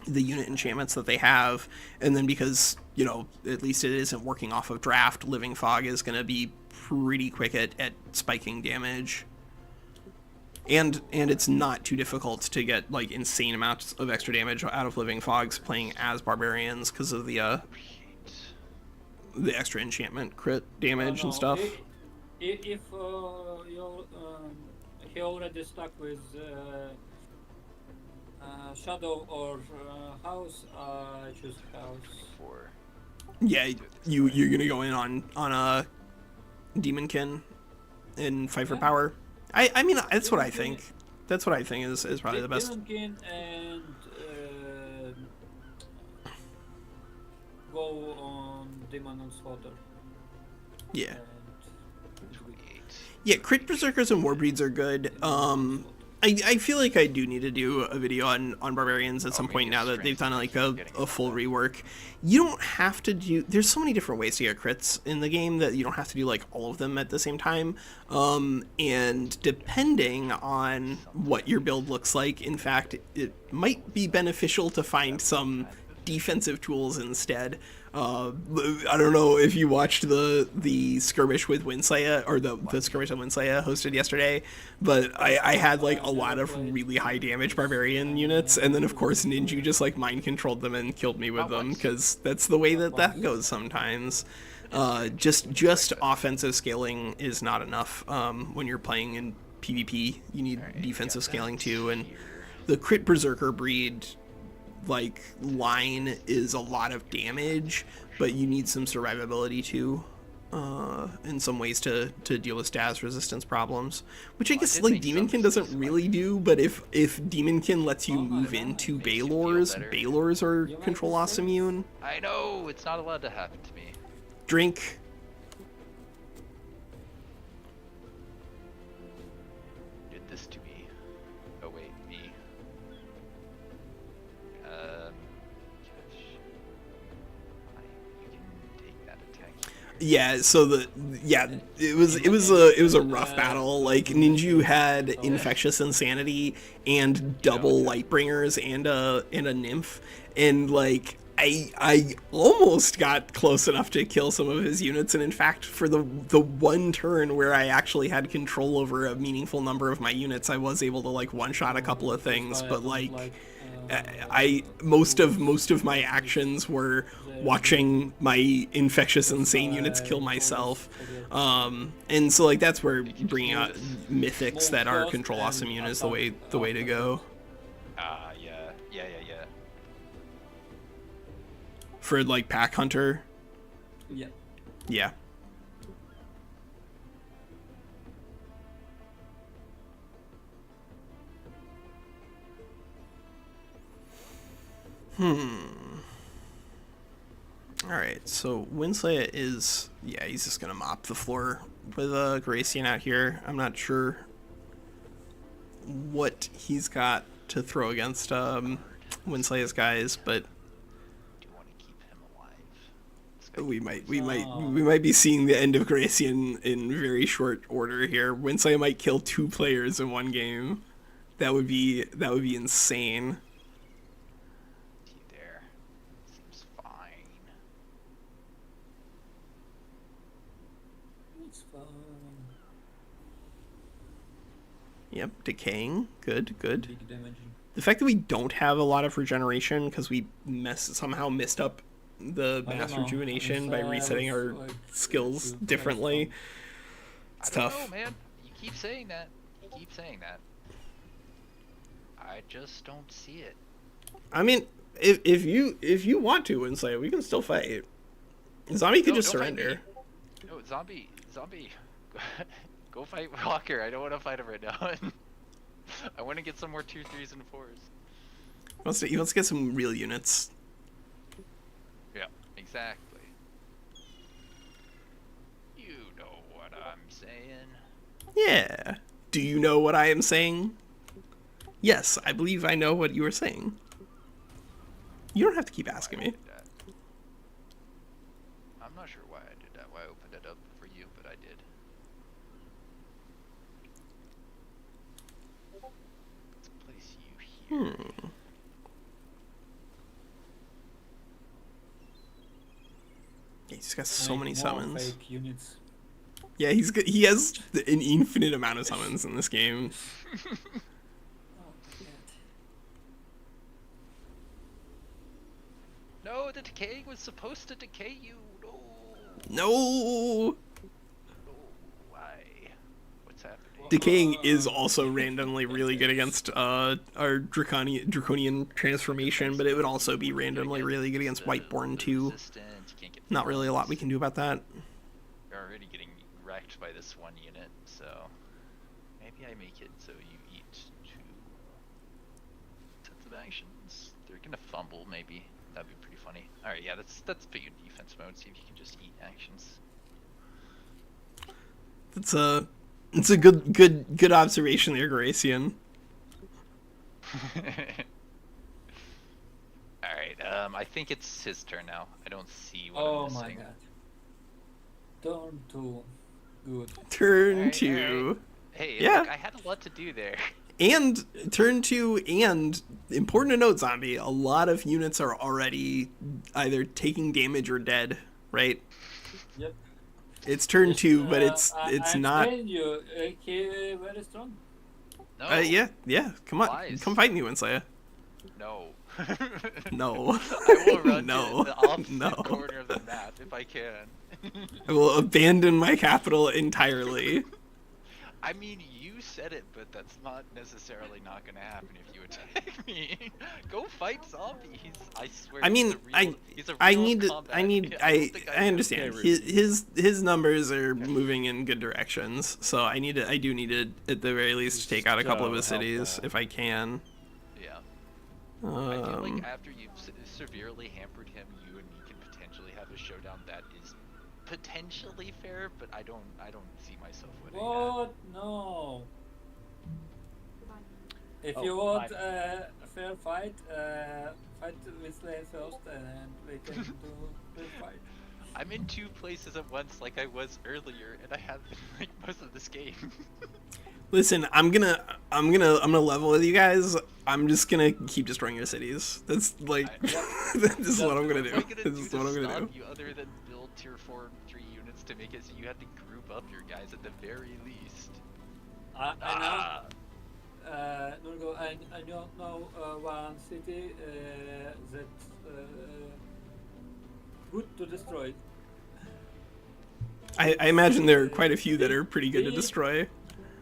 unit enchantments that they have, and then because at least it isn't working off of draft, Living Fog is gonna be pretty quick at spiking damage, and it's not too difficult to get like insane amounts of extra damage out of Living Fogs playing as barbarians because of the extra enchantment crit damage and stuff. If you're he already stuck with shadow or house, choose house. For Yeah, you're gonna go in on Demonkin and fight for power. I mean, that's what I think. That's what I think is probably the best. Demonkin and go on Demon on Slaughter. Yeah. And 28. Yeah, crit berserkers and warbreeds are good. I feel like I do need to do a video on barbarians at some point now that they've done like a full rework. You don't have to do, there's so many different ways to get crits in the game that you don't have to do like all of them at the same time. And depending on what your build looks like, in fact, it might be beneficial to find some defensive tools instead. I don't know if you watched the skirmish with WinSlaya, or the skirmish that WinSlaya hosted yesterday, but I had like a lot of really high damage barbarian units, and then of course Ninju just like mind controlled them and killed me with them, because that's the way that goes sometimes. Just offensive scaling is not enough when you're playing in PvP. You need defensive scaling too, and the crit berserker breed like line is a lot of damage, but you need some survivability too, in some ways to deal with stats resistance problems, which I guess like Demonkin doesn't really do. But if Demonkin lets you move into Baylors are control loss immune. I know, it's not allowed to happen to me. Drink. Did this to me. Oh wait, me. You can take that attack here. Yeah, so it was a rough battle. Like Ninju had infectious insanity and double lightbringers and a nymph, and like I almost got close enough to kill some of his units, and in fact for the one turn where I actually had control over a meaningful number of my units, I was able to like one shot a couple of things, but like most of my actions were watching my infectious insane units kill myself, and so like that's where bringing out mythics that are control loss immune is the way to go. Yeah. For like pack hunter. yeah. Yeah. Alright, so WinSlaya is, yeah, he's just gonna mop the floor with Gracian out here. I'm not sure what he's got to throw against WinSlaya's guys, but Do you want to keep him alive? we might be seeing the end of Gracian in very short order here. WinSlaya might kill 2 players in one game. That would be insane. There. Seems fine. It's fun. Yep, decaying. Good. Big damage. The fact that we don't have a lot of regeneration because we somehow missed up the I don't mass know. rejuvenation It's, by resetting it's our like skills to differently. It's I don't tough. know, man. You keep saying that. I just don't see it. I mean, if you want to and say we can still fight. Zombie could No, just don't fight surrender. me. No, zombie. Go fight Walker. I don't want to fight him right now. I want to get some more 2, 3s, and 4s. He wants to get some real units. Yeah, exactly. You know what I'm saying. Yeah. Do you know what I am saying? Yes, I believe I know what you are saying. You don't have to keep asking me. I'm not sure why I did that. Why I opened it up for you, but I did. Let's place you here. He's got so Make many more summons. Fake units. Yeah, he has an infinite amount of summons in this game. Oh, God. No, the decaying was supposed to decay you. No. No! No. Why? What's happening? Decaying is also randomly really good against our draconian transformation, but it would also be randomly really good against Whiteborn too. Resistance, you can't get Not really a lot we can do about that. You're already getting wrecked nuked by this one unit, so maybe I make it so you eat 2 sets of actions. They're gonna fumble, maybe. That'd be pretty funny. Alright, yeah, let's put you in defense mode, see if you can just eat actions. It's a good observation there, Gracian. Alright, I think it's his turn now. I don't see what Oh I'm my missing. god. Turn 2. Good. Turn Alright, 2. alright. Hey, Yeah. look, I had a lot to do there. And turn 2, and important to note, Zombie, a lot of units are already either taking damage or dead, right? Yep. It's turn 2, but it's I'm not. telling you, he very strong. No. Yeah. Come on, Wise. come fight me, WinSlaya. No. No. I will run No. to the opposite No. corner of the map if I can. I will abandon my capital entirely. I mean, you said it, but that's not necessarily not gonna happen if you attack me. Go fight zombies. I swear. I mean, he's a I real need to. combat. I need. don't I think understand. Okay, His numbers are moving in good directions, so I need to. I do need to, at the very least, take out a couple of his So cities helpful. if I can. Yeah. I feel like Um, after you've severely hampered him, you and me can potentially have a showdown that is potentially fair, but I don't see myself winning. What? No. If Oh, you want hi. a fair fight, fight with Slayer first, and we can do good fight. I'm in 2 places at once, like I was earlier, and I have been like most of this game. Listen, I'm gonna level with you guys. I'm just gonna keep destroying your cities. That's like, this is what I'm gonna What am I do. gonna This do is to what I'm gonna stop do. you other than build tier 4 3 units to make it so you have to group up your guys at the very least? I Ah. know. Nurgo, I know one city that good to destroy. I imagine there are quite a few that are pretty good to destroy.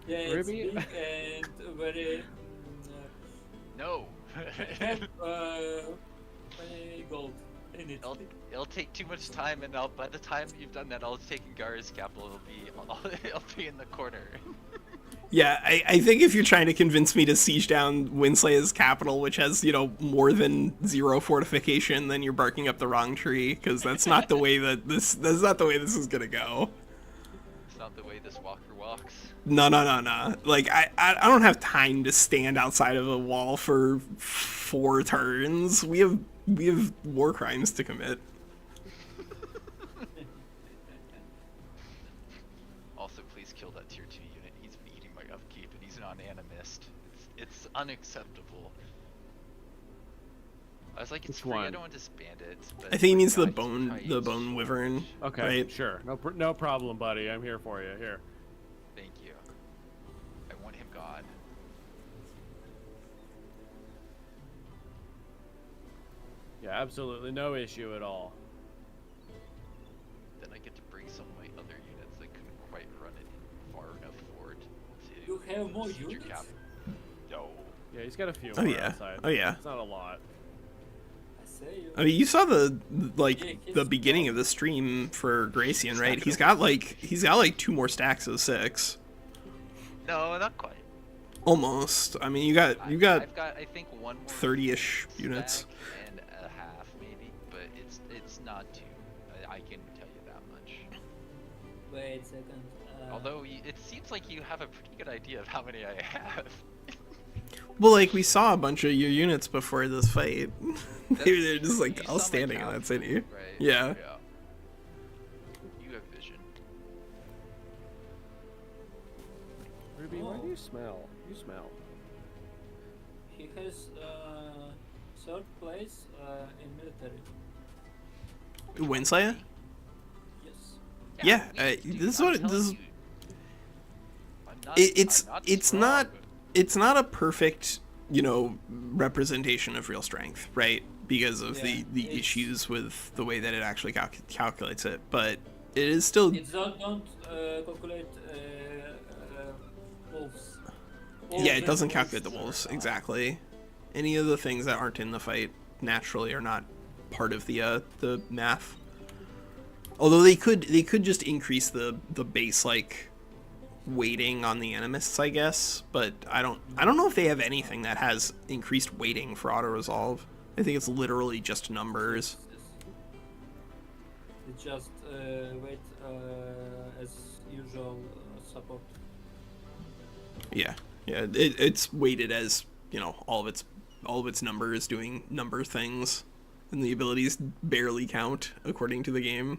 Yeah, it's Ruby? big and very No. have many gold in it. It'll take too much time, and by the time you've done that, I'll have taken Gara's capital. I'll be in the corner. Yeah, I think if you're trying to convince me to siege down WinSlaya's capital, which has, more than 0 fortification, then you're barking up the wrong tree, because that's not the way that's not the way this is gonna go. It's not the way this walker walks. No. Like, I don't have time to stand outside of a wall for 4 turns. We have war crimes to commit. Also, please kill that tier 2 unit. He's been eating my upkeep, and he's not an animist. It's unacceptable. I was like, it's Which free. I one? don't want to disband it. But I think he means God, the he's bone probably so wyvern. much. Okay, Right. sure. No problem, buddy. I'm here for you. Here. Thank you. I want him gone. Yeah, absolutely no issue at all. Then I get to bring some of my other units that couldn't quite run it far enough forward to. You have more siege your units? cap. No. Yeah, he's got a few Oh, more yeah. outside. Oh, yeah. It's not a lot. I say you. I mean, you saw the Yeah, the beginning of the stream for Gracian, right? He's got like 2 more stacks of 6. No, not quite. Almost. I mean, you got I've got I think one more 30-ish units. stack and a half maybe, but it's not too. I can tell you that much. Wait a second. Although it seems like you have a pretty good idea of how many I have. Well, like, we saw a bunch of your units before this fight. They're just true. like You all saw my standing in that capital, city. right? Yeah. You have vision. Ruby, what do you smell? You smell. he has third place in military. WinSlaya? Yes. Yeah, dude, this is I'm what telling this is. you. It's strong. not a perfect, representation of real strength, right? Because of Yeah, the it's- issues with the way that it actually calculates it, but it is still. It don't calculate wolves. Yeah, it doesn't calculate the wolves exactly. Any of the things that aren't in the fight naturally are not part of the math. Although they could just increase the base like weighting on the animists, I guess. But I don't know if they have anything that has increased weighting for auto resolve. I think it's literally just numbers. It's just wait as usual support. Yeah, it's weighted as, you know, all of its numbers doing number things, and the abilities barely count according to the game.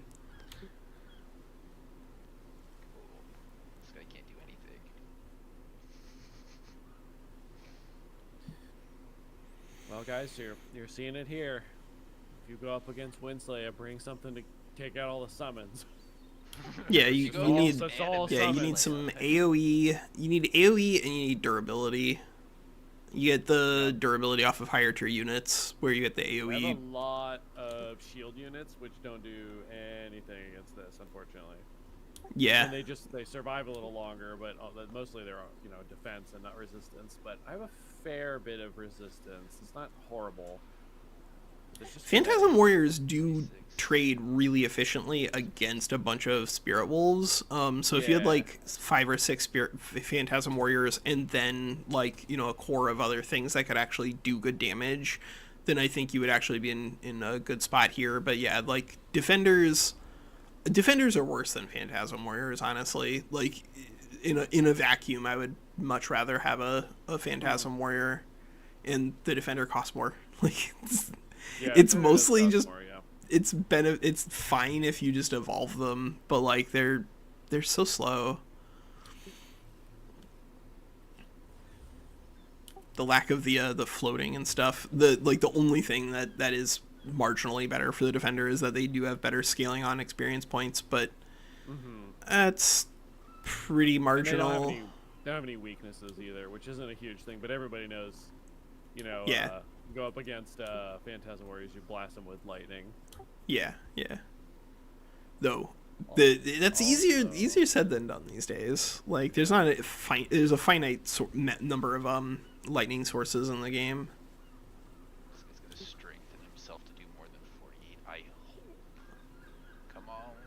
This guy can't do anything. Well, guys, you're seeing it here. If you go up against WinSlaya, bring something to take out all the summons. Yeah, you need you need some AoE. You need AoE and you need durability. You get the durability off of higher tier units, where you get the AoE. I have a lot of shield units which don't do anything against this, unfortunately. Yeah. And they survive a little longer, but mostly they're, you know, defense and not resistance. But I have a fair bit of resistance. It's not horrible. It's just Phantasm Warriors do trade really efficiently against a bunch of Spirit Wolves. So if you had like 5 or 6 Phantasm Warriors and then like, you know, a core of other things that could actually do good damage, then I think you would actually be in a good spot here. But yeah, like defenders are worse than Phantasm Warriors, honestly. Like in a vacuum, I would much rather have a Phantasm Warrior, and the defender costs more. Like it's mostly just more, yeah. it's fine if you just evolve them, but like they're so slow. The lack of the floating and stuff. The only thing that is marginally better for the defender is that they do have better scaling on experience points, but that's pretty marginal. They don't have any weaknesses either, which isn't a huge thing, but everybody knows, you know, go up against Phantasm Warriors, you blast them with lightning. Yeah. Though that's easier said than done these days. Like there's a finite number of lightning sources in the game. This guy's gonna strengthen himself to do more than 48. I hope. Come on.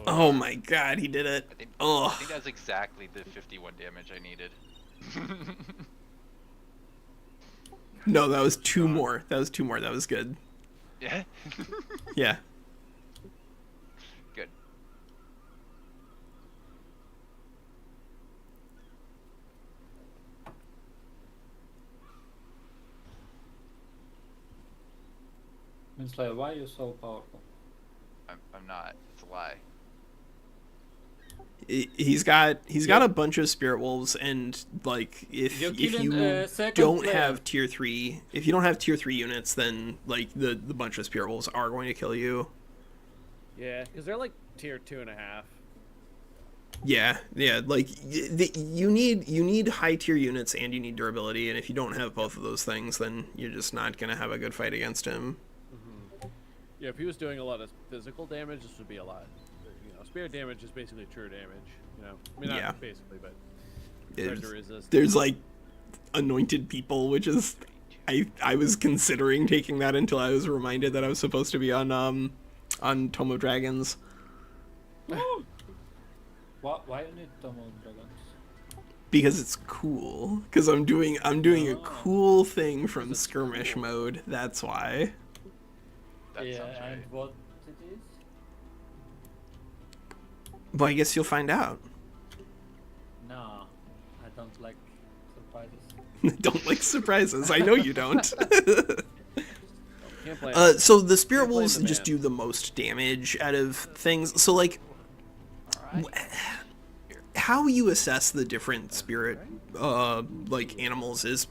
Oh my god, he did it. I think that's exactly the 51 damage I needed. No, that was 2 more. That was good. Yeah? Yeah. Good. WinSlaya, why are you so powerful? I'm not. It's a lie. He's got a bunch of Spirit Wolves, and like if you don't have tier 3 units, then like the bunch of Spirit Wolves are going to kill you. Yeah, because they're like tier 2.5. Yeah, like you need high tier units and you need durability, and if you don't have both of those things, then you're just not gonna have a good fight against him. Yeah, if he was doing a lot of physical damage, this would be a lot. You know, spirit damage is basically true damage. You know, I mean not basically, but hard to resist. There's like anointed people, which is I was considering taking that until I was reminded that I was supposed to be on Tome of Dragons. Why you need Tome of Dragons? Because it's cool. Because I'm doing a cool thing from skirmish mode. That's why. That sounds right. And what it is? Well, I guess you'll find out. No, I don't like surprises. Don't like surprises. I know you don't. Can't blame So the Spirit Wolves just do the most damage out of things. So like, how you assess the different spirit like animals is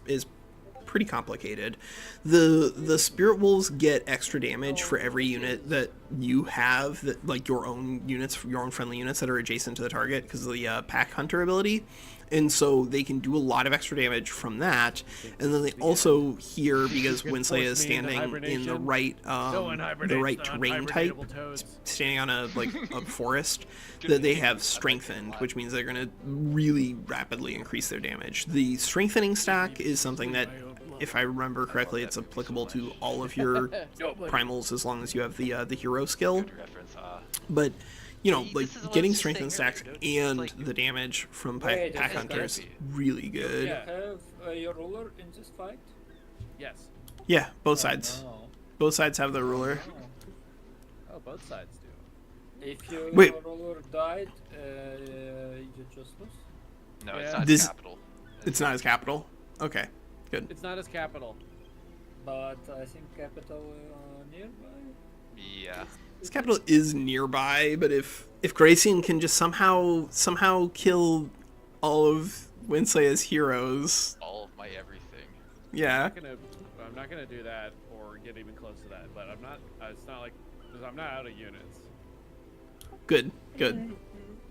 pretty complicated. The Spirit Wolves get extra damage for every unit that you have, that like your own units, your own friendly units that are adjacent to the target, because of the Pack Hunter ability. and so they can do a lot of extra damage from that. And then they also hear, because WinSlaya is standing in the right terrain type, standing on a forest, that they have strengthened, which means they're going to really rapidly increase their damage. The strengthening stack is something that, if I remember correctly, it's applicable to all of your primals as long as you have the hero skill. But you know, like getting strengthened stacks and the damage from Wait, pack hunters really good. You have your ruler in this fight? Yes. Yeah, both sides. No. Both sides have their ruler. Oh, both sides do. If your Wait. ruler died, you just lose. No, Yeah. it's not This- capital. It's not as capital. Okay, good. It's not as capital. But I think capital nearby. Yeah. This capital is nearby, but if Gracian can just somehow kill all of WinSlaya's heroes, All of my everything. yeah. I'm not gonna do that or get even close to that. But I'm not. It's not like because I'm not out of units. Good.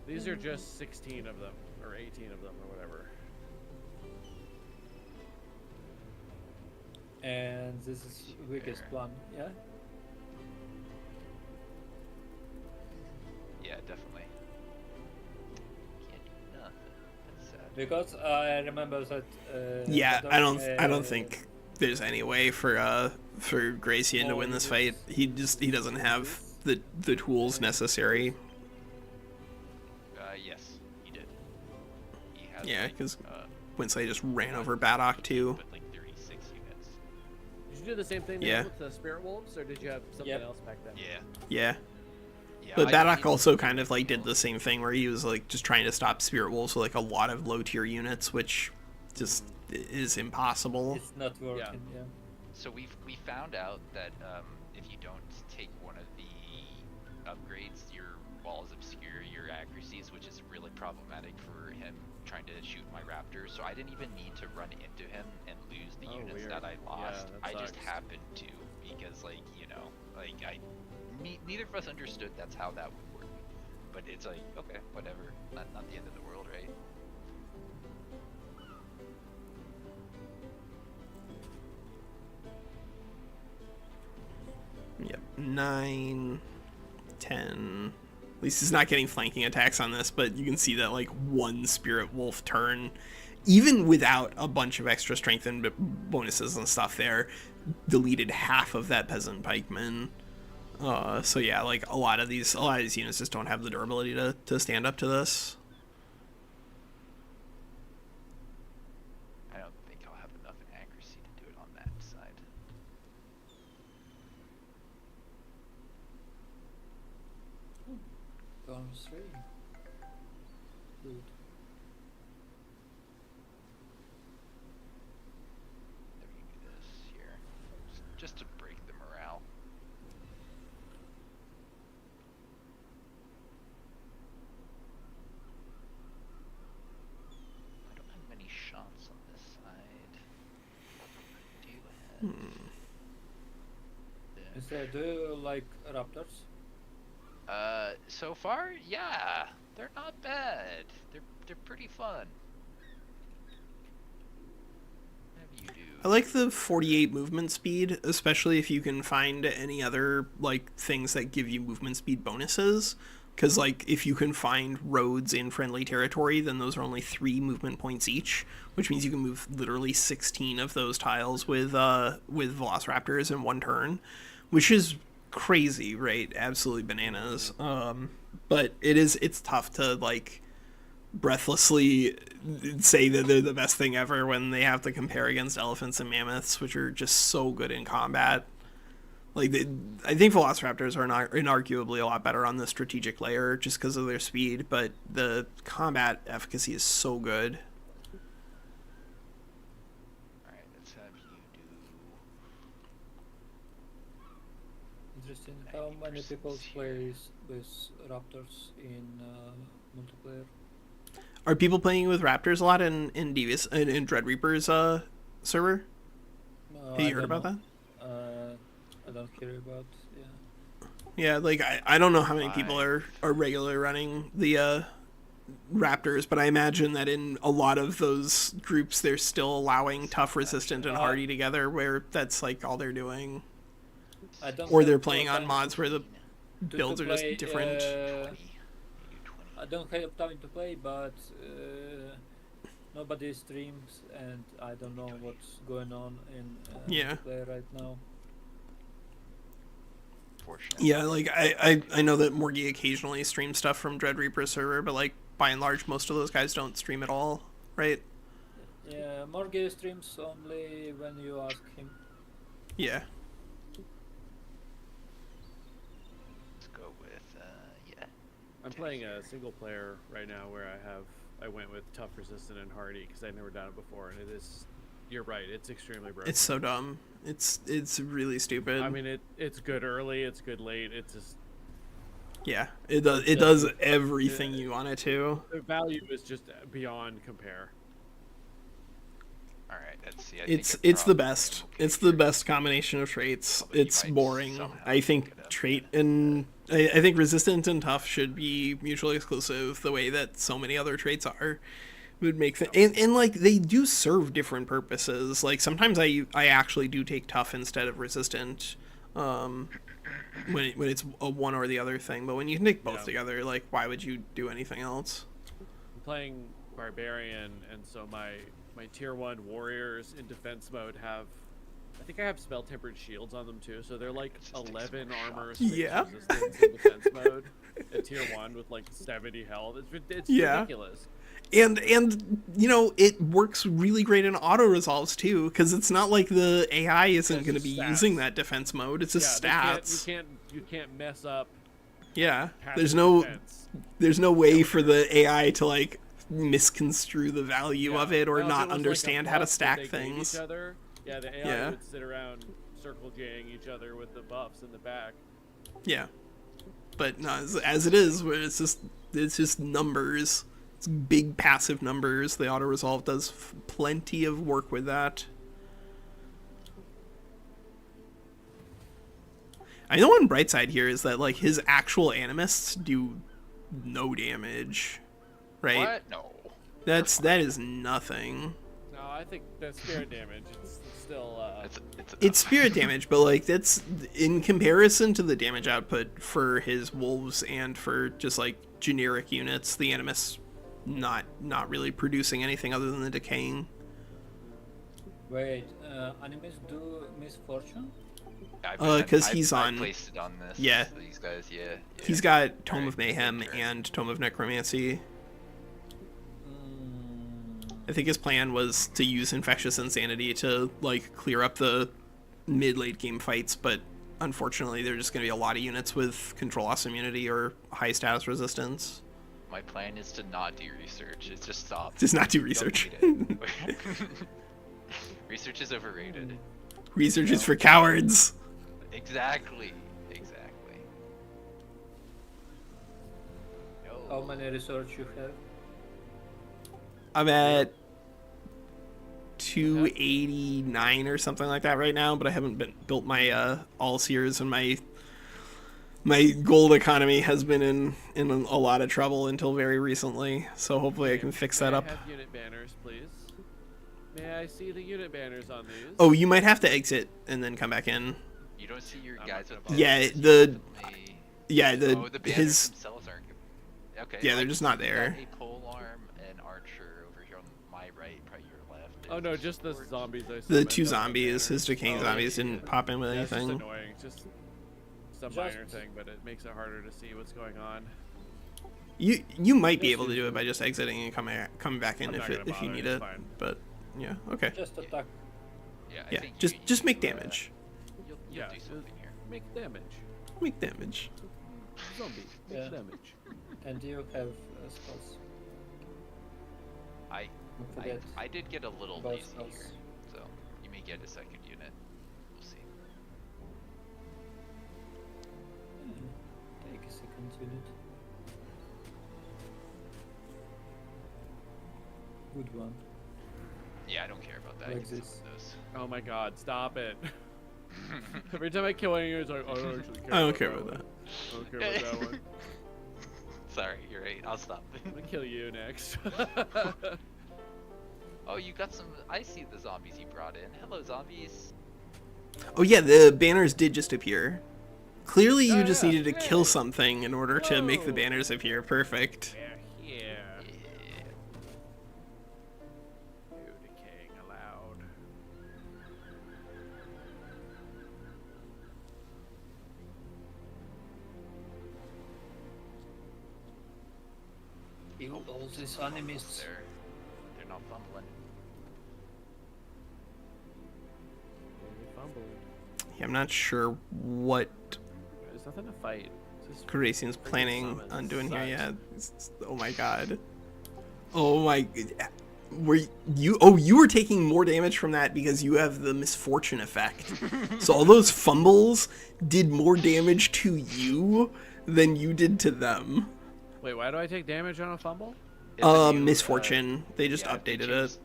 These are just 16 of them or 18 of them or whatever. And this is weakest plan, yeah? Yeah, definitely. Can't do nothing. That's sad. Because I remember that. Yeah, Badok, I don't think there's any way for Gracian to win this fight. He doesn't have the tools necessary. Yes, he did. He has Yeah, like, because WinSlaya just ran over Badok too. with like 36 units. Did you do the same thing Yeah. with the Spirit Wolves, or did you have something Yep. else back then? Yeah. Yeah. Yeah. But I Badok did- also kind of like did the same thing where he was like just trying to stop Spirit Wolves with like a lot of low tier units, which just is impossible. It's not working, yeah. So we found out that if you don't take one of the upgrades, your walls obscure your accuracies, which is really problematic for him trying to shoot my raptors. So I didn't even need to run into him and lose the Oh, units weird. that I lost. that I just sucks. happened to, because neither of us understood that's how that would work. But it's like, okay, whatever. Not the end of the world, right? Yep. 9, 10. At least he's not getting flanking attacks on this, but you can see that like one Spirit Wolf turn, even without a bunch of extra strength and bonuses and stuff there, deleted half of that Peasant Pikeman. So yeah, like a lot of these units just don't have the durability to stand up to this. I don't think I'll have enough in accuracy to do it on that side. Turn 3. Good. Maybe we can do this here, just to break the morale. I don't have many shots on this side. I do have. Instead, do you like raptors? So far, yeah, they're not bad. They're pretty fun. What have you do? I like the 48 movement speed, especially if you can find any other like things that give you movement speed bonuses. Because like if you can find roads in friendly territory, then those are only 3 movement points each, which means you can move literally 16 of those tiles with Velociraptors in one turn, which is crazy, right? Absolutely bananas. But it's tough to like breathlessly say that they're the best thing ever when they have to compare against elephants and mammoths, which are just so good in combat. Like, I think Velociraptors are inarguably a lot better on the strategic layer just because of their speed, but the combat efficacy is so good. Alright, let's have you do. Interesting. How many people play with raptors in multiplayer? Are people playing with Raptors a lot in Devious in Dread Reaper's server? Have you heard about that? I don't care about, yeah. Yeah, like I don't know how many people are regularly running the raptors, but I imagine that in a lot of those groups, they're still allowing tough, resistant, and hardy together, where that's like all they're doing. I don't Or have they're playing on time mods where the to builds are just play, different. 20. I don't have time to play, but nobody streams, and I don't know what's going on in Yeah. play right now. Fortunately. Yeah, like I know that Morgie occasionally streams stuff from Dread Reaper server, but like by and large, most of those guys don't stream at all, right? Yeah, Morgue streams only when you ask him. Yeah. Let's go with yeah. I'm playing a single player right now where I went with tough, resistant, and hardy because I'd never done it before, and it is. You're right. It's extremely broken. It's so dumb. It's really stupid. I mean, it's good early. It's good late. It's just yeah, it does everything you want it to. the value is just beyond compare. All right, let's see. I think It's the probably best. okay It's the here. best combination of traits. Although you It's might boring. somehow I think pick it up. trait and I think resistant and tough should be mutually exclusive the way that so many other traits are. Would make and like they do serve different purposes. Like sometimes I actually do take tough instead of resistant, when it's a one or the other thing. But when you can take both together, like why would you do anything else? I'm playing barbarian, and so my tier 1 warriors in defense mode have. I think I have spell tempered shields on them too, so they're like It just takes 11 more armor shots. Yeah. resistance in defense mode at tier 1 with like 70 health. It's Yeah. ridiculous. And you know it works really great in auto resolves too, because it's not like the AI isn't It's going to just be stats. using that defense mode. It's just Yeah, stats. you can't mess up. Yeah, passive there's defense. no way for the AI to like misconstrue the value Yeah. of it or Now, if not it was like a understand how to buff that stack they gave things. Each other, yeah, the AI Yeah. would sit around circle J-ing each other with the buffs in the back. Yeah, but no, as it is, where it's just numbers. It's big passive numbers. The auto resolve does plenty of work with that. I know one bright side here is that like his actual animists do no damage, right? What? No. That is nothing. No, I think that's spirit damage. It's still. It's spirit damage, but like that's in comparison to the damage output for his wolves and for just like generic units, the animists not really producing anything other than the decaying. Wait, animist do misfortune? Because he's I on. placed it on this. Yeah. These guys, yeah. He's got Tome Alright, of Mayhem take turn. and Tome of Necromancy. Mm, I think his plan was to use Infectious Insanity to like clear up the mid-late game fights, but unfortunately there's just going to be a lot of units with Control Loss Immunity or high status resistance. My plan is to not do research. It's just stop. Just not do Don't research. need it. Research is overrated. Research is for cowards. Exactly. how No. many research you have? I'm at 289 or something like that right now, but I haven't built my all seers, and my gold economy has been in a lot of trouble until very recently. So hopefully I can fix that up. May I have unit banners, please? May I see the unit banners on these? Oh, you might have to exit and then come back in. You don't see your I'm guys not with gonna Yeah, banners, the- you definitely- Yeah, Oh, the banners his themselves aren't good. Okay. Yeah, they're like, just not you got there. A polearm and archer over here on my right, probably your left. Oh and no, just the support. zombies. I the summoned, two that's no zombies, banners. his decaying Oh, zombies yeah. didn't pop in with Yeah, it's just anything. annoying. Just some Just- minor thing, but it makes it harder to see what's going on. You might be able to do it by just exiting and coming back in I'm not if gonna you bother, need it's it. fine. But yeah, okay. Just attack. Yeah, I Yeah, think just make you, damage. You'll Yeah, do something here. make damage. Make damage. Zombie, make Yeah. damage. And you have spells. I Don't forget. I did get a little Both lazy spells. here, so you may get a second unit. We'll see. Take a second unit. Good one. Yeah, I don't care about that. I Like can this. summon those. Oh my god, stop it. Every time I kill one of you, it's like, I don't actually care. I don't care about one. that. I don't care about that one. Sorry, you're right. I'll stop. I'm gonna kill you next. Oh, you got some. I see the zombies you brought in. Hello, zombies. Oh yeah, the banners did just appear. Clearly, you Oh, just yeah. needed to kill Hey. something in order to make the Whoa. banners appear. Perfect. Yeah. Yeah. No decaying allowed. You all these Fumbles animists. there. They're not fumbling. Fumbling. Yeah, I'm not sure what There's nothing to fight. It's just Graysian's planning summons on doing here. sucks. Yeah. Oh my god. Oh my. Were you? Oh, you were taking more damage from that because you have the misfortune effect. So all those fumbles did more damage to you than you did to them. Wait, why do I take damage on a fumble? It's a new, Misfortune. They just yeah, I think updated it it. was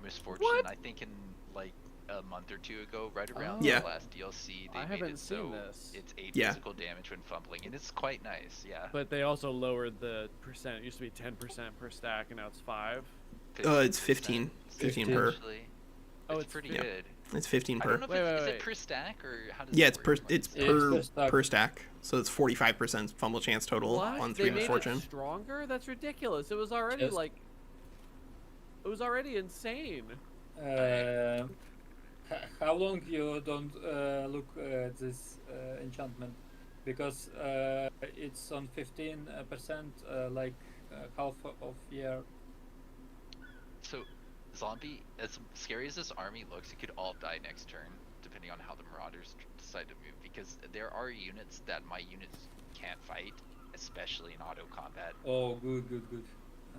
Misfortune. What? I think in like a month or two ago, right around Yeah. the last DLC, they I made haven't it seen so this. it's 8 Yeah. physical damage when fumbling, and it's quite nice. Yeah. But they also lowered the percent. It used to be 10% per stack, and now it's 5. It's 15. 15 per. Actually. Oh, It's it's pretty fif- good. It's 15 I don't per. know if Wait, it's, wait, is wait. it per stack or how does Yeah, it it's work? per. Like, It's It's per per stack. per stack. So it's 45% fumble chance total What? on They 3 made misfortune. it stronger? That's ridiculous. It was already Yes. like. It was already insane. How long you don't look at this enchantment? Because it's on 15%, like half of year. So, zombie, as scary as this army looks, it could all die next turn, depending on how the marauders decide to move. Because there are units that my units can't fight, especially in auto combat. Oh, good, good, good.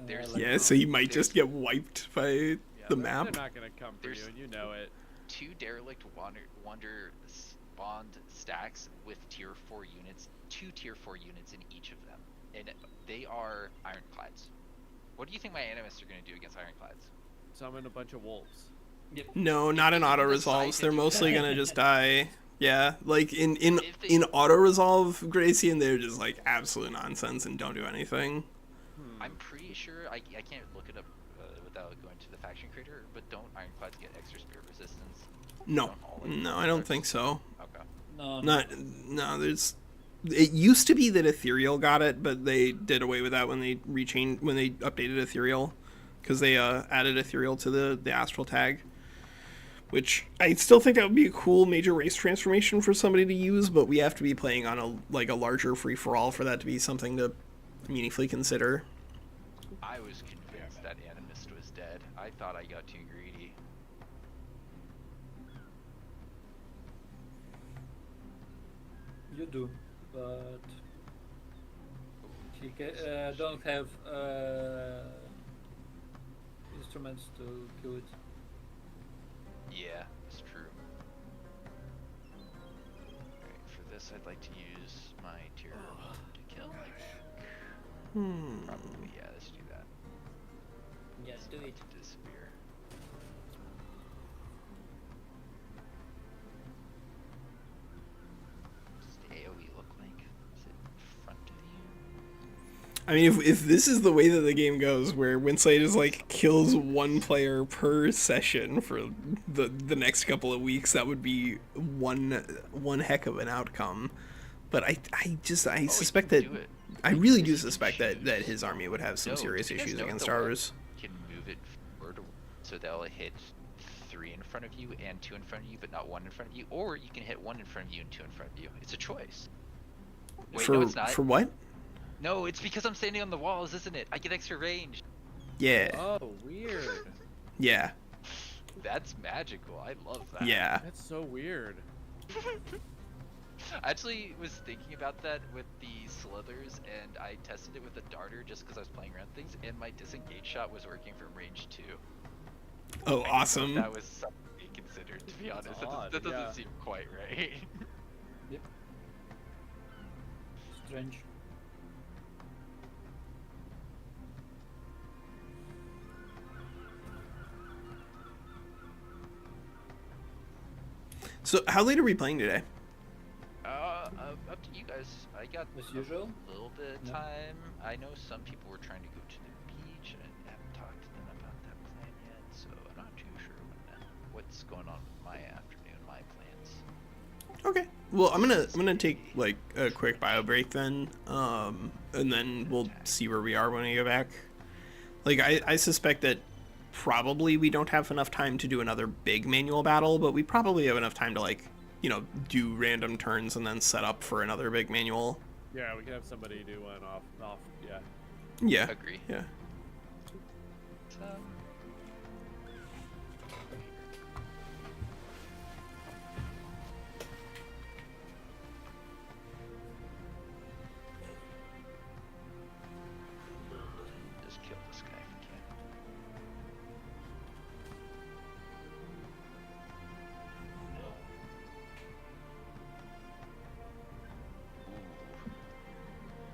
There's- like Yeah, that. so you might just get wiped by Yeah, the they're map. not gonna come for There's- you, and you know it. 2 derelict wander spawned stacks with tier 4 units, 2 tier 4 units in each of them, and they are ironclads. What do you think my animists are going to do against ironclads? Summon a bunch of wolves. Yep. No, not in If you auto decide resolves. to They're do mostly that- gonna just die. Yeah, like in If they- auto resolve, Gracian, they're just like absolute nonsense and don't do anything. I'm pretty sure, I can't look it up without going to the faction creator, but don't ironclads get extra spear resistance? No, Don't all, like, no, I don't arcs? think so. Okay. No, No. There's. It used to be that Ethereal got it, but they did away with that when they updated Ethereal, because they added Ethereal to the Astral tag. Which I still think that would be a cool major race transformation for somebody to use, but we have to be playing on a larger free for all for that to be something to meaningfully consider. I was convinced that animist was dead. I thought I got too greedy. you do, but he don't have instruments to kill it. Yeah, it's true. Alright, for this I'd like to use my tier to kill. Probably, yeah, let's do that. Yes, do it. To disappear. Does the AoE look like? Is it in front of you? I mean, if this is the way that the game goes, where WinSlaya just like kills one player per session for the next couple of weeks, that would be one heck of an outcome. But I suspect can that do it. I really do You can suspect that choose. his army would have some No, serious you guys issues know against the wolf ours. can move it forward, so they'll hit 3 in front of you and 2 in front of you, but not 1 in front of you. Or you can hit 1 in front of you and 2 in front of you. It's a choice. Wait, For no, it's not. for what? No, it's because I'm standing on the walls, isn't it? I get extra range. Yeah, Oh, weird. yeah, That's magical. I love that. yeah. That's so weird. I actually was thinking about that with the slithers, and I tested it with a darter just because I was playing around things, and my disengage shot was working from range 2. Oh, I didn't know if awesome. That was something to be considered, to be honest. That odd, that doesn't yeah. seem quite right. Yep. Strange. So how late are we playing today? Up to you guys. I I got As usual? a little bit of No. time. I know some people were trying to go to the beach, and I haven't talked to them about that plan yet, so I'm not too sure what's going on with my afternoon, my plans. Okay. Well, I'm gonna take like a quick bio break then, and then we'll see where we are when we get back. Like I suspect that probably we don't have enough time to do another big manual battle, but we probably have enough time to like, you know, do random turns and then set up for another big manual. Yeah, we can have somebody do one off. Yeah. Yeah. Agree. Yeah. Just kill this guy if we can. Ooh.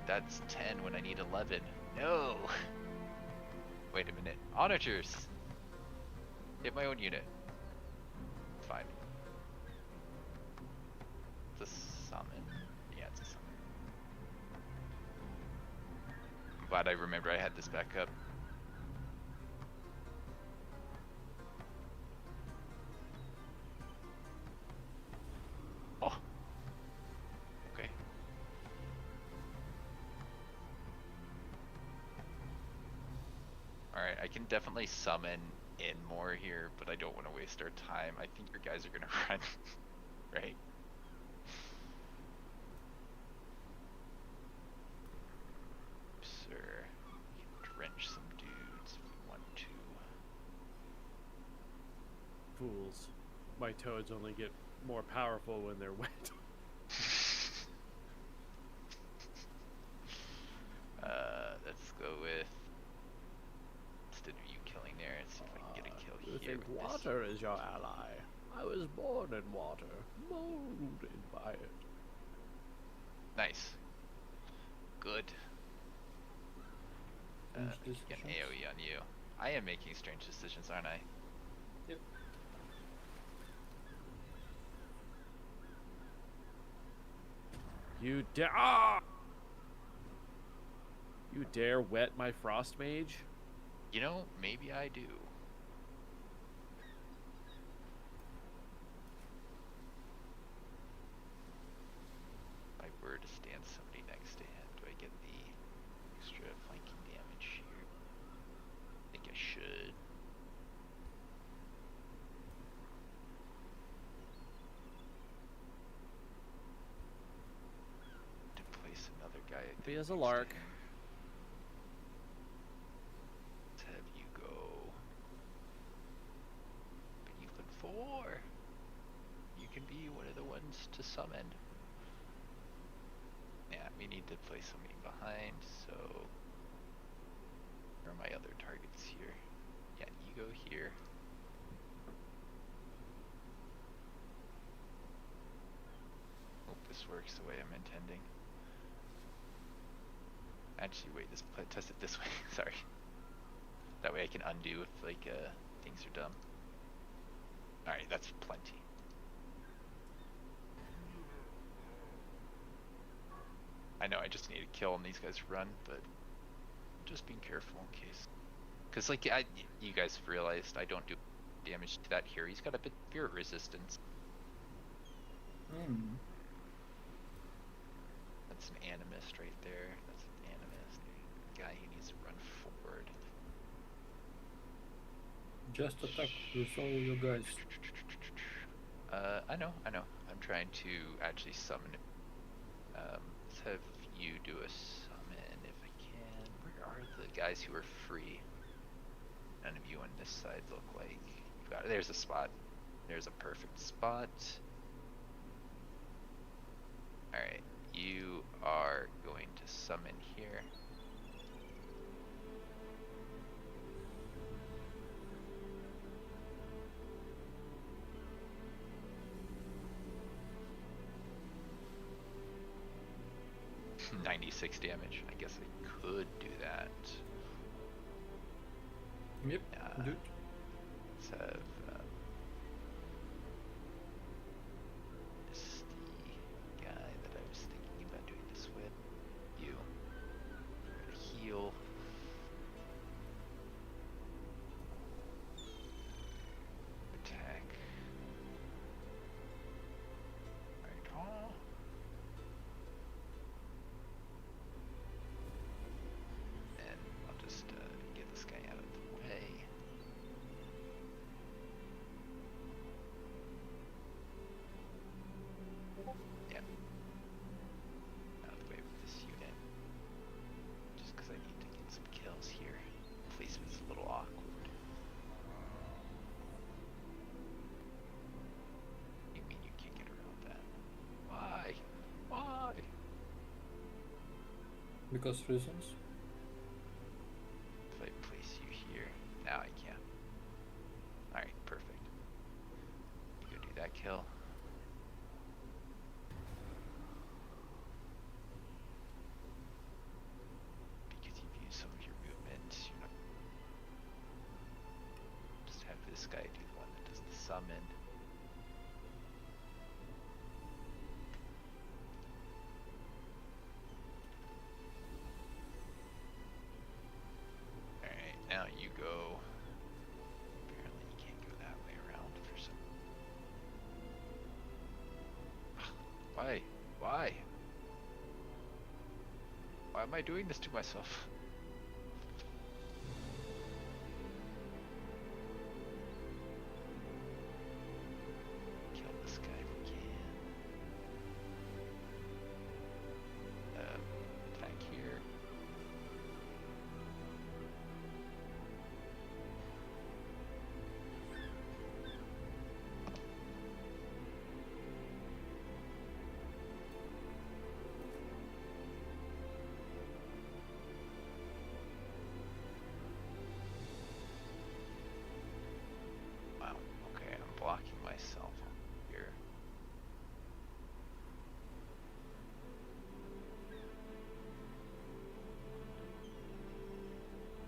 That's 10 when I need 11. No! Wait a minute. Onagers! Hit my own unit. Fine. It's a summon? Yeah, it's a summon. I'm glad I remember I had this back up. Oh! Okay. Alright, I can definitely summon in more here, but I don't want to waste our time. I think your guys are gonna run, right? Sir, we can drench some dudes if we want to. Fools. My toads only get more powerful when they're wet. Let's go with, instead of you killing there, let's see if I can get a kill You here think with this. water is your ally? I was born in water, molded by it. Nice. Good. Strange Get an decisions. AoE on you. I am making strange decisions, aren't I? Yep. You dare! Ah! You dare wet my frost mage? You know, maybe I do. If I were to stand somebody next to him, do I get the extra flanking damage here? I think I should. To place another guy. I think Be as a next to lark. him. Let's have you go. But you put 4. You can be one of the ones to summon. Yeah, we need to place somebody behind, so where are my other targets here? Yeah, you go here. Hope this works the way I'm intending. Actually, wait, test it this way. Sorry. That way I can undo if like things are dumb. All right, that's plenty. I know I just need to kill and these guys run, but just being careful in case. Cause like you guys have realized I don't do damage to that here. He's got a bit of fear resistance. Hmm. That's an animist right there. That's an animist. Guy who needs to run forward. Just attack with all you guys. I know. I'm trying to actually summon it. Let's have you do a summon if I can. Where are the guys who are free? None of you on this side look like. There's a spot. There's a perfect spot. Alright, you are going to summon here. $96 damage. I guess I could do that. Yep. Dude. Let's have this is the guy that I was thinking about doing this with. Because reasons. If I place you here, now I can. Alright, perfect. You go do that kill. Because you've used some of your movement, you know. Just have this guy do the one that does the summon. Alright, now you go. Apparently you can't go that way around for some. Why? Why? Why am I doing this to myself? Kill this guy if we can. Attack here. Wow, okay, I'm blocking myself here.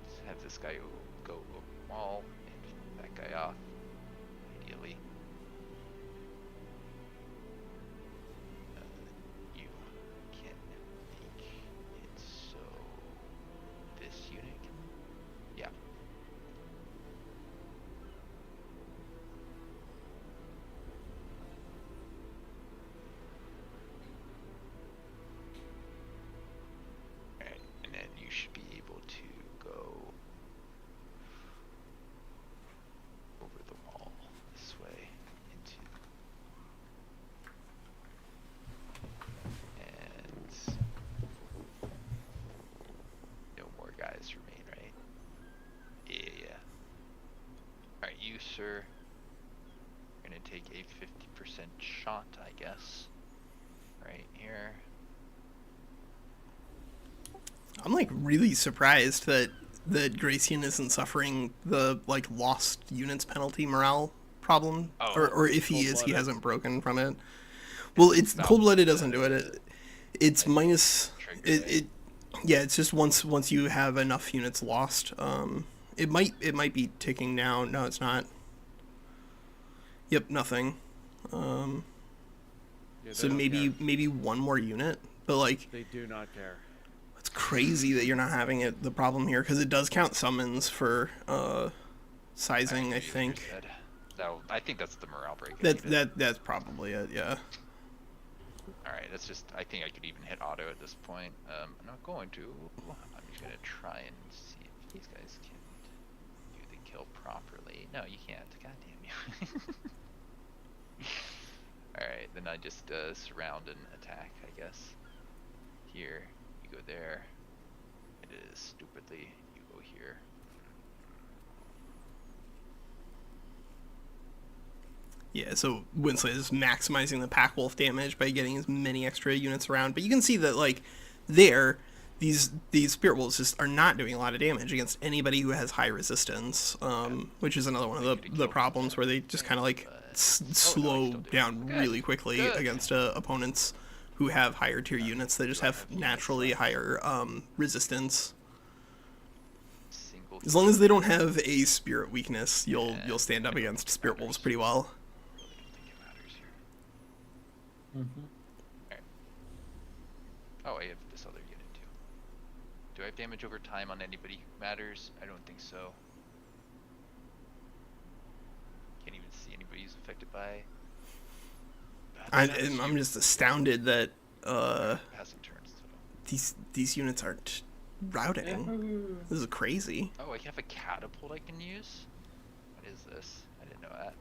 Let's have this guy go wall and that guy off, ideally. You can make it so this unit can, yeah. Alright, and then you should be able to go over the wall this way into, and no more guys remain, right? Yeah. Alright, you sir, you're gonna take a 50% shot, I guess, right here. I'm like really surprised that Gracian isn't suffering the like lost units penalty morale problem, Oh. or if he is, he Cold-blooded. hasn't broken from it. Well, it's not cold-blooded the- doesn't do it. It's minus Trigger, it. Yeah, it's just once you have enough units lost. It might be ticking down. No, it's not. Yep, nothing. Yeah, they So don't maybe care. one more unit, but like They do not care. it's crazy that you're not having it the problem here because it does count summons for sizing. I you think said. I think that's the morale break. that's probably it. Yeah. Alright, that's just, I think I could even hit auto at this point. I'm not going to. I'm just gonna try and see if these guys can do the kill properly. No, you can't. God damn you. Alright, then I just surround and attack, I guess. Here, you go there. It is stupidly, you go here. Yeah, so WinSlaya is maximizing the pack wolf damage by getting as many extra units around. But you can see that like there, these spirit wolves just are not doing a lot of damage against anybody who has high resistance, which is another one of the problems where they just kind of like slow down really quickly against opponents who have higher tier units. They just have naturally higher resistance. Single As long as they don't have a spirit weakness, you'll stand up against spirit wolves pretty well. really don't think it matters here. Mm-hmm. Oh, I have this other unit too. Do I have damage over time on anybody who matters? I don't think so. Can't even see anybody who's affected by. I'm just astounded that Passing turns. So. these units aren't routing. Yahoo! This is crazy. Oh, I have a catapult I can use? What is this? I didn't know that.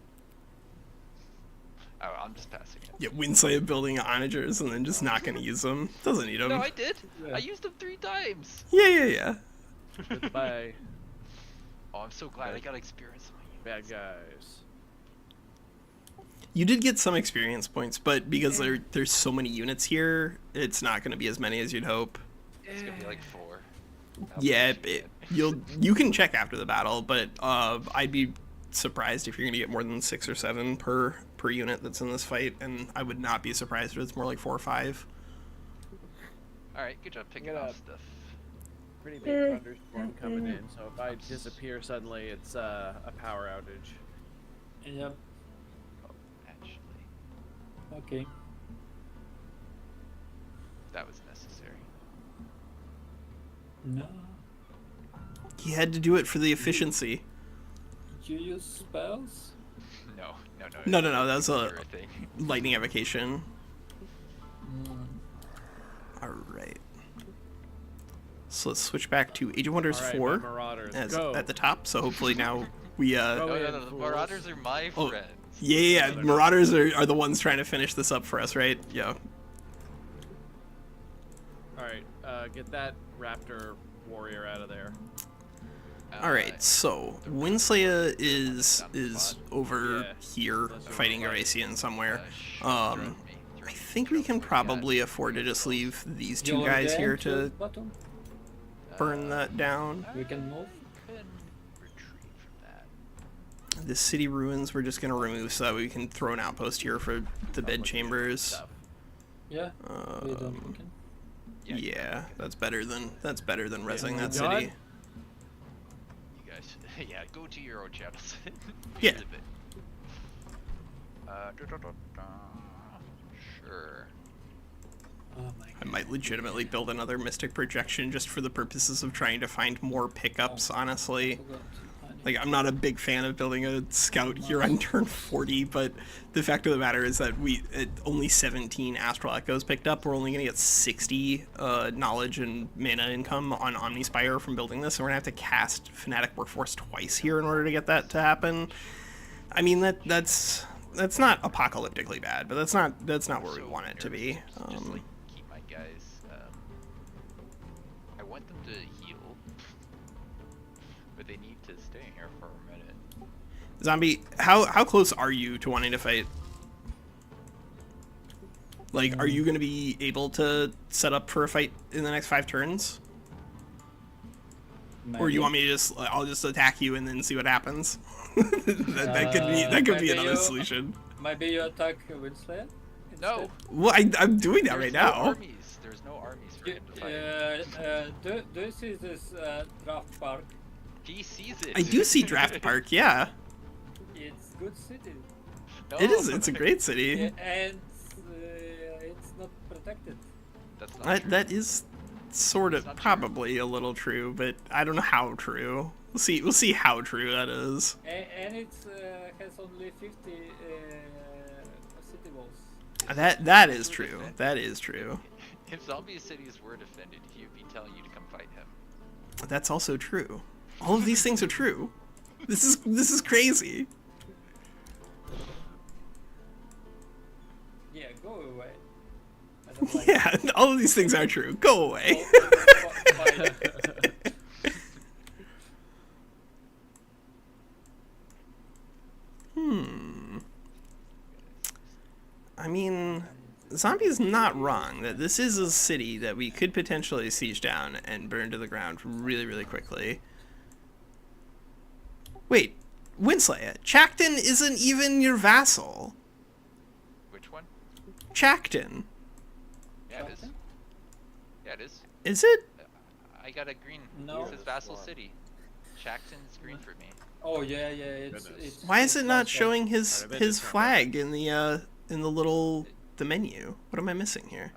Oh, I'm just passing it. Yeah, WinSlaya building onagers and then just not gonna use them. Doesn't need them. No, I did! Yeah. I used them 3 times! Yeah. Goodbye, Oh, I'm so glad I got experience in my bad units. guys. You did get some experience points, but because there's so many units here, it's not gonna be as many as you'd hope. It's gonna be like 4. How Yeah, much you get? you can check after the battle, but I'd be surprised if you're gonna get more than 6 or 7 per unit that's in this fight, and I would not be surprised if it's more like 4 or 5. Alright, good job picking Get off up. stuff. Pretty big thunderstorm coming in, so if I disappear suddenly, it's a power outage. Yep. Oh, actually, Okay. that was necessary. No. You had to do it for the efficiency. You use spells? No. No, that was a You're thing. lightning evocation. Mm. Alright. So let's switch back to Age of Wonders All right, 4 my Marauders, as go. at the top, so hopefully now we Go No, in, the fools. Marauders are my Oh, friends. yeah, No, they're Marauders are the ones trying to finish this up for us, right? Yeah. All right, get that raptor warrior out of there. Alright, so WinSlaya is over Yeah. here That's fighting right. Eurasian somewhere. Threaten me. I think we can probably afford to just leave these 2 You're guys going here to to bottom? burn that down. We can move. Can retreat from that. The city ruins we're just gonna remove so that we can throw an outpost here for the bed chambers. Stuff. Yeah. We don't. Um, We can. yeah, that's better than rezzing that done? city. You guys, yeah, go to your own channels. Yeah. Use it. Sure. Oh my I might legitimately build another Mystic Projection just for the purposes of trying to find more pickups, honestly. God. Like, I'm not a big fan of building a scout here on turn 40, but the fact of the matter is that only 17 Astral Echoes picked up. We're only going to get 60 knowledge and mana income on Omnispire from building this, and we're going to have to cast Fanatic Workforce twice here in order to get that to happen. I mean, that's not apocalyptically bad, but that's not where we So want it to be. Just like keep my guys. I want them to heal, but they need to stay here for a minute. Zombie, how close are you to wanting to fight? Like, are you going to be able to set up for a fight in the next 5 turns? Or you want me to I'll just attack you and then see what happens? that could be maybe another solution. Maybe you attack WinSlaya? No. Well, I'm doing that right There's no now. armies. There's no armies for him to fight. Do you see this draft park? He sees it. I do see Draft Park, yeah. It's good city. No. It is, it's a great city. And it's not protected. That's not true. That is sort of It's not true. probably a little true, but I don't know how true. We'll see how true that is. And it has only 50 city walls. That is true. That is true. If zombie cities were defended, he would be telling you to come fight him. That's also true. All of these things are true. This is crazy. Yeah, go away. I don't like Yeah, all of these things are true. Go away. Fine. I mean, Zombie's not wrong that this is a city that we could potentially siege down and burn to the ground really, really quickly. Wait, WinSlaya, Chacton isn't even your vassal. Which one? Chacton. Yeah, it is. Yeah, it is. Is it? I got a green. No. It says Vassal City. Shaxton's green for me. Oh yeah, it's. Why is it not showing his Alright, I bet it's not flag in the menu? What am I missing here?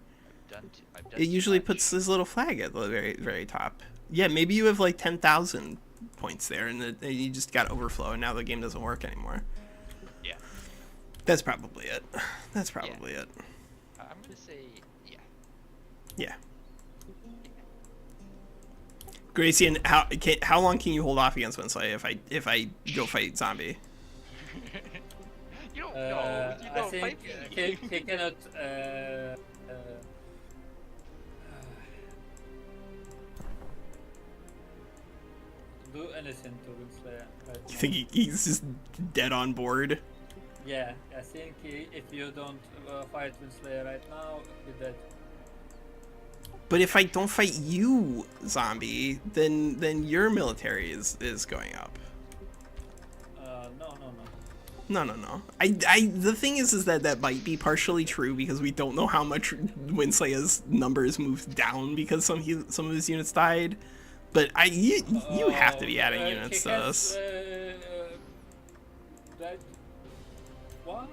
I've done It too usually much. puts this little flag at the very, very top. Yeah, maybe you have like 10,000 points there, and you just got overflow, and now the game doesn't work anymore. Yeah. That's probably it. That's probably it. I'm gonna say yeah. Yeah. Gracian, how long can you hold off against WinSlaya if I go fight zombie? You don't know. You I don't think fight me. he cannot. Do anything to WinSlaya right You now. think he's just dead on board? Yeah, I think if you don't fight WinSlaya right now, he's dead. But if I don't fight you, zombie, then your military is going up. No. No. The thing is that might be partially true because we don't know how much WinSlaya's numbers moved down because some of his units died. But you have to be adding units to this. That what?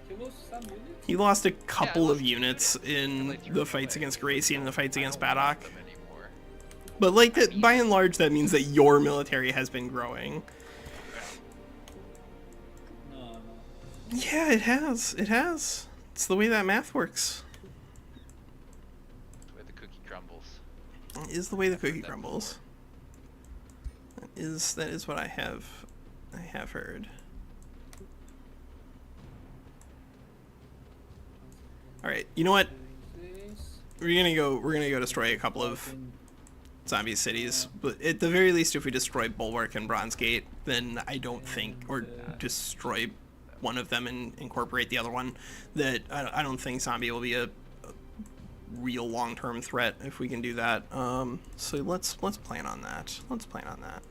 He lost some units? He lost a couple Yeah, of units in like the fights against Gracie and the fights against Badok. Them anymore. But like that, by and large, that means that your military has been growing. No. Yeah, it has. It has. It's the way that math works. The way the cookie crumbles. It is the way the cookie crumbles. That is what I have heard. All right, you know what? We're gonna go destroy a couple of zombie cities, but at the very least, if we destroy Bulwark and Bronze Gate, then I don't think, or destroy one of them and incorporate the other one, that I don't think zombie will be a real long-term threat if we can do that. So let's plan on that. Let's plan on that.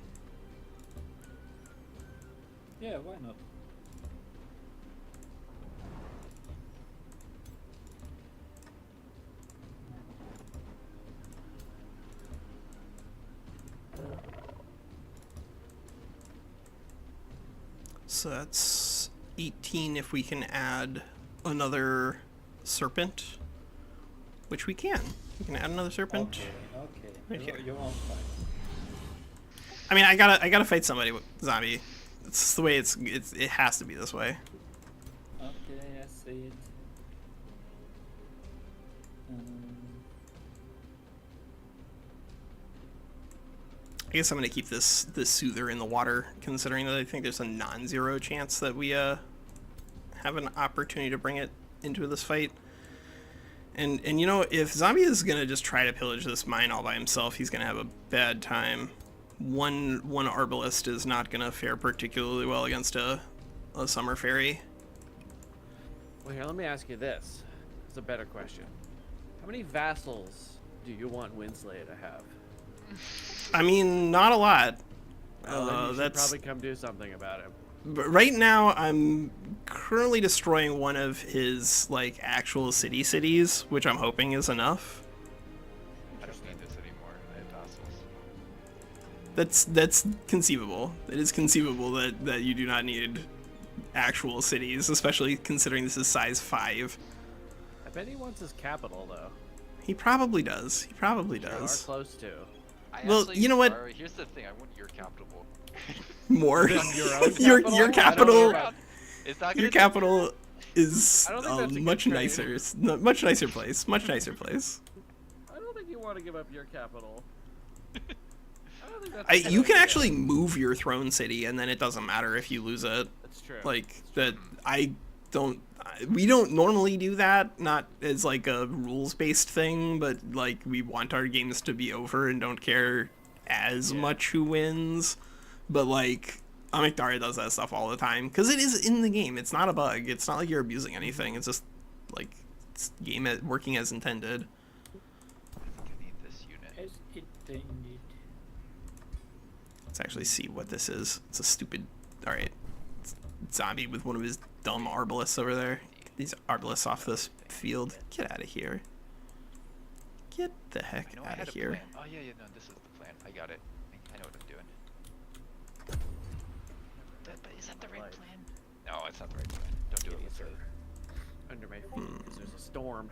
Yeah, why not? So that's 18 if we can add another serpent, which we can. We can add another serpent. Okay. Right here. You won't fight. I mean, I gotta fight somebody with zombie. It's the way it has to be this way. Okay, I see it. I guess I'm gonna keep this soother in the water, considering that I think there's a non-zero chance that we have an opportunity to bring it into this fight. And you know, if zombie is gonna just try to pillage this mine all by himself, he's gonna have a bad time. One arbalist is not gonna fare particularly well against a summer fairy. Well, here, let me ask you this. It's a better question. How many vassals do you want WinSlaya to have? I mean, not a lot. Well, then you should That's probably come do something about it. But right now, I'm currently destroying one of his like actual cities, which I'm hoping is enough. I don't need this anymore. I have vassals. That's conceivable. It is conceivable that you do not need actual cities, especially considering this is size 5. I bet he wants his capital, though. He probably does. He probably You are does. close to. Well, Actually, you know what? Here's the thing. I want your capital. More. Your own your capital? your I don't capital. know. It's not Your gonna capital is I don't think a that's a good much trade. nicer, much nicer place. Much nicer place. I don't think you want to give up your capital. I don't think that's a good You can idea. actually move your throne city, and then it doesn't matter if you lose it. That's true. Like that, we don't normally do that, not as like a rules-based thing, but like we want our games to be over and don't care as much who wins. But like Amicdara does that stuff all the time because it is in the game. It's not a bug. It's not like you're abusing anything. It's just like it's game working as intended. I think I need this unit. As it indeed. Let's actually see what this is. It's a stupid. All right, zombie with one of his dumb arbalists over there. Get these arbalists off this field. Get out of here. Get the heck I know I out had of a here. plan. Oh yeah, no, this is the plan. I got it. I know what I'm doing. But is that the right plan? No, it's not the right plan. Don't do it with her. Under my feet, 'cause there's a storm.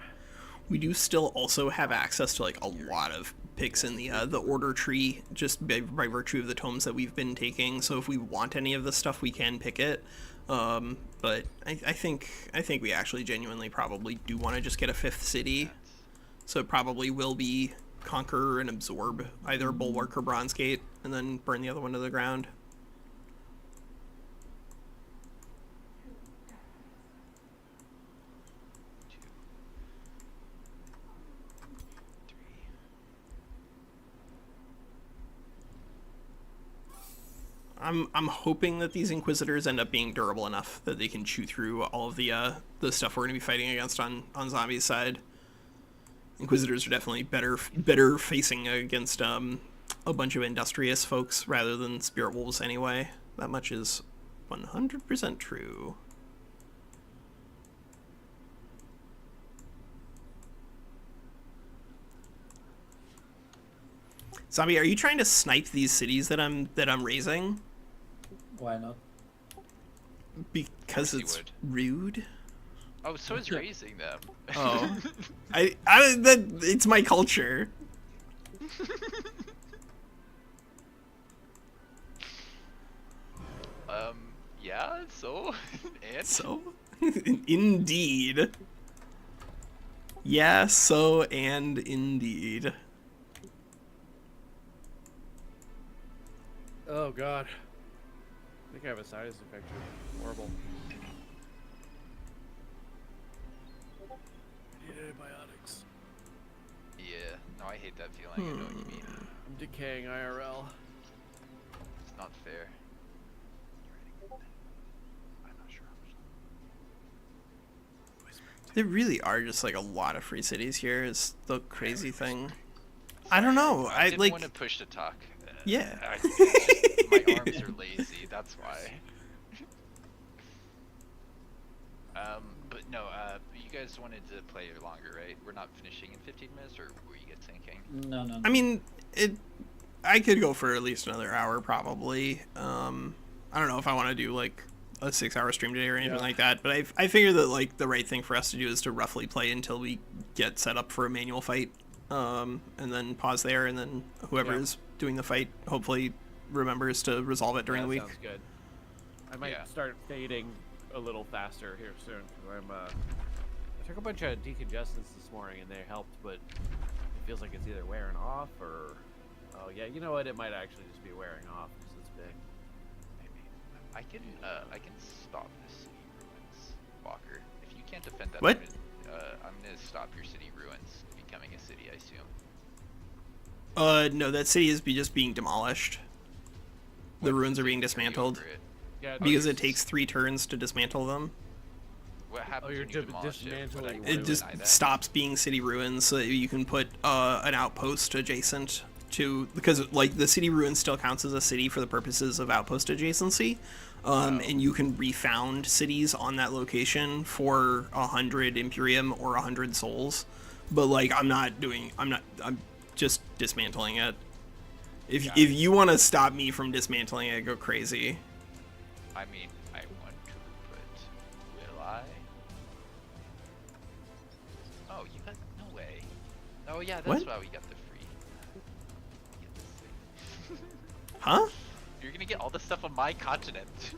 We do still also have access to like a lot of picks in the order tree, just by virtue of the tomes that we've been taking. So if we want any of this stuff, we can pick it. But I think we actually genuinely probably do want to just get a 5th city. So it probably will be conquer and absorb either Bulwark or Bronze Gate, and then burn the other one to the ground. I'm hoping that these Inquisitors end up being durable enough that they can chew through all of the stuff we're going to be fighting against on Zombie's side. Inquisitors are definitely better facing against a bunch of industrious folks rather than spirit wolves anyway. That much is 100% true. Zombie, are you trying to snipe these cities that I'm raising? Why not? Because it's rude. Oh, so is raising them. Oh, it's my culture. Yeah. So, and So, indeed. Yeah. So and indeed. Oh god. I think I have a sinus infection. Horrible. I need antibiotics. yeah. No, I hate that feeling. I know what you mean. I'm decaying IRL. It's not fair. I'm not sure how much. There really are just like a lot of free cities here. Is the crazy thing. I don't know. I didn't like. want to push to talk. Yeah. My arms are lazy. That's why. But no. You guys wanted to play longer, right? We're not finishing in 15 minutes, or were you guys thinking? No. I mean, I could go for at least another hour, probably. I don't know if I want to do like a 6-hour stream today or anything like that, but I figure that like the right thing for us to do is to roughly play until we get set up for a manual fight, and then pause there, and then whoever is doing the fight hopefully remembers to resolve it during the week. Sounds good. I might start fading a little faster here soon. I took a bunch of decongestants this morning and they helped, but it feels like it's either wearing off or you know what? It might actually just be wearing off because it's big. Maybe. I can stop the city ruins, Walker. If you can't defend that, What? I'm gonna stop your city ruins becoming a city. I assume. No, that city is just being demolished. The What ruins are if being you carry dismantled over it? Yeah, because it takes 3 turns to dismantle them. What happens you're when you demolish dismantling Would I It just deny that? stops being city ruins, so that you can put an outpost adjacent to, because like the city ruin still counts as a city for the purposes of outpost adjacency, and you can refound cities on that location for 100 Imperium or 100 souls. But like I'm just dismantling it. If you want to stop me from dismantling it, go crazy. I mean, I want to, but will I? Oh, you got no way. Oh yeah, that's What? why we got the free. Get this thing. Huh? You're gonna get all the stuff on my continent.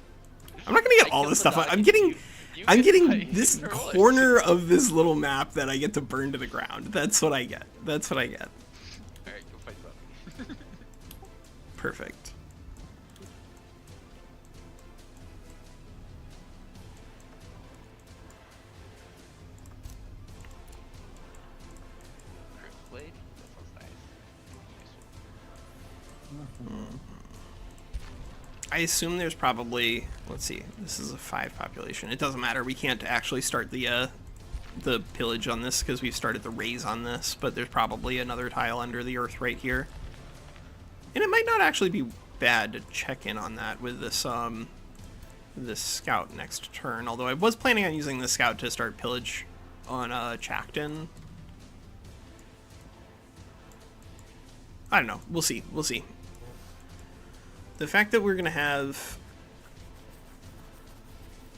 I'm not gonna get I all killed this the stuff. dog I'm and getting you I'm get my getting this rollers. corner of this little map that I get to burn to the ground. That's what I get. That's what I get. Alright, go fight Bobby. Perfect. Crypt Blade? That sounds nice. I assume there's probably, let's see, this is a 5 population. It doesn't matter. We can't actually start the pillage on this because we've started the raise on this, but there's probably another tile under the earth right here. And it might not actually be bad to check in on that with this scout next turn, although I was planning on using the scout to start pillage on Chacton. I don't know. We'll see. We'll see. The fact that we're going to have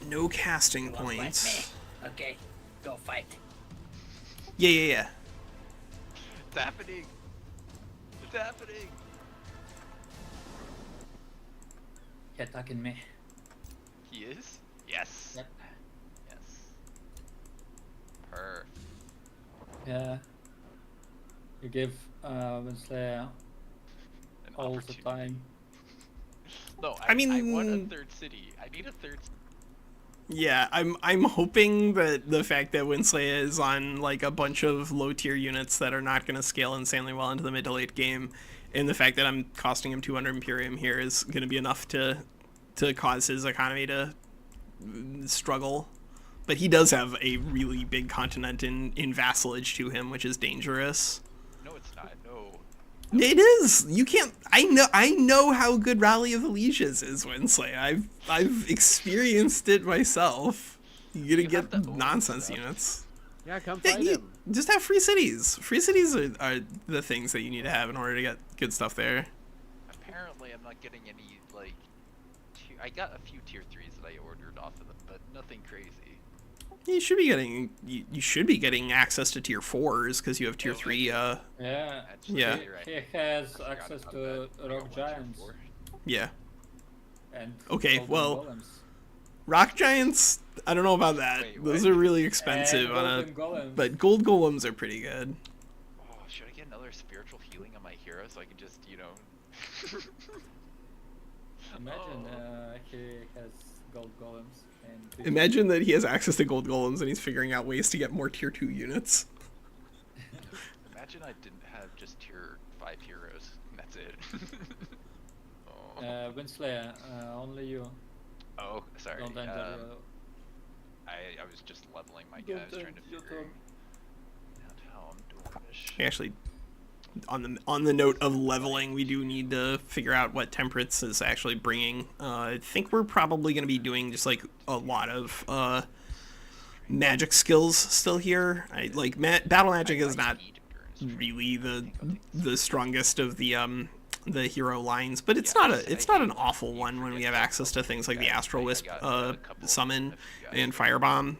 no casting You wanna fight points. me? Okay, go fight. Yeah. It's happening! It's happening! He attacking me. He is? Yes! Yep. Yes. Perfect. Yeah. You give WinSlaya An all the opportunity. time. No, I mean- I want a third city. I need a third city. Yeah, I'm hoping that the fact that WinSlaya is on like a bunch of low tier units that are not going to scale insanely well into the mid to late game, and the fact that I'm costing him 200 Imperium here is going to be enough to cause his economy to struggle. But he does have a really big continent in vassalage to him, which is dangerous. No, it's not. No. It is. You can't. I know how good Rally of Allegiance is, WinSlaya. I've experienced it myself. You're gonna You have get to own nonsense stuff. units. Yeah, come Yeah, fight him. just have free cities. Free cities are the things that you need to have in order to get good stuff there. Apparently, I'm not getting any like. I got a few tier 3s that I ordered off of them, but nothing crazy. You should be getting access to tier 4s because you have tier 3. Yeah. Actually, Yeah. you're right. He has I forgot access about to that. I got rock one tier giants 4. Yeah. and Okay, golden well, golems. Rock giants. I don't know about that. Wait, Those what? are really expensive And on a. golden golems. But gold golems are pretty good. Oh, should I get another spiritual healing on my hero so I can just, you know? Imagine Oh. he has gold golems. And Imagine that he has access to gold golems and he's figuring out ways to get more tier 2 units. Imagine I didn't have just tier 5 heroes. And that's it. Oh. WinSlaya, only you. Oh, sorry. Don't enter your I was just leveling my guy. I was trying to figure out how I'm doing this. Actually, on the note of leveling, we do need to figure out what temperance is actually bringing. I think we're probably going to be doing just like a lot of magic skills still here. Battle magic is not really the strongest of the hero lines, but it's not an awful one when we have access to things like the Astral Wisp summon and Firebomb.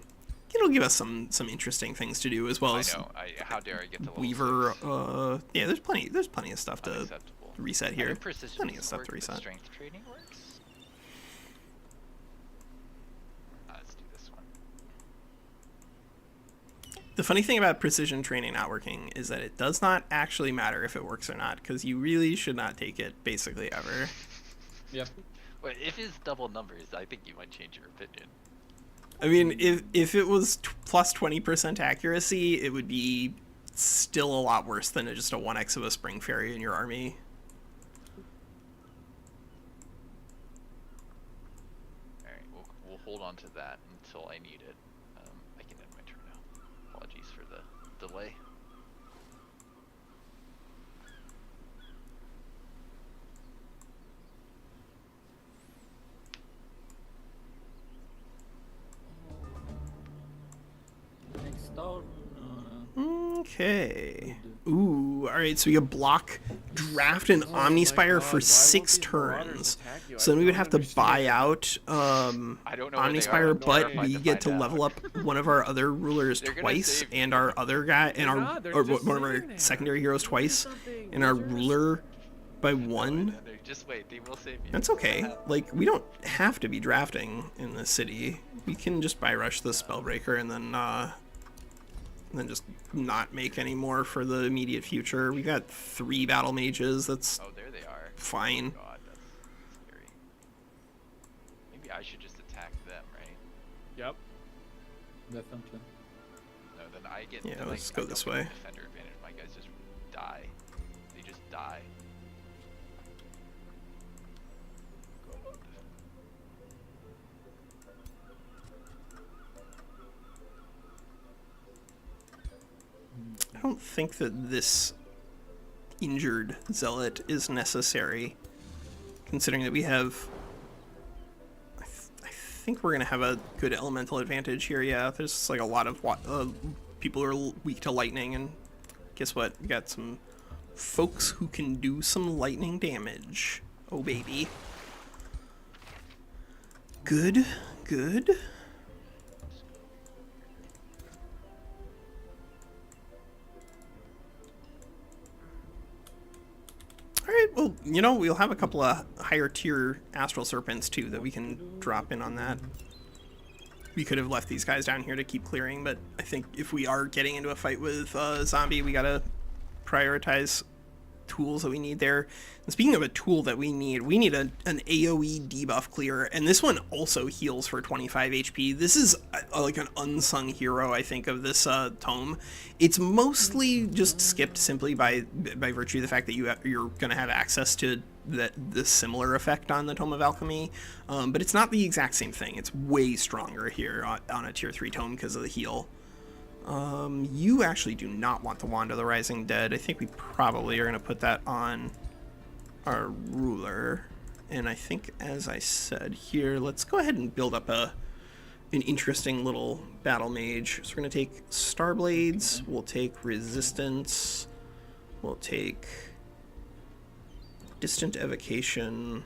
It'll give us some interesting things to do as well as I know. How dare I get to level Weaver. 6? Yeah, there's plenty of stuff to Unacceptable. reset I here. know precision Plenty of doesn't stuff work, to but reset. strength training works. Let's do this one. The funny thing about precision training not working is that it does not actually matter if it works or not, because you really should not take it basically ever. Yep. Wait, if it's double numbers, I think you might change your opinion. I mean, if it was plus 20% accuracy, it would be still a lot worse than just a 1x of a spring fairy in your army. Alright, we'll hold on to that until I need it. I can end my turn now. Apologies for the delay. Next turn. Okay. Ooh, alright, so we have block, draft, and Omnispire for 6 turns. So then we would have to buy out I don't know where they are. Omnispire, I'm but terrified we to get to find out. level up one of our other rulers They're gonna twice, save and you. our other guy, and They're our not, they're or just one of our sitting there. secondary heroes twice, Do something. and our What's your ruler by 1. Just wait, they will save you. That's okay. Like, we don't have to be drafting in the city. We can just buy rush the Spellbreaker and then just not make any more for the immediate future. We got 3 battle mages. That's Oh, there they are. fine. God, that's scary. Maybe I should just attack them, right? Yep. Definitely. No, then I get. Yeah, then let's I go don't this get way. the defender advantage. My guys just die. They just die. God. I don't think that this injured zealot is necessary, considering that we have. I think we're gonna have a good elemental advantage here. Yeah, there's like a lot of people who are weak to lightning, and guess what? We got some folks who can do some lightning damage. Oh baby. Good, good. Alright, well, you know, we'll have a couple of higher tier Astral Serpents too that we can drop in on that. We could have left these guys down here to keep clearing, but I think if we are getting into a fight with Zombie, we gotta prioritize tools that we need there. And speaking of a tool that we need an AoE debuff clear, and this one also heals for 25 HP. This is like an unsung hero, I think, of this tome. It's mostly just skipped simply by virtue of the fact that you're going to have access to the similar effect on the Tome of Alchemy, but it's not the exact same thing. It's way stronger here on a tier 3 tome because of the heal. You actually do not want the Wand of the Rising Dead. I think we probably are going to put that on our ruler. And I think, as I said here, let's go ahead and build up an interesting little battle mage. So we're going to take Starblades, we'll take Resistance, we'll take Distant Evocation.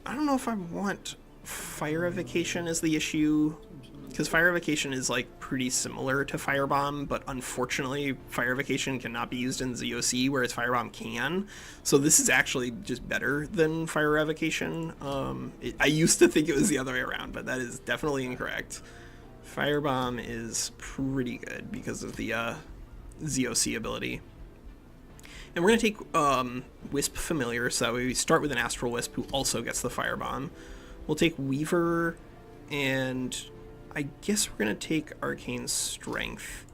I don't know if I want Fire Evocation as the issue, because Fire Evocation is like pretty similar to Firebomb, but unfortunately Fire Evocation cannot be used in ZOC, whereas Firebomb can. So this is actually just better than Fire Evocation. I used to think it was the other way around, but that is definitely incorrect. Firebomb is pretty good because of the ZOC ability. And we're going to take Wisp Familiar, so that way we start with an Astral Wisp who also gets the Firebomb. We'll take Weaver, and I guess we're going to take Arcane Strength.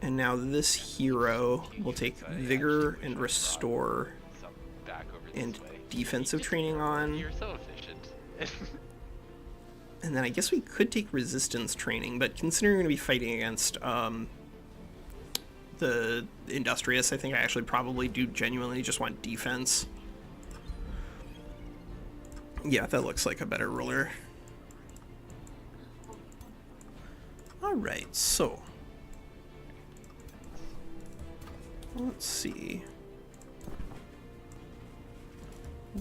And now this hero will take Vigor and Restore and Defensive Training on. You're so efficient. And then I guess we could take Resistance Training, but considering we're going to be fighting against the Industrious, I think I actually probably do genuinely just want defense. Yeah, that looks like a better ruler. Alright, so let's see.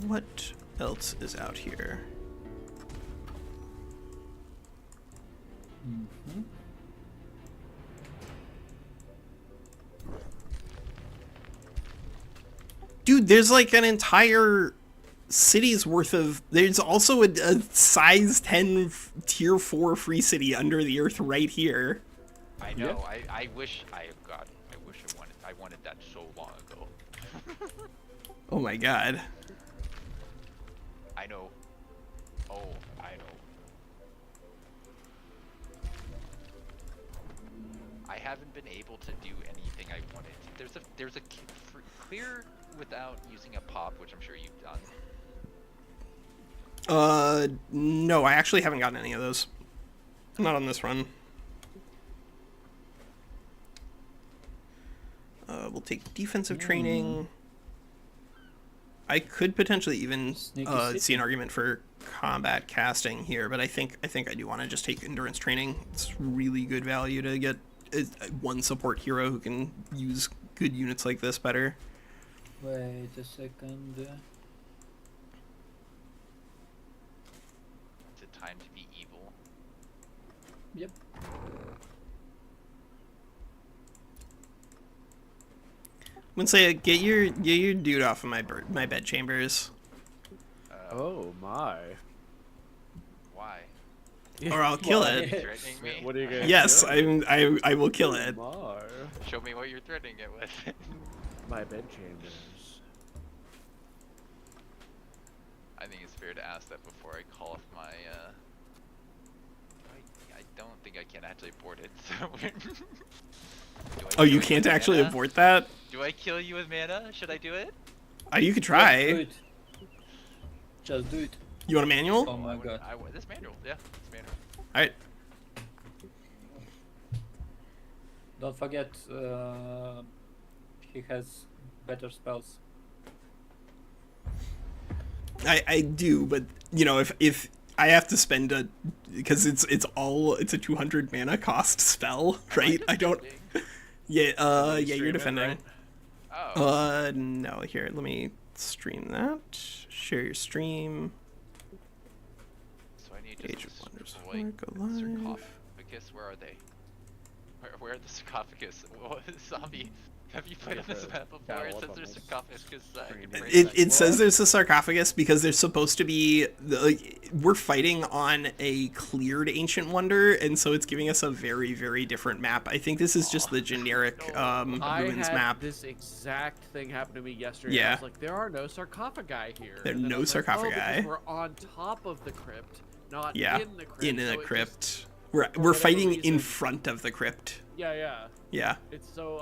What else is out here? Mm-hmm. Dude, there's like an entire city's worth of... There's also a size 10 tier 4 free city under the earth right here. I know. Yeah. I wish I wanted that so long ago. Oh my god. I know. Oh, I know. I haven't been able to do anything I wanted. There's a clear without using a pop, which I'm sure you've done. No, I actually haven't gotten any of those. Not on this run. We'll take defensive training. I could potentially even see an argument for combat casting here, but I think I do want to just take endurance training. It's really good value to get one support hero who can use good units like this better. Wait a second. Is it time to be evil? Yep. WinSlaya, get your dude off of my bed chambers. Oh my. Why? Or I'll kill it. Threatening me? What are you gonna Yes, do? I will kill it. My. Show me what you're threatening it with. My bedchambers. I think it's fair to ask that before I call off my, I don't think I can actually abort it, so... Oh, you can't actually abort that? Do I kill you with mana? Should I do it? You could Do try. it. Just do it. You want a manual? Oh my god. This manual, yeah, this manual. Alright. Don't forget, he has better spells. I do, but you know, if I have to spend because it's a 200 mana cost spell, right? I don't. Yeah, you're defending. Right? Oh. No, here, let me stream that. Share your stream. So I need Age to of Wonders destroy 4, go live. sarcophagus. Where are they? Where are the sarcophagus? Zombie. Have you played on this map before? It says there's sarcophagus. It says there's a sarcophagus because there's supposed to be we're fighting on a cleared ancient wonder, and so it's giving us a very, very different map. I think this is just the generic ruins map. This exact thing happened to me yesterday. Yeah. I was like, there are no sarcophagi here. There are And then no I was like, sarcophagi. Oh, because we're on top of the crypt, not Yeah, in the crypt. in So a it crypt. just- We're whatever fighting in reason- front of the crypt. Yeah. Yeah. It's so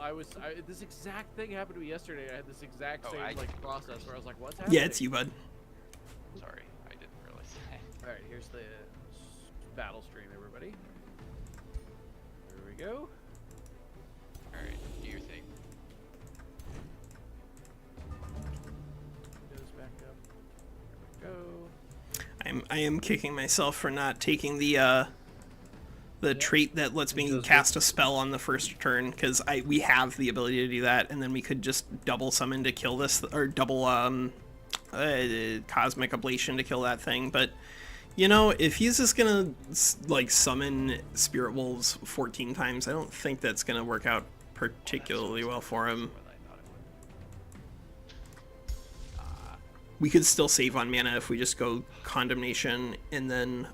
this exact thing happened to me yesterday. I had this exact same I- like process where I was like, "What's happening?" Yeah, it's you, bud. Sorry, I didn't realize that. All right, here's the battle stream, everybody. There we go. Alright, do your thing. Goes back up. There we go. I am kicking myself for not taking the trait that lets me cast a spell on the first turn, because we have the ability to do that, and then we could just double summon to kill this, or double cosmic ablation to kill that thing. But you know, if he's just gonna like summon spirit wolves 14 times, I don't think that's gonna work out particularly well for him. More than I thought it would. We could still save on mana if we just go Condemnation and then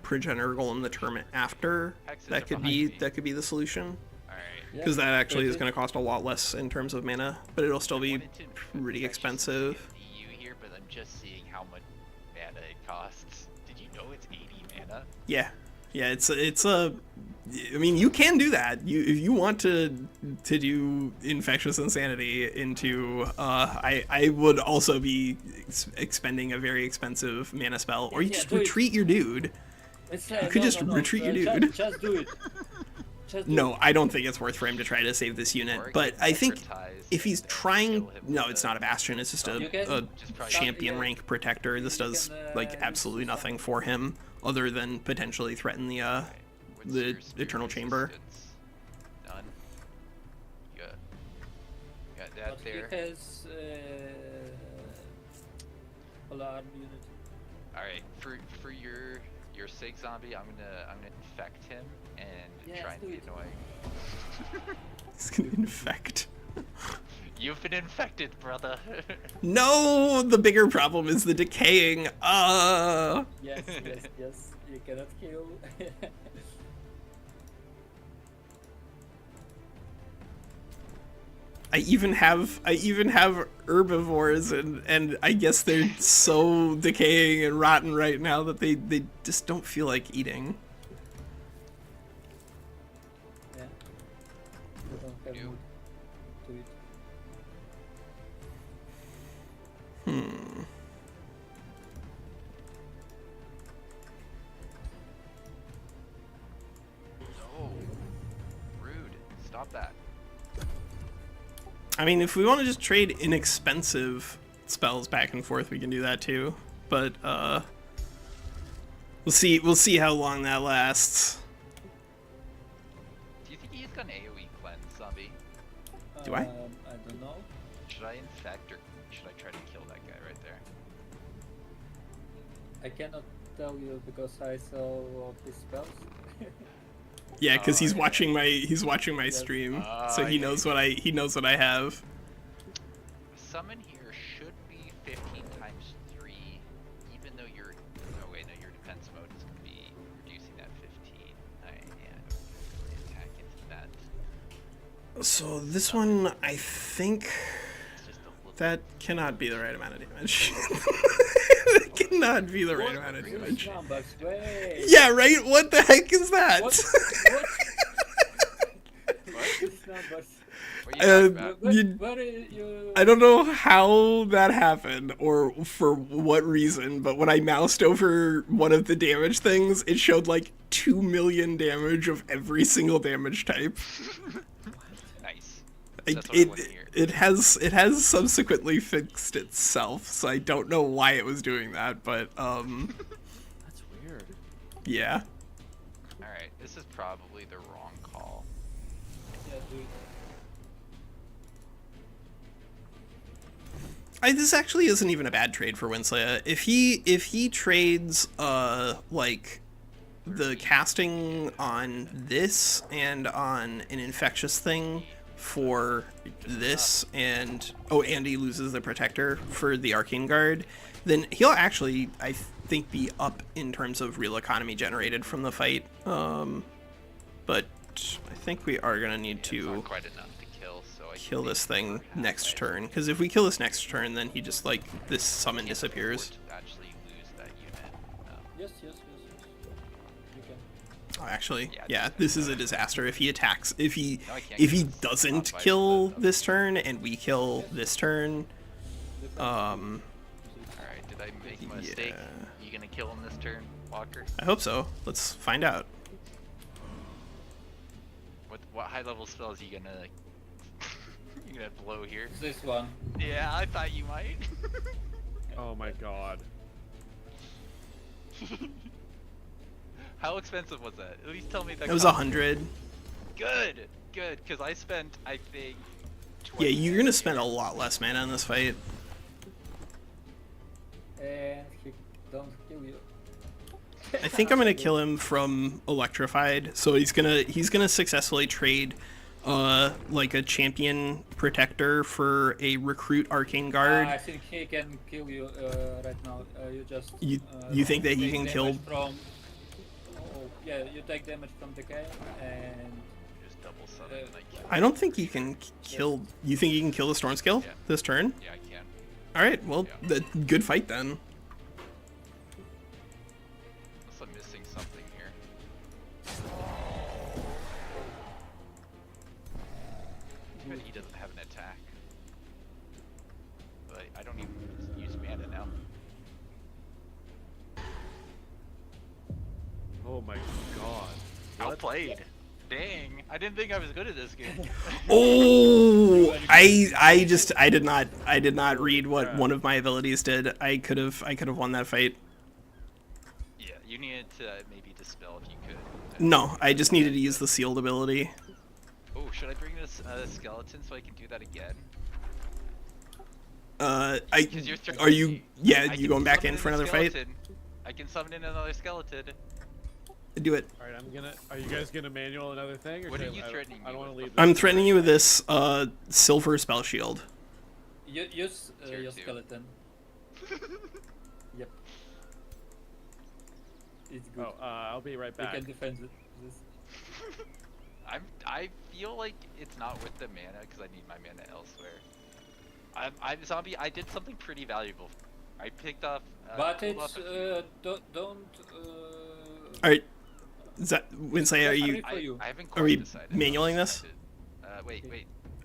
Progenitor Golem the turn after. Hexes That are could behind be me. the solution, Alright. because that actually is going to cost a lot less in terms of mana, but it'll still be wanted to pretty actually expensive. see you here, but I'm just seeing how much mana it costs. Did you know it's 80 mana? Yeah, it's a. I mean, you can do that. If you want to do Infectious Insanity into, I would also be expending a very expensive mana spell, or you Yeah, just do it. retreat your dude. WinSlaya, You could no, just no, no. retreat your Just- dude. Just do it. Just do No, it. I don't think it's worth for him to try to save this unit. Or it But gets I think secretized if he's and trying, kill him no, with it's the- not a bastion. It's just You can a Just probably champion yeah. rank protector. This You does can, like use absolutely this nothing one. for him, other than potentially threaten the What's the your spirit Eternal Chamber. resistance? None. You got that But there. he has alarm unit. Alright, for your Sig zombie, I'm gonna infect him and Yes, try and do be it. annoying. It's gonna infect. You've been infected, brother. No, the bigger problem is the decaying. Yes, yes. You cannot kill. I even have herbivores, and I guess they're so decaying and rotten right now that they just don't feel like eating. Yeah. You don't have You. mood to it. No. Rude. Stop that. I mean, if we want to just trade inexpensive spells back and forth, we can do that too. But we'll see how long that lasts. Do you think he's got an AoE cleanse, zombie? Do I? I don't know. Should I infect or should I try to kill that guy right there? I cannot tell you because I saw all his spells. Yeah, because he's yeah. watching my Yes. stream, Oh, so he yeah. knows what I have. Summon here should be 15 times 3, even though your no your defense mode is going to be reducing that 15. I don't really attack into that. So this one, I think It's just a little that cannot be the right amount of damage. That cannot be the right amount of Which damage. numbers? Wait. Yeah, right? What the heck is that? What? Which numbers? What are you talking about? Where, You- where you? I don't know how that happened or for what reason, but when I moused over one of the damage things, it showed like 2 million damage of every single damage type. Nice. I- That's what I want to hear. It has subsequently fixed itself, so I don't know why it was doing that, but That's weird. yeah. Alright, this is probably the wrong call. Yeah, do it. This actually isn't even a bad trade for WinSlaya. If he trades like the casting on this and on an infectious thing for this, and he loses the protector for the Arcane Guard, then he'll actually, I think, be up in terms of real economy generated from the fight. But I think we are gonna need It's to not quite enough to kill, so I kill can this make thing it for next half turn, because if we kill this next turn, then he just like this summon can't disappears. afford to actually lose that unit. Yes. You can. actually, Yeah, yeah, this is a disaster. If he attacks, if he No, I can't if he get this doesn't spot by kill the- this turn and we kill this turn, Alright, did I make a mistake? yeah. You gonna kill him this turn, Walker? I hope so. Let's find out. What high level spells you gonna you gonna blow here? This one. Yeah, I thought you might. Oh my god. How expensive was that? At least tell me that. It was cost. 100. Good, good, because I spent, I think. Yeah, 20 you're gonna spend a here. lot less mana in this fight. And he don't kill you. I think I'm gonna kill him from electrified. So he's gonna successfully trade, like a champion protector for a recruit arcane guard. I think he can kill you right now. You just. You think that he take can damage kill? From, oh, yeah, you take damage from decay and. Just double summon and I kill. I don't think he can kill. You think he can kill the storm skill Yeah. this turn? Yeah, I can. All right. Well, Yeah. good fight then. Unless I'm missing something here. But he doesn't have an attack. But I don't even use mana now. Oh my god. Outplayed. Dang, I didn't think I was good at this game. Oh, I did not read what one of my abilities did. I could have won that fight. Yeah, you needed to maybe dispel if you could. No, I just needed to use the sealed ability. Oh, should I bring this skeleton so I can do that again? Because you're Are you? I Yeah, you can going back summon in for a another fight? skeleton. I can summon in another skeleton. Do it. Alright, are you guys gonna manual another thing? Or What are should you I threatening I don't me want to with? leave. I'm threatening you with this silver spell shield. Use Tier your 2. skeleton. Yep. It's good. Oh, I'll be right You back. can defend this. I feel like it's not worth the mana because I need my mana elsewhere. I'm zombie. I did something pretty valuable. I picked off. But pulled it's off a few- don't. All right. Is that Winsay? Are you for you. I haven't Are quite we decided. manualing this? Wait.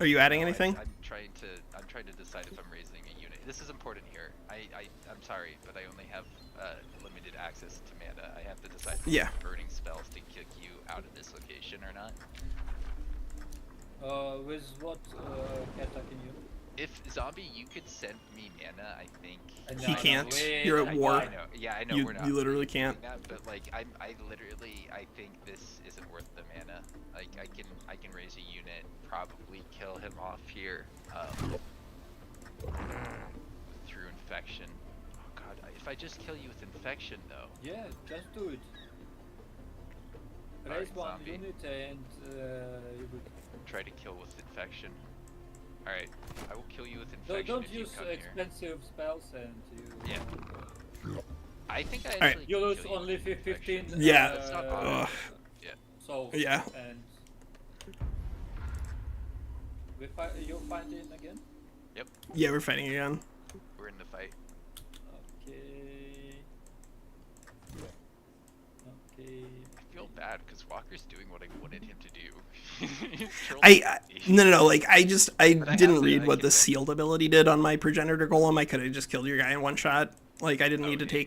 Are you adding No, anything? I'm trying to decide if I'm raising a unit. This is important here. I'm sorry, but I only have limited access to mana. I have to decide if Yeah. I'm burning spells to kick you out of this location or not. With what attacking you? If zombie, you could send me mana. I think. He No, can't. wait, You're at I war. know. Yeah, I know. You we're not. you literally can't. doing that, but like I literally I think this isn't worth the mana. Like I can raise a unit, probably kill him off here through infection. Oh god, if I just kill you with infection though. Yeah, just do it. Alright, Raise one zombie. unit and you good. Try to kill with infection. All right, I will kill you with No, infection don't if you use come here. expensive spells and you. Yeah. I think I right. actually. You can lose kill you only with infection. 15. Yeah. That's not Ugh. Yeah. Souls. Yeah. And you're fighting again. Yeah, we're fighting again. We're in the fight. Okay. Okay. I feel bad because Walker's doing what I wanted him to do. He's trolling I me. no, like I But I have didn't to- read I what can the do- sealed ability did on my progenitor golem. I could have just killed your guy in one shot. Like I didn't need to Okay.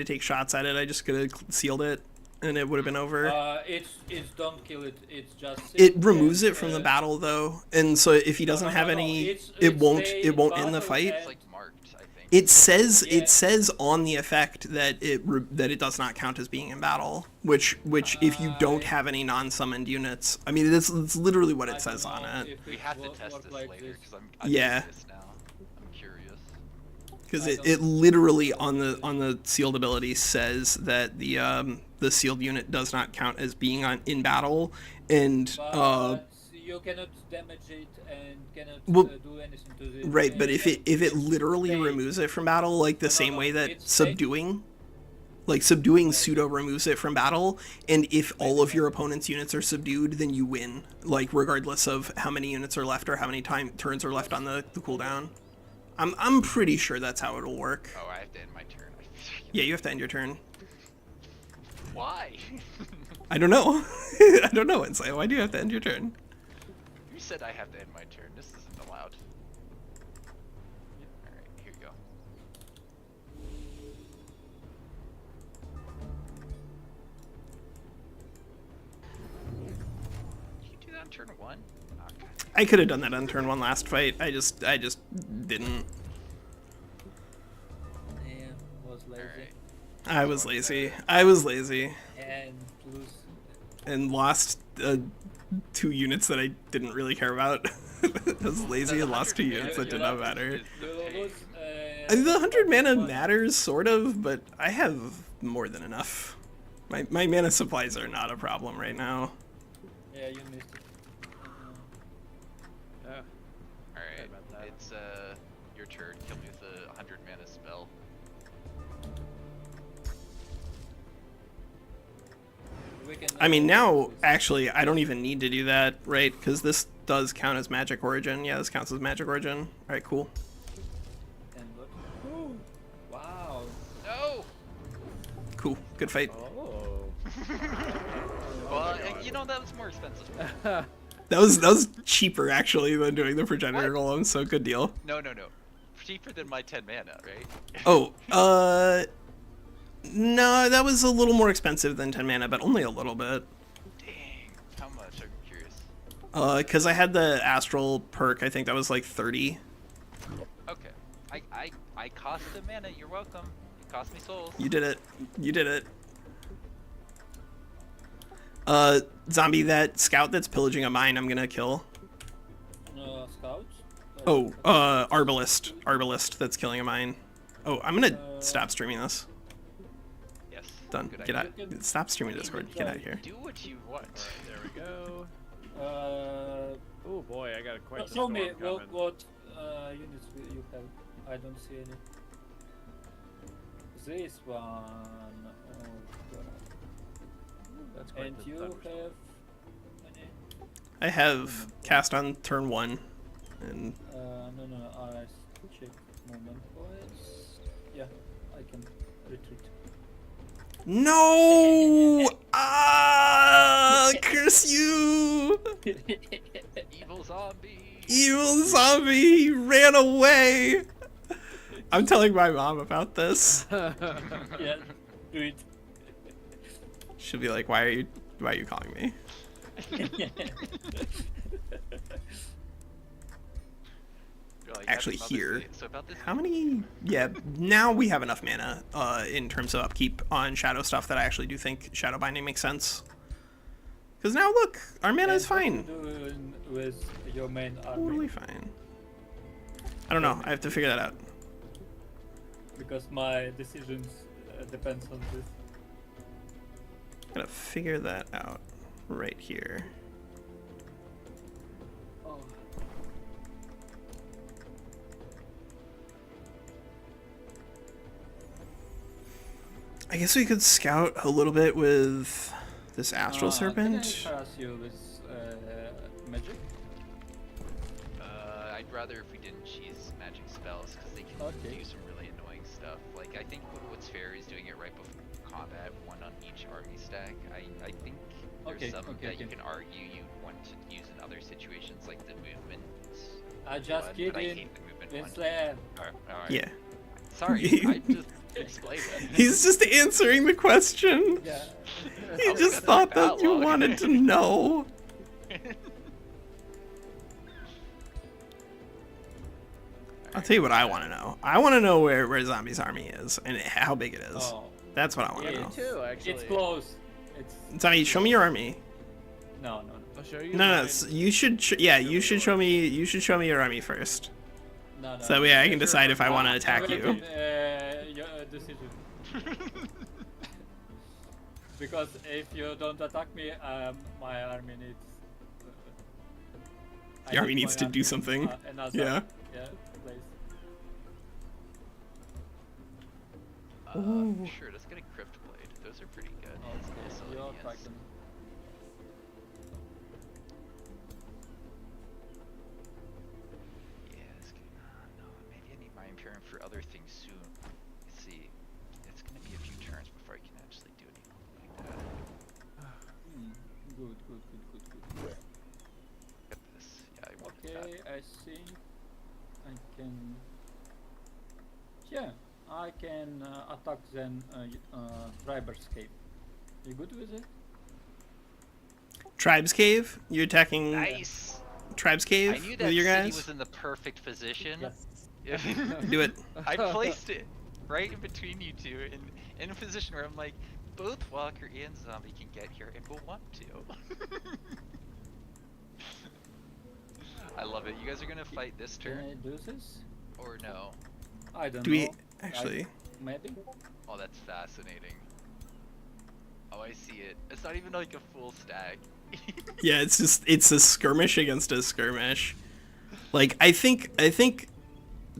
take shots at it. I just could have sealed it, and it would have been over. It's don't kill it. It's just. It sit removes and, it from the battle though, and so if he doesn't have any, It's it won't stay it won't in end the battle fight. It's like marked, I think. It says Yeah. it says on the effect that it does not count as being in battle, which if you don't have any non-summoned units, I mean it's literally what I it says don't on know it, if We it have to wo- test work this like later this. because I'm Yeah. doing this now. I'm curious. because I it don't- literally on the sealed ability says that the sealed unit does not count as being in battle, and But you cannot damage it and cannot Well, do anything to it. right, but if it literally Stay. removes it from battle, like the No, same no, way that it's stay. subduing pseudo removes it from battle, and if all of your opponent's units are subdued, then you win, like regardless of how many units are left or how many turns are left on the cooldown. I'm pretty sure that's how it'll work. Oh, I have to end my turn. Yeah, you have to end your turn. Why? I don't know. I don't know, WinSlaya. Why do you have to end your turn? You said I have to end my turn. This isn't allowed. Alright, here you go. Did you do that on turn 1? Oh, God. I could have done that on turn 1 last fight. I just didn't. Yeah, was lazy. Alright. I was lazy. I was lazy. And lose. And lost 2 units that I didn't really care about. I was lazy and lost 2 units that did not matter. Lose, I mean, the 100 mana matters, sort of, but I have more than enough. My mana supplies are not a problem right now. Yeah, you missed it. Yeah. Alright, about that. it's your turn. Kill me with a 100 mana spell. We can I mean, now now, actually, I don't even need to do that, right? Because this does count as magic origin. Yeah, this counts as magic origin. Alright, cool. And look. Ooh. Wow. No! Cool. Good fight. Oh. Well, you know, that was more expensive. That was cheaper, actually, than doing the progenitor golem, so good deal. No. Cheaper than my 10 mana, right? Oh, no, that was a little more expensive than 10 mana, but only a little bit. Dang. How much? I'm curious. Because I had the astral perk, I think that was like 30. Okay. I cost a mana. You're welcome. It cost me souls. You did it. You did it. Zombie, that scout that's pillaging a mine, I'm gonna kill. Scouts? Oh, Arbalist that's killing a mine. Oh, I'm gonna stop streaming this. Yes. Done. Good Get idea. out. Stop streaming Discord. Get out of here. Do what you want. Alright, there we go. Uh, Oh boy, I got quite the show me storm coming. what units you have. I don't see any. This one. Oh god. That's quite And the you thunderstorm. have any? I have cast on turn 1. And No. I check movement points. Yeah, I can retreat. no! Ah! Curse you! Evil zombie. Evil zombie ran away. I'm telling my mom about this. Yeah, do it. She'll be like, "Why are you calling me?" You're like, Actually, "Happy Mother's here. Day." So about this. How many? Yeah, now we have enough mana in terms of upkeep on shadow stuff that I actually do think shadow binding makes sense. Because now look, our mana is fine. What you doing with your main army? Totally fine. I don't know. I have to figure that out. Because my decisions depends on this. Gotta figure that out right here. Oh. I guess we could scout a little bit with this astral serpent. Can I harass you with magic? I'd rather if we didn't choose magic spells because they can Okay. do some really annoying stuff. Like I think what's fair is doing it right before combat, one on each army stack. I think there's Okay, some okay, that you okay. can argue you want to use in other situations like the movement. I just one, but I kidding. hate the movement one. WinSlaya. Alright. Yeah. Sorry, I just explained it. He's just answering the question. Yeah. He was just gonna thought that you long. wanted to know. I'll tell you what I want to know. I want to know where Zombie's army is and how big it is. Oh, That's what I want to Yeah, know. Me too, actually. it's close. It's Zombie, show me your army. no. I'll show you. No, mine. you should. Yeah, you should show me. You should show me your army first, No. so that way I can decide if I want to I'm attack you. waiting, your decision. Because if you don't attack me, my army needs. I Your army need needs my to do something. Another, Yeah. Yeah. Place. Sure, let's get a crypt blade. Those are pretty good. Oh, it's Yes, good. You'll yes. attack them. Yeah, no, maybe I need my Imperium for other things soon. Let's see. It's gonna be a few turns before I can actually do anything like that. good, good, good, good. Look at this. Yeah, I wanted that. Okay, I think I can. Yeah, I can attack then Triber's Cave. You good with it? Tribes Cave? You attacking Nice. Tribes Cave I knew with that your city guys? was in the perfect position. Yes. Do it. I placed it right in between you two, in a position where I'm like, both Walker and Zombie can get here if we want to. I love it. You guys are gonna fight this Can turn, I do this? or no? I don't Do know. we actually? Maybe. Oh, that's fascinating. Oh, I see it. It's not even like a full stack. Yeah, it's a skirmish against a skirmish. Like I think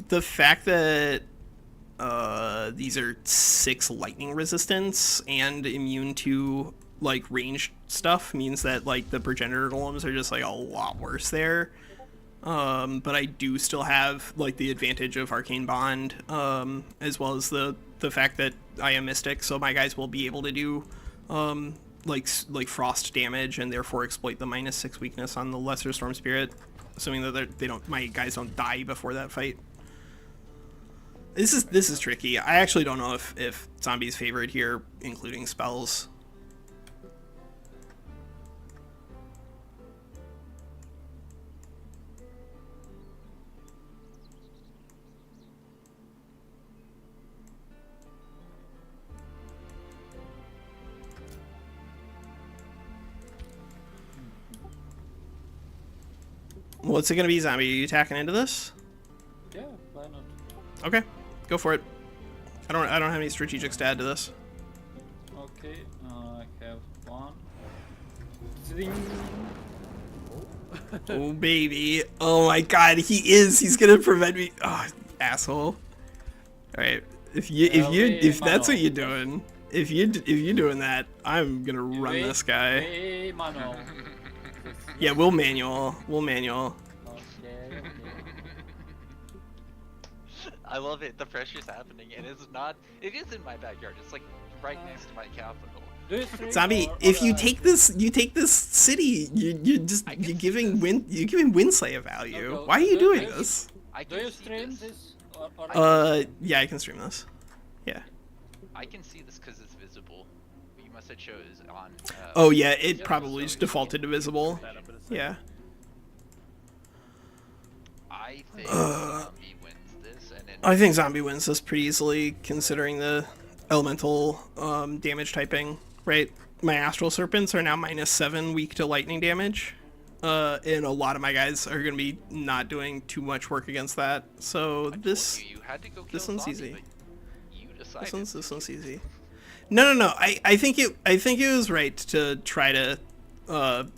the fact that these are 6 lightning resistance and immune to like ranged stuff means that like the progenitor golems are just like a lot worse there. But I do still have like the advantage of arcane bond, as well as the fact that I am mystic, so my guys will be able to do like frost damage and therefore exploit the -6 weakness on the lesser storm spirit, assuming that my guys don't die before that fight. This is tricky. I actually don't know if zombies favored here, including spells. What's it gonna be, Zombie? Are you attacking into this? Yeah, why not? Okay, go for it. I don't have any strategics to add to this. Okay, I have 1. Zing. Oh baby! Oh my God, he's gonna prevent me. Oh, asshole! All right, if that's what you're doing, if you're doing that, I'm gonna run this guy. Hey, Mano. Yeah, we'll manual. Okay. I love it. The pressure's happening, and it's not. It is in my backyard. It's like right next to my capital. Do you stream Zombie, or- if or, you take this city, you're giving WinSlaya value. Okay, Why are you do doing you- this? I Do can you see stream this. this? Or Yeah, I can stream this. Yeah. I can see this because it's visible. You must have chose on. Oh yeah, it yeah, probably so just you defaulted to visible. That up in a second. Yeah. I think Zombie wins this, and then I think Zombie wins this pretty easily, considering the elemental damage typing. Right. My astral serpents are now -7 weak to lightning damage. And a lot of my guys are going to be not doing too much work against that. So this you had to go kill this one's Zombie, easy. but you decided. This one's easy. No. I think it was right to try to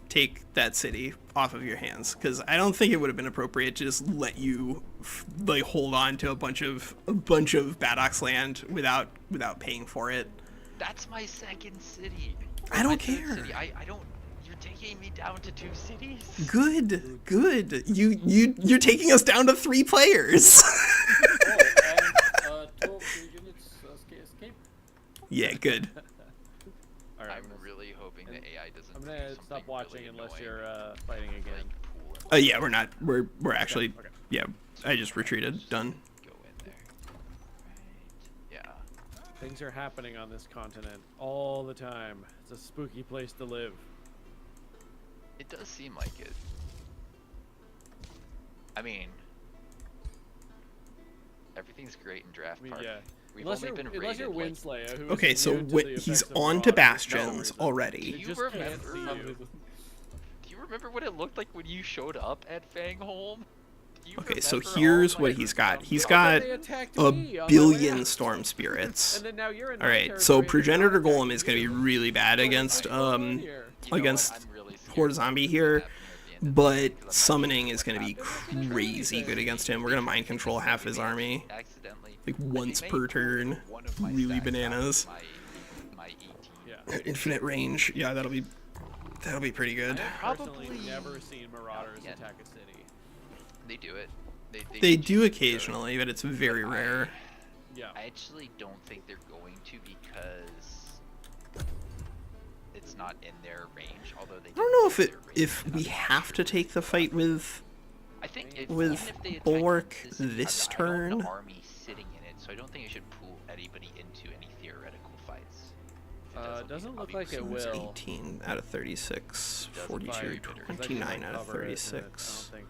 take that city off of your hands, because I don't think it would have been appropriate to just let you like hold on to a bunch of Badok's land without paying for it. That's my second city. I don't My third care. City. I don't. You're taking me down to 2 cities. Good. You're taking us down to 3 players. Oh, and 2 of the units escape. Yeah, good. All right, I'm really hoping the AI doesn't. I'm do gonna something stop watching really unless annoying, you're fighting again. like pool Yeah, we're not. We're actually. Okay. Yeah, I just retreated. Done. go in there. Right. Yeah. Things are happening on this continent all the time. It's a spooky place to live. It does seem like it. I mean, everything's great in draft I mean, party. yeah. We've Unless only you're, been unless you're rated, like, WinSlaya, who Okay, is so immune to the he's effects of on to marauders for no bastions reason. already. He Do you just remember- can't see you. Do you remember what it looked like when you showed up at Fangholm? Do you Okay, so remember all here's my what he's got. stuff? He's Oh, got they attacked a me on my way billion out. storm spirits. And then now you're in All my right, so territory and progenitor they're golem attacking is going to be you. really bad against What's going on here? You know what? against I'm really scared horde of zombie what's here, gonna happen at the end of but this, 'cause I'm not summoning sure is what going to be happens. crazy good against him. We're going to mind control half his army, Accidentally, like I once may per pull turn. one of my Really stacks out of bananas. My 18. Yeah. Infinite range. Yeah, that'll be pretty good. I've personally Probably never seen marauders yet. attack a city. They do it. They do choose to. occasionally, but it's very rare. Yeah. I actually don't think they're going to, because it's not in their range. Although they. I don't know if we have to take the fight with I think with even if they attack Bulwark the city, this I don't want turn. an army sitting in it, so I don't think it should pull anybody into any theoretical fights. If It doesn't I'll look be like it pursuing It's will. 18 out of 36, Doesn't 42, fire bitter. 29 out of Cover it, and 36. I don't think.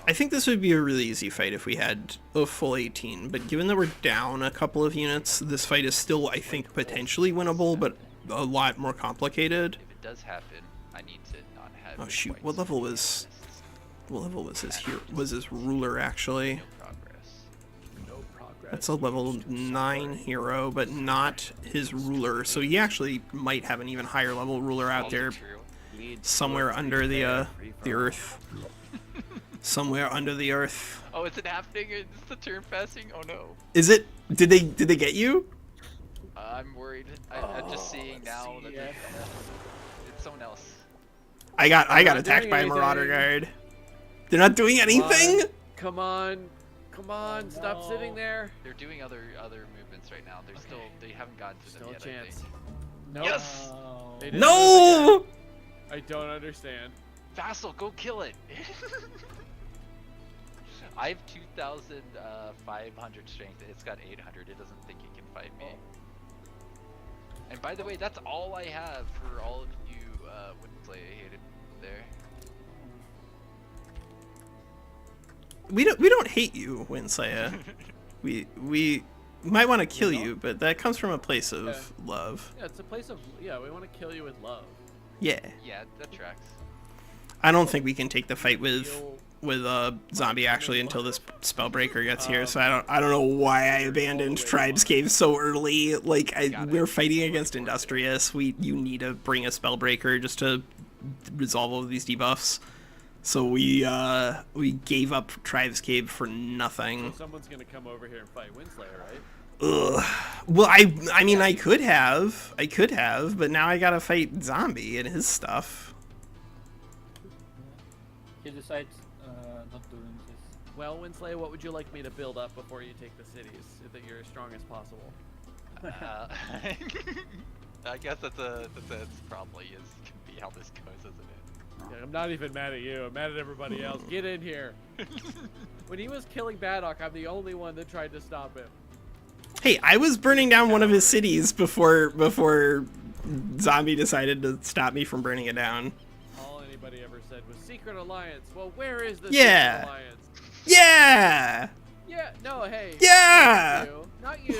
I think this would be a really easy fight if we had a full 18, but given that we're down a couple of units, this fight is still, I think, potentially winnable, but a lot more complicated. If it does happen, I need to not have. Oh shoot, quite what so level many was animists. what level was his ruler actually? No progress. No progress. That's a level 9 hero, but not his ruler, so he actually might have an even higher level ruler out Also there true. somewhere under the earth. Somewhere under the earth. Oh, is it happening? Is the turn passing? Oh no. Is it? Did they get you? I'm worried. I'm just seeing now that yes. it's someone else. I got not attacked doing by a marauder anything. guard. They're not doing anything? Come on, come on! Stop no. sitting there. They're doing other movements right now. They're still they haven't gotten to them Still a yet. chance. I think. No. Yes! Oh. They didn't No! move again. I don't understand. Vassal, go kill it! I have 2,500 strength. It's got 800. It doesn't think it can fight me. And by the way, that's all I have for all of you WinSlaya hated there. We don't hate you, WinSlaya. we might want to kill you, but that comes from a place of love. Yeah, it's a place of we want to kill you with love. Yeah. Yeah, that tracks. I don't think we can take the fight with Feel- zombie actually until this spellbreaker gets here. So I don't know why I abandoned Tribes Cave so early. Like we're fighting against Industrious. You need to bring a spellbreaker just to resolve all of these debuffs. So we gave up Tribes Cave for nothing. So someone's gonna come over here and fight WinSlaya, right? Ugh. Well, I mean I could have, but now I gotta fight Zombie and his stuff. He decides not doing this. Well, WinSlaya, what would you like me to build up before you take the cities, so that you're as strong as possible? I guess that's probably can be how this goes, isn't it? Yeah, I'm not even mad at you. I'm mad at everybody else. Get in here. When he was killing Badok, I'm the only one that tried to stop him. Hey, I was burning down one of his cities before Zombie decided to stop me from burning it down. All anybody ever said was Secret Alliance. Well, where is the Yeah. Secret Alliance? Yeah! Yeah, no, hey. Yeah! Not you.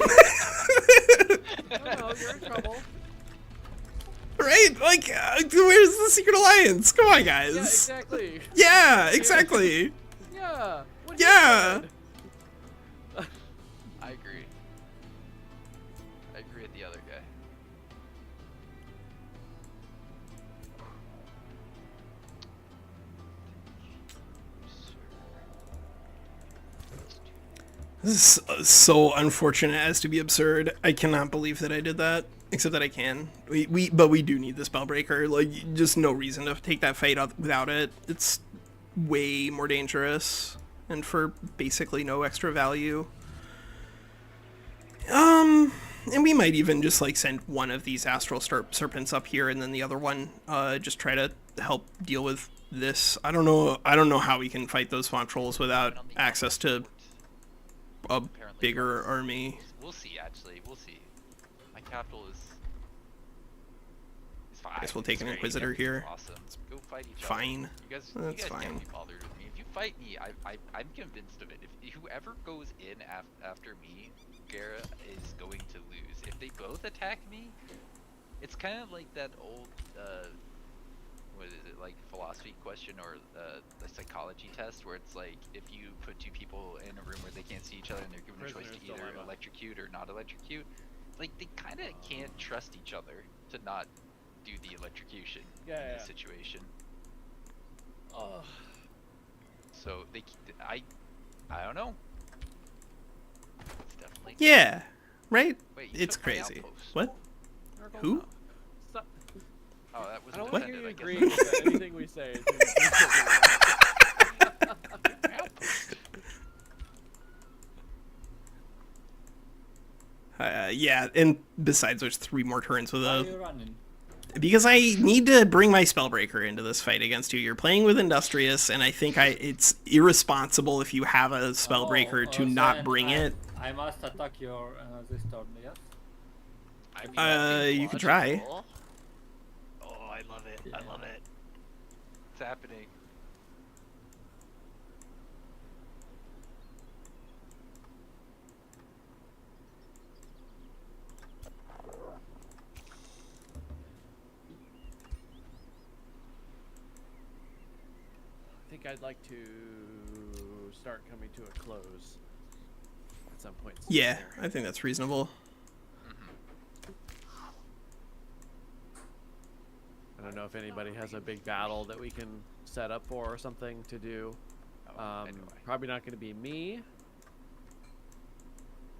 No, you're in trouble. Right? Like, where's the Secret Alliance? Come on, guys. Yeah, exactly. Yeah, exactly. Yeah. What Yeah. you said. I agree. I agree with the other guy. This is so unfortunate as to be absurd. I cannot believe that I did that. Except that I can. But we do need the Spellbreaker. Like, just no reason to take that fight without it. It's way more dangerous. And for basically no extra value. And we might even just, like, send one of these Astral Serpents up here and then the other one, just try to help deal with this. I don't know how we can fight those Swamp Trolls without access to a Apparently bigger army. We'll see, actually. We'll see. My capital is fine. Guess we'll take It's an great. Inquisitor Everything's here. Awesome. Go fight each other. Fine. You guys That's can't fine. be bothered with me. If you fight me, I'm convinced of it. If whoever goes in after me, Gara is going to lose. If they both attack me, it's kind of like that old, what is it, like philosophy question or the psychology test where it's like if you put two people in a room where they can't see each other and they're given a choice to Prisoner's either dilemma. electrocute or not electrocute, like they kind of can't trust each other to not do the electrocution in this situation. Oh. So I don't know. It's definitely. Yeah, right? Wait, you It's took my crazy. outpost. What? Who? Stop. Oh, that was I don't What? want you intended, to I agree guess. with anything we say. My outpost. yeah, and besides, there's 3 more turns with Why are a... you running? Because I need to bring my Spellbreaker into this fight against you. You're playing with Industrious, and I think it's irresponsible if you have a Spellbreaker to not bring it. I must attack your this turn, yes? I mean, that seems You could try. logical. Oh, I love it. I love it. It's happening. I think I'd like to start coming to a close at some point. Yeah, I think that's reasonable. I don't know if anybody has a big battle that we can set up for or something to do. Probably not going to be me.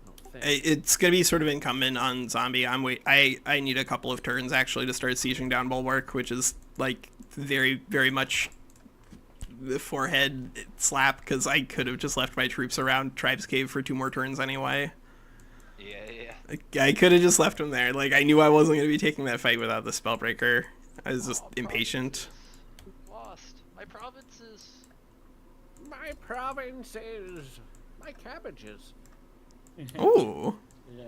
I don't think. It's gonna be sort of incumbent on Zombie. I need a couple of turns actually to start sieging down Bulwark, which is like very, very much the forehead slap, because I could have just left my troops around Tribes Cave for 2 more turns anyway. Yeah. I could have just left them there. Like, I knew I wasn't going to be taking that fight without the Spellbreaker. I was just impatient. Lost. My provinces. My provinces, my cabbages. Ooh. Yeah.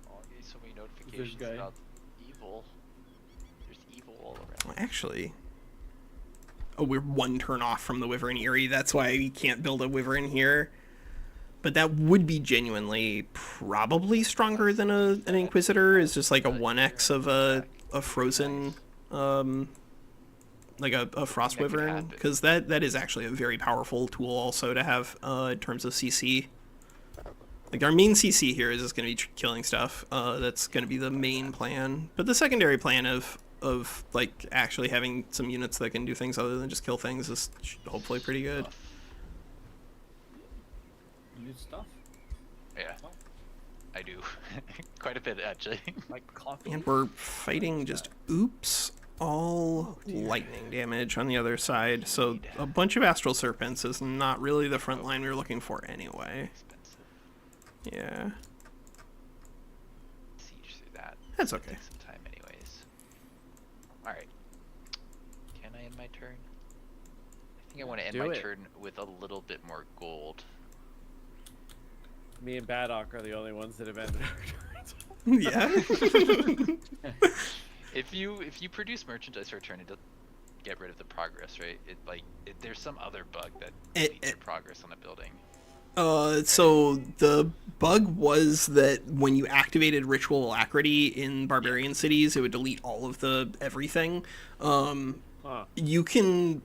Oh, I get so many notifications guy. about evil. There's evil all around. Well, actually... Oh, we're 1 turn off from the Wyvern Eyrie. That's why we can't build a Wyvern here. But that would be genuinely probably stronger than an Inquisitor. It's just like a 1x of a frozen, like a Frost Wyvern. Because that is actually a very powerful tool also to have in terms of CC. Like, our main CC here is just going to be killing stuff. That's going to be the main plan. But the secondary plan of like actually having some units that can do things other than just kill things is hopefully pretty good. You need stuff? Yeah. I do. Quite a bit, actually. Like coffee. And we're fighting just all lightning damage on the other side. So a bunch of Astral Serpents is not really the front line we were looking for anyway. Expensive. Yeah. Siege through that. That's okay. Take some time anyways. Alright. Can I end my turn? I think I want to end Do my it. turn with a little bit more gold. Me and Badok are the only ones that have ended our turns. Yeah. If you produce merchandise for a turn, it doesn't get rid of the progress, right? There's some other bug that deletes your progress on a building. So the bug was that when you activated Ritual Alacrity in Barbarian cities, it would delete all of the everything. You can,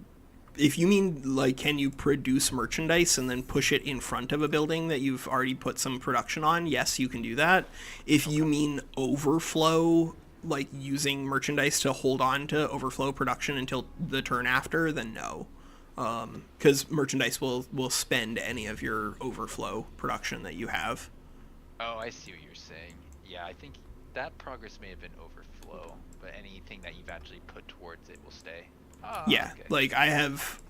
if you mean like, can you produce merchandise and then push it in front of a building that you've already put some production on? Yes, you can do that. If you mean overflow, like using merchandise to hold on to overflow production until the turn after, then no. Because merchandise will spend any of your overflow production that you have. Oh, I see what you're saying. Yeah, I think that progress may have been overflow, but anything that you've actually put towards it will stay. Ah, Yeah, okay. like I have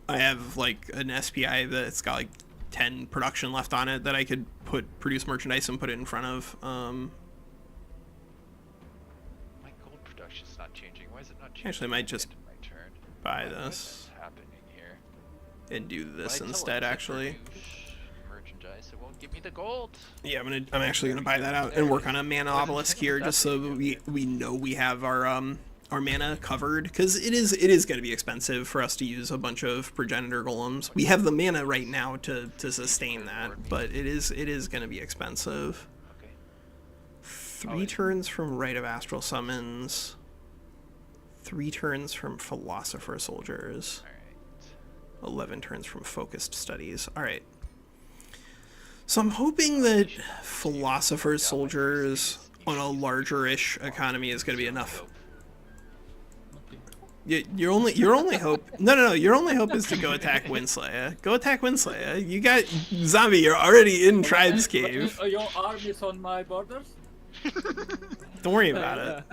like an SPI that's got like 10 production left on it that I could produce merchandise and put it in front of. My gold production's not changing. Why is it not changing? Actually, I might just End of my turn. buy What this is happening here? and do this When I tell instead. it to Actually, produce merchandise, it won't give me the gold. yeah, I'm actually gonna buy that out and work on a mana obelisk here, just so we know we have our mana covered, because it is going to be expensive for us to use a bunch of progenitor golems. We have the mana right now to sustain that, but it is going to be expensive. Okay. 3 turns from Rite of Astral Summons. 3 turns from Philosopher Soldiers. All right. 11 turns from Focused Studies. All right. So I'm hoping that Philosopher Soldiers on a larger-ish economy is going to be enough. Your only hope. No. Your only hope is to go attack WinSlaya. Go attack WinSlaya. You got Zombie. You're already in Tribes Cave. Are your armies on my borders? Don't worry about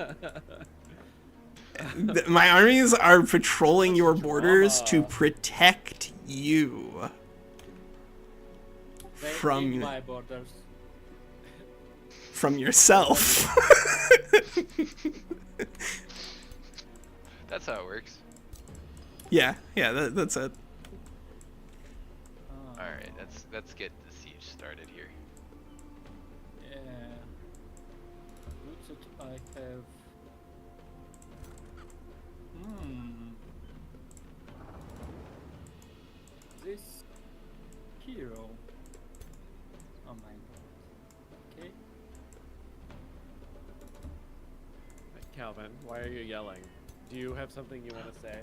it. My armies are patrolling your borders to protect you They from leave my borders. from yourself. That's how it works. Yeah, that's it. Ah, All right, let's get the siege started here. Yeah. Good that I have. This hero. Oh my god. Okay. Calvin, why are you yelling? Do you have something you want to say?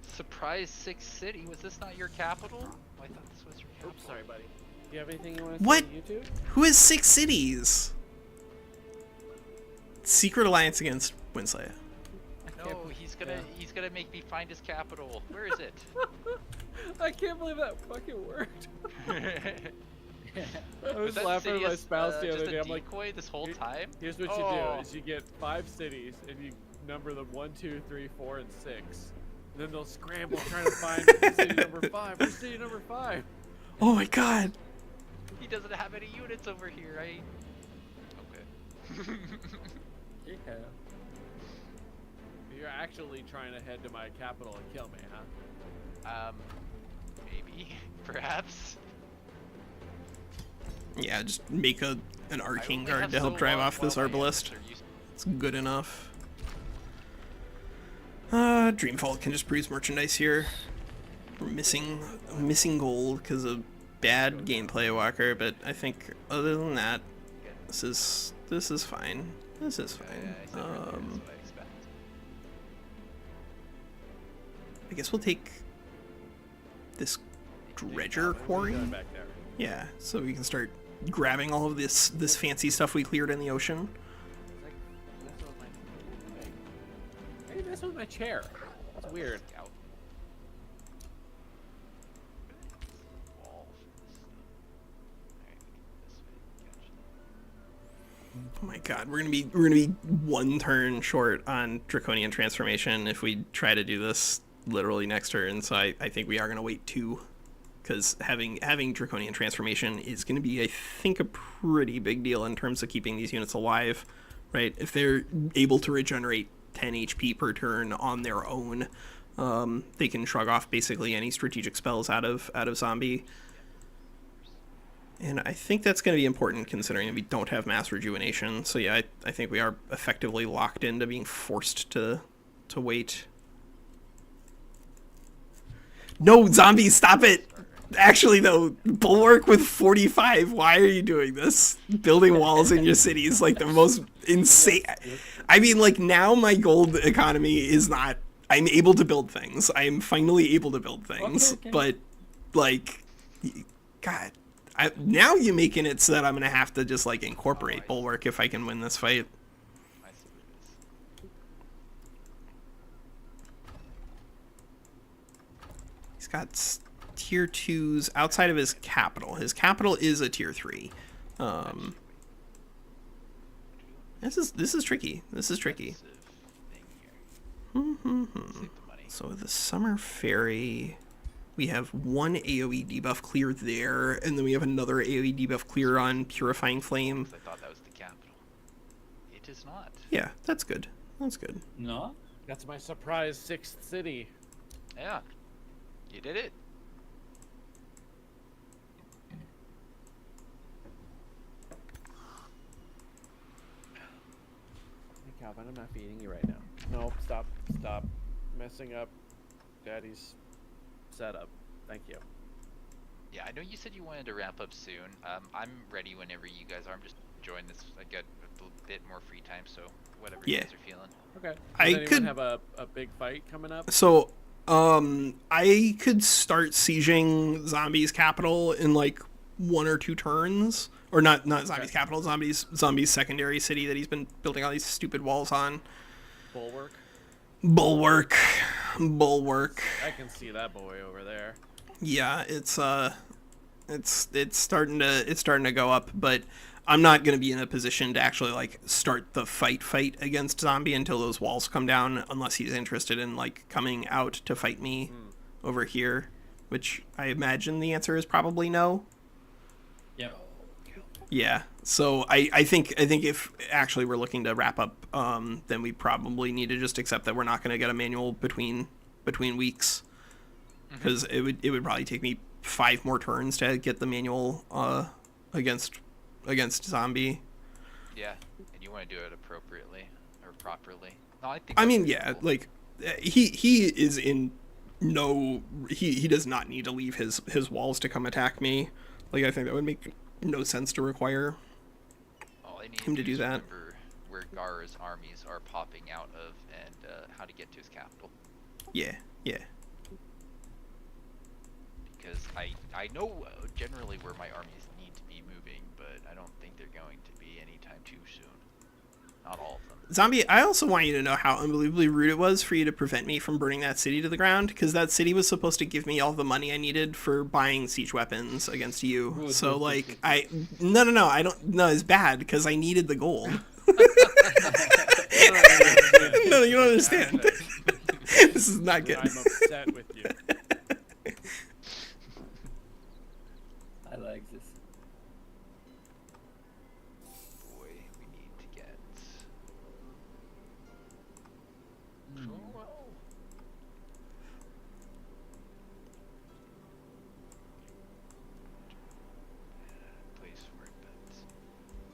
Surprise 6th city. Was this not your capital? Oh, I thought this was your capital. Oops, sorry, buddy. Do you have anything you want to What? say on YouTube? Who has 6 cities? Secret alliance against WinSlaya. No, he's gonna make me find his capital. Where is it? I can't believe that fucking worked. I was that laughing city at my as, spouse the just other day. a I'm like, decoy this whole time? here's what you Oh. do: is you get 5 cities and you number them 1, 2, 3, 4, and 6. And then they'll scramble trying to find city number 5. Where's city number 5? Oh my god. He doesn't have any units over here, right? Okay. Yeah. You're actually trying to head to my capital and kill me, huh? Maybe, perhaps. Yeah, just make an I arcane only guard have to help so drive long off this while my arbalist. units are used- It's good enough. Dreamfall can just produce merchandise here. We're missing gold because of bad gameplay, Walker. But I think other than that, this is fine. This is Yeah, fine. I said earlier, that's what I expect. I guess we'll take this dredger What are you quarry. doing back there? Yeah, so we can start grabbing all of this fancy stuff we cleared in the ocean. It's like messing with my. Hey, messing with my chair. That's weird. Scout. Wall for this stuff. Alright, this way. Gotcha. Oh my god, we're gonna be one turn short on Draconian Transformation if we try to do this literally next turn. So I think we are gonna wait 2, because having Draconian Transformation is gonna be, I think, a pretty big deal in terms of keeping these units alive, right? If they're able to regenerate 10 HP per turn on their own, they can shrug off basically any strategic spells out of zombie. And I think that's going to be important considering that we don't have mass rejuvenation. So yeah, I think we are effectively locked into being forced to wait. No, zombies, stop it! Actually, though, Bulwark with 45, why are you doing this? Building walls in your city is like the most insane... I mean, like, now my gold economy is not... I'm able to build things. I am finally able to build things. Okay. But, like... God... now you're making it so that I'm going to have to just, like, incorporate Bulwark if I can win this fight. I see what it is. He's got tier 2s outside of his capital. His capital is a tier 3. This is tricky. This is tricky. Expensive thing here. Save the money. So the Summer Ferry, we have one AoE debuff clear there, and then we have another AoE debuff clear on Purifying Flame. I thought that was the capital. It is not. Yeah, that's good. That's good. No? That's my surprise 6th city. Yeah. You did it. Hey, Calvin, I'm not feeding you right now. No, stop messing up Daddy's setup. Thank you. Yeah, I know you said you wanted to wrap up soon. I'm ready whenever you guys are. I'm just enjoying this. I got a bit more free time, so whatever you Yeah. guys are feeling. Okay. I Does anyone could- have a big fight coming up? So, I could start sieging Zombies' capital in like 1 or 2 turns, or not Zombies' capital, Zombies' secondary city that he's been building all these stupid walls on. Bulwark. Bulwark. I can see that boy over there. Yeah, it's starting to go up, but I'm not going to be in a position to actually like start the fight against Zombie until those walls come down, unless he's interested in like coming out to fight me over here, which I imagine the answer is probably no. Yeah. Yeah, So I think if actually we're looking to wrap up, then we probably need to just accept that we're not going to get a manual between weeks, because it would probably take me 5 more turns to get the manual against zombie. Yeah, and you want to do it appropriately or properly. No, I think. I that's mean, yeah, reasonable. like he is in no, he does not need to leave his walls to come attack me. Like, I think that would make no sense to require All I need him to do is that. remember where Gar's armies are popping out of and how to get to his capital. Yeah, yeah. Because I know generally where my armies need to be moving, but I don't think they're going to be anytime too soon. Not all of them. Zombie, I also want you to know how unbelievably rude it was for you to prevent me from burning that city to the ground, because that city was supposed to give me all the money I needed for buying siege weapons against you. Good, So, good, like, good, no, I don't, no, it's bad, because I needed the gold. No, you don't understand. This is not good. I'm upset with you. I like this. Boy, we need to get. Oh, well. Place for it, but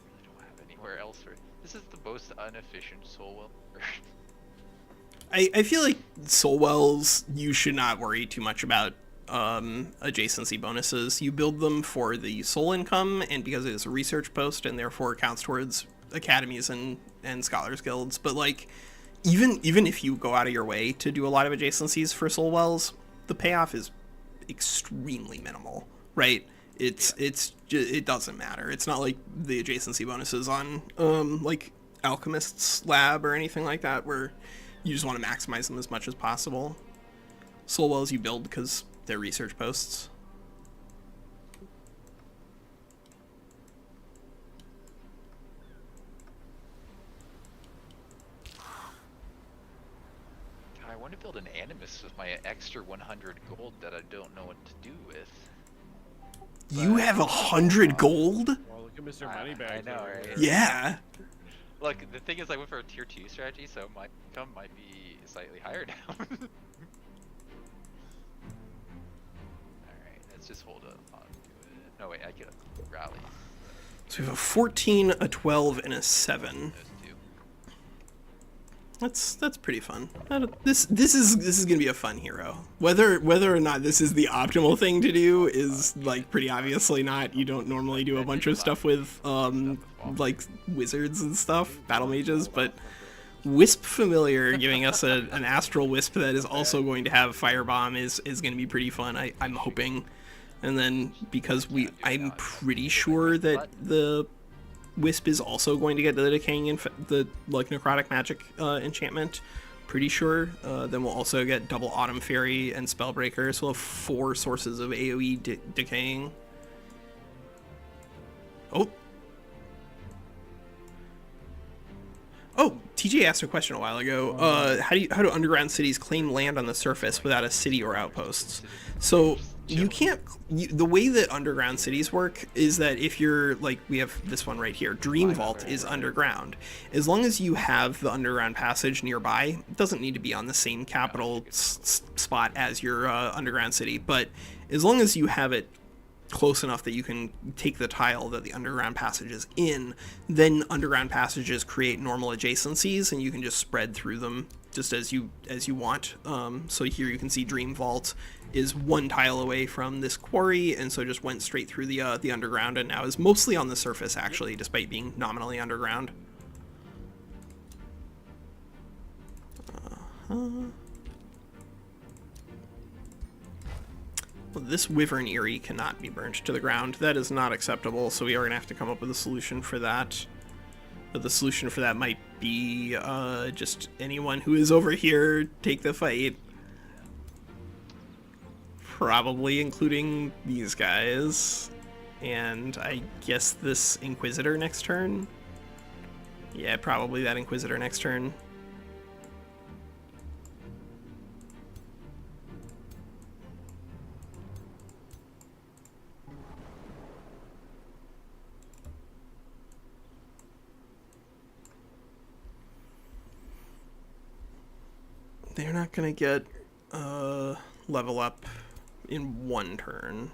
really don't have anywhere else for it. This is the most inefficient Soulwell. I feel like Soulwells, you should not worry too much about adjacency bonuses. You build them for the soul income, and because it is a research post and therefore counts towards academies and scholars guilds. But like, even if you go out of your way to do a lot of adjacencies for Soulwells, the payoff is extremely minimal, right? It doesn't matter. It's not like the adjacency bonuses on like Alchemist's lab or anything like that, where you just want to maximize them as much as possible. Soulwells you build because they're research posts. I want to build an animist with my extra 100 gold that I don't know what to do with. You have 100 gold? Well, look at Mr. Moneybags. I know, over right? here. Yeah. Look, the thing is, I went for a tier 2 strategy, so my income might be slightly higher now. Alright, let's just hold on to it. No, wait, I get a rally. So we have a 14, a 12, and a 7. Those two. That's pretty fun. This is gonna be a fun hero. Whether or not this is the optimal thing to do is like pretty obviously not. You don't normally do a bunch of stuff with like wizards and stuff, battle mages, but Wisp Familiar giving us an astral wisp that is also going to have firebomb is going to be pretty fun. I'm hoping. And then because I'm pretty sure that the Wisp is also going to get the decaying the like necrotic magic enchantment. Pretty sure. Then we'll also get double Autumn Fairy and Spellbreaker. So we'll have 4 sources of AoE decaying. Oh, TJ asked a question a while ago. How do underground cities claim land on the surface without a city or outposts? So you can't. The way that underground cities work is that if you're like, we have this one right here, Dream Vault is underground. As long as you have the underground passage nearby, it doesn't need to be on the same capital spot as your underground city, but as long as you have it close enough that you can take the tile that the underground passage is in, then underground passages create normal adjacencies and you can just spread through them just as you want. So here you can see Dream Vault is 1 tile away from this quarry, and so just went straight through the underground and now is mostly on the surface actually, despite being nominally underground. Well, this Wyvern Eyrie cannot be burnt to the ground. That is not acceptable, so we are going to have to come up with a solution for that. But the solution for that might be just anyone who is over here take the fight. Probably including these guys. And I guess this Inquisitor next turn? Yeah, probably that Inquisitor next turn. they're not gonna get level up in one turn.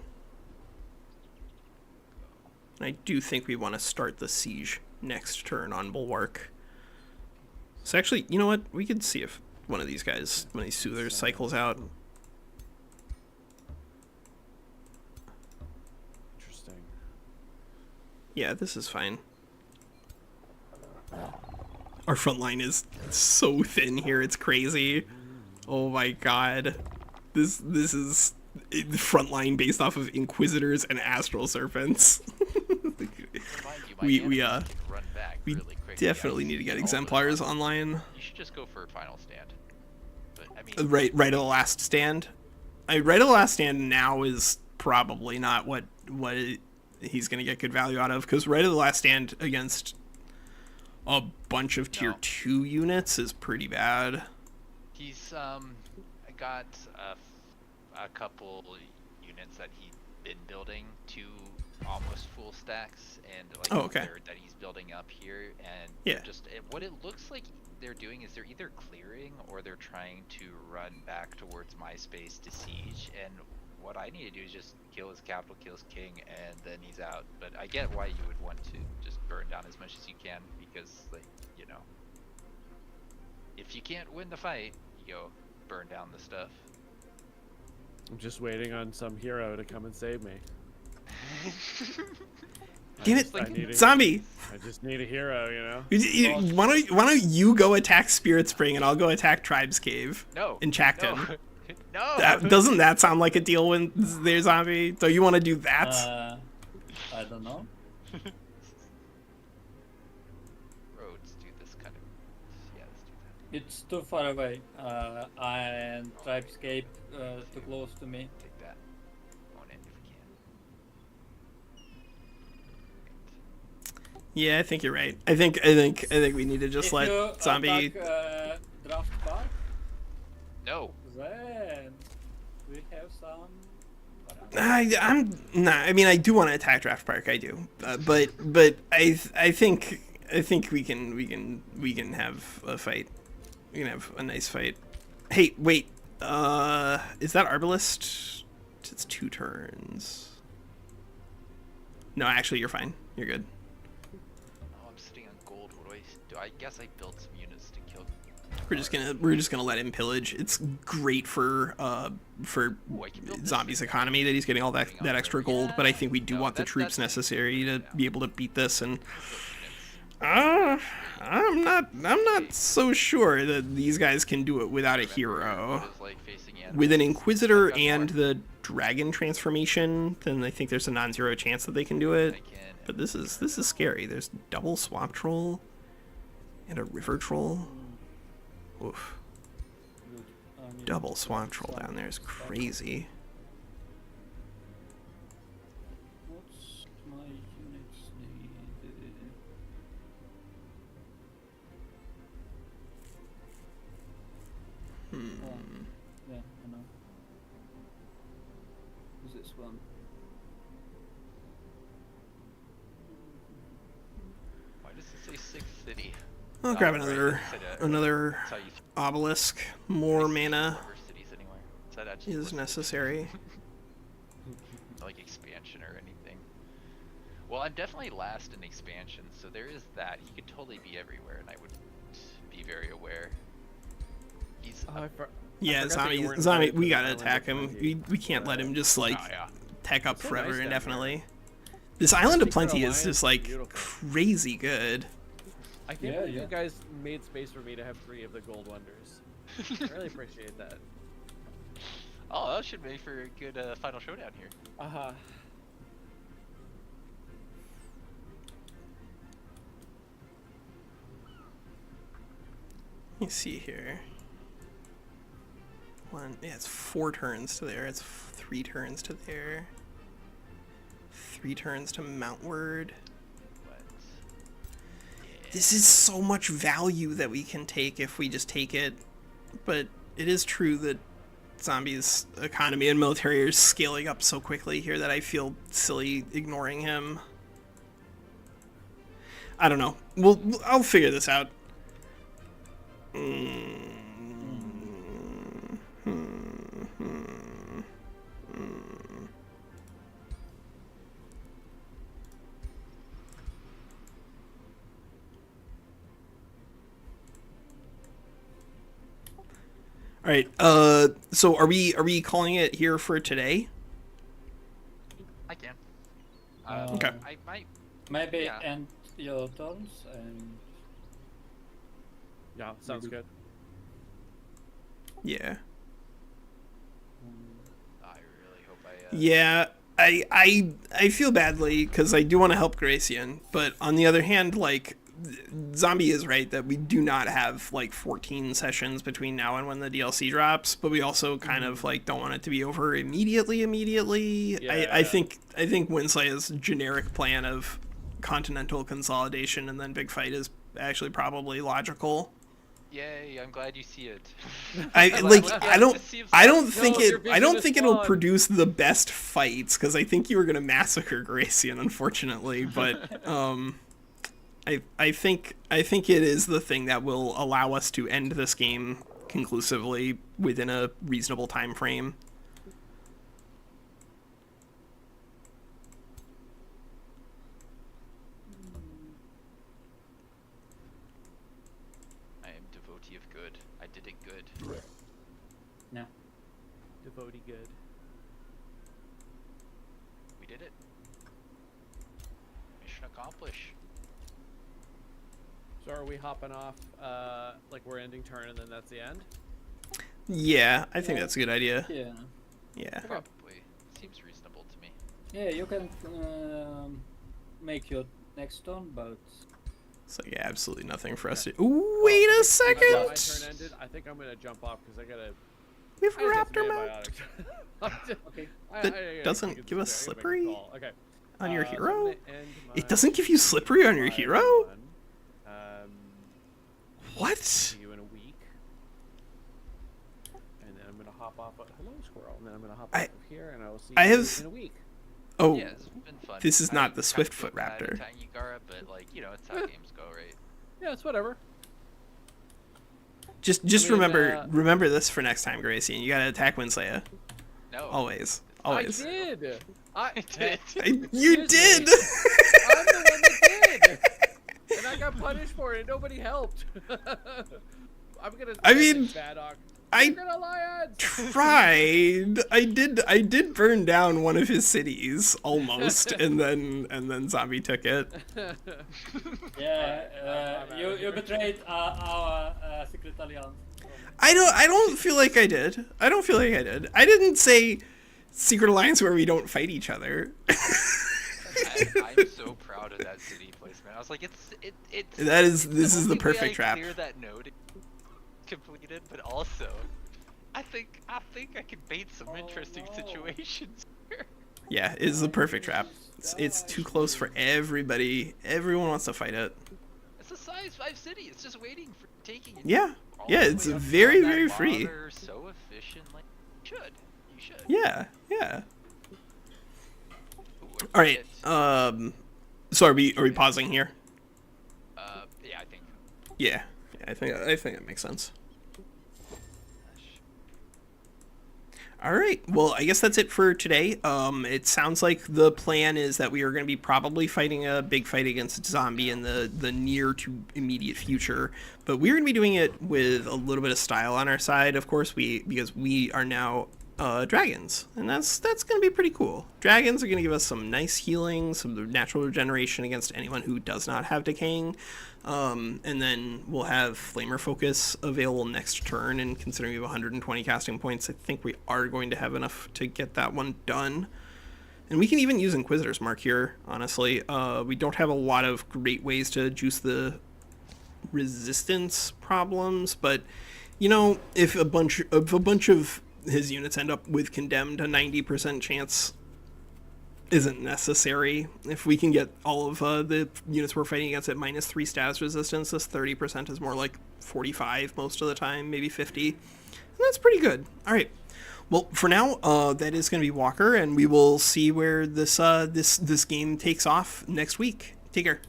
I do think we want to start the siege next turn on Bulwark. So actually, you know what? We could see if one of these guys, one of these soothers, cycles out. Interesting. Yeah, this is fine. Our front line is so thin here, it's crazy. Oh my god. This is front line based off of Inquisitors and Astral Serpents. we run back we really quick. definitely need to get Exemplars online. You should just go for a final stand. But I mean, Right of the last stand. Right of the last stand now is probably not what he's gonna get good value out of, because right of the last stand against a bunch of tier 2 units is pretty bad. he's got a couple units that he's been building, 2 almost full stacks, and like Oh, a okay. third that he's building up here, and Yeah. what it looks like they're doing is they're either clearing or they're trying to run back towards my space to siege, and what I need to do is just kill his capital, kill his king, and then he's out. But I get why you would want to just burn down as much as you can, because, like, you know, if you can't win the fight, you go burn down the stuff. I'm just waiting on some hero to come and save me. Damn it, zombie! I just need a hero, you know? Why don't you go attack Spirit Spring and I'll go attack Tribes Cave No. in Chackton. No. No. Doesn't that sound like a deal when they're zombie? So you want to do that? I don't know. Roads do this kind of. Yeah, let's do that. It's too far away, and Tribescape too close to me. Take that. Own it if we can. Yeah, I think you're right. I think we need to just If let you zombie. attack, draft park, No. then we have some. I mean, I do want to attack Draft Park. I do, but I think we can have a fight. We can have a nice fight. Hey, wait. Is that Arbalist? It's 2 turns. No, actually, you're fine. You're good. Oh, I'm sitting on gold. What do I do? I guess I built some units to kill. We're just gonna let him pillage. It's great for Oh, I can build this Zombie's thing. economy that he's getting all that extra gold, but I think we do No, want the that's- troops that's- necessary to yeah. be able to beat this. And Units. I'm not so sure that these guys can do it without a Remember hero. what it's like facing With an animals. Inquisitor I've got and more. the Dragon transformation, then I think there's a non-zero chance that they can do I it. can. But this is scary. There's double Swamp Troll and a River Troll. Oof. Double Swamp Troll down there is crazy. What's my units need? Oh, yeah, I know. Who's this one? Why does it say 6th city? I'll grab right, another it said, another that's how you obelisk. More mana cover cities anywhere. So that actually is wasn't necessary. like expansion or anything. Well, I'm definitely last in expansion, so there is that. He could totally be everywhere, and I would be very aware. He's Oh, Yeah, forgot that you weren't zombie. invited We to the gotta island attack of him. Plenty. We can't let him just like oh, yeah. tech up So forever nice down there. indefinitely. This Island of Secret Plenty is Alliance just is like beautiful. crazy good. I can't Yeah, believe yeah. you guys made space for me to have 3 of the gold wonders. I really appreciate that. Oh, that should make for a good final showdown here. Uh-huh. Let me see here. It's 4 turns to there. It's 3 turns to there. 3 turns to Mountward. But This is so much value that we can take if we just take it. But it is true that Zombie's economy and military are scaling up so quickly here that I feel silly ignoring him. I don't know. I'll figure this out. All right. So are we calling it here for today? I can. Okay. I might. Maybe Yeah. end your turns and Yeah, sounds good. Yeah. I really hope I. Yeah. I feel badly because I do want to help Gracian, but on the other hand, like, Zombie is right that we do not have like 14 sessions between now and when the DLC drops, but we also kind of like don't want it to be over immediately. Yeah. I think WinSlaya's generic plan of continental consolidation and then big fight is actually probably logical. Yay! I'm glad you see it. I Like, like look, I it don't just seems I like- don't think your it I vision don't is think it'll flawed. produce the best fights because I think you were gonna massacre Gracian, unfortunately, but I think it is the thing that will allow us to end this game conclusively within a reasonable time frame. I am devotee of good. I did it good. no. Devotee good. We did it. Mission accomplished. So are we hopping off, like we're ending turn and then that's the end? Yeah, I think that's a good idea. Yeah. Yeah. Probably. Seems reasonable to me. Yeah, you can make your next turn, but It's like absolutely nothing for us to. Ooh, wait a My second. turn ended. I think I'm gonna jump off because I gotta. We have I gotta raptor get some mount antibiotics. okay. That doesn't give us slippery Okay. on your So I'm hero. gonna end my It doesn't give you slippery on your my hero. run. What? See you in a week. And then I'm gonna hop off. Hello, squirrel. And then I'm gonna hop off of here, and I will see I you have- in a week. Oh, Yeah, it's been fun. this is not I the kinda Swiftfoot feel bad raptor. attacking you, Gara, but like, you know, it's how games go, right? Yeah, it's whatever. just I mean, remember this for next time, Gracie. You gotta attack WinSlaya. No. Always. I did. I did. You Excuse did. me. I'm the one that did. And I got punished for it. Nobody helped. I'm gonna. I mean, Badok. I Secret Alliance. tried. I did burn down one of his cities almost, and then Zombie took it. Yeah, I'm outta you here. betrayed our secret alliance. I don't feel like I did. I don't feel like I did. I didn't say secret alliance where we don't fight each other. I'm so proud of that city placement. I was like, it's. This is the only way perfect I trap. clear that node completed, but also, I think I can bait some interesting no. situations here. Yeah, it is the perfect trap. It's too close for everybody. Everyone wants to fight it. It's a size 5 city. It's just waiting for taking it. Yeah. all Yeah, the it's way up very, beyond that very free. marauder, so efficient. Like, you should. Yeah. Yeah. Ooh, All right. it. So are we pausing here? Yeah, I think. Yeah. I think that makes sense. All right. Well, I guess that's it for today. It sounds like the plan is that we are going to be probably fighting a big fight against Zombie in the near to immediate future, but we're going to be doing it with a little bit of style on our side, of course, because we are now dragons, and that's going to be pretty cool. Dragons are going to give us some nice healing, some natural regeneration against anyone who does not have decaying. And then we'll have Flamer Focus available next turn, and considering we have 120 casting points, I think we are going to have enough to get that one done. And we can even use Inquisitor's Mark here, honestly. We don't have a lot of great ways to juice the resistance problems, but, you know, if a bunch of his units end up with Condemned, a 90% chance isn't necessary. If we can get all of the units we're fighting against at -3 status resistance, this 30% is more like 45 most of the time, maybe 50. And that's pretty good. All right. Well, for now, that is going to be Walker, and we will see where this game takes off next week. Take care.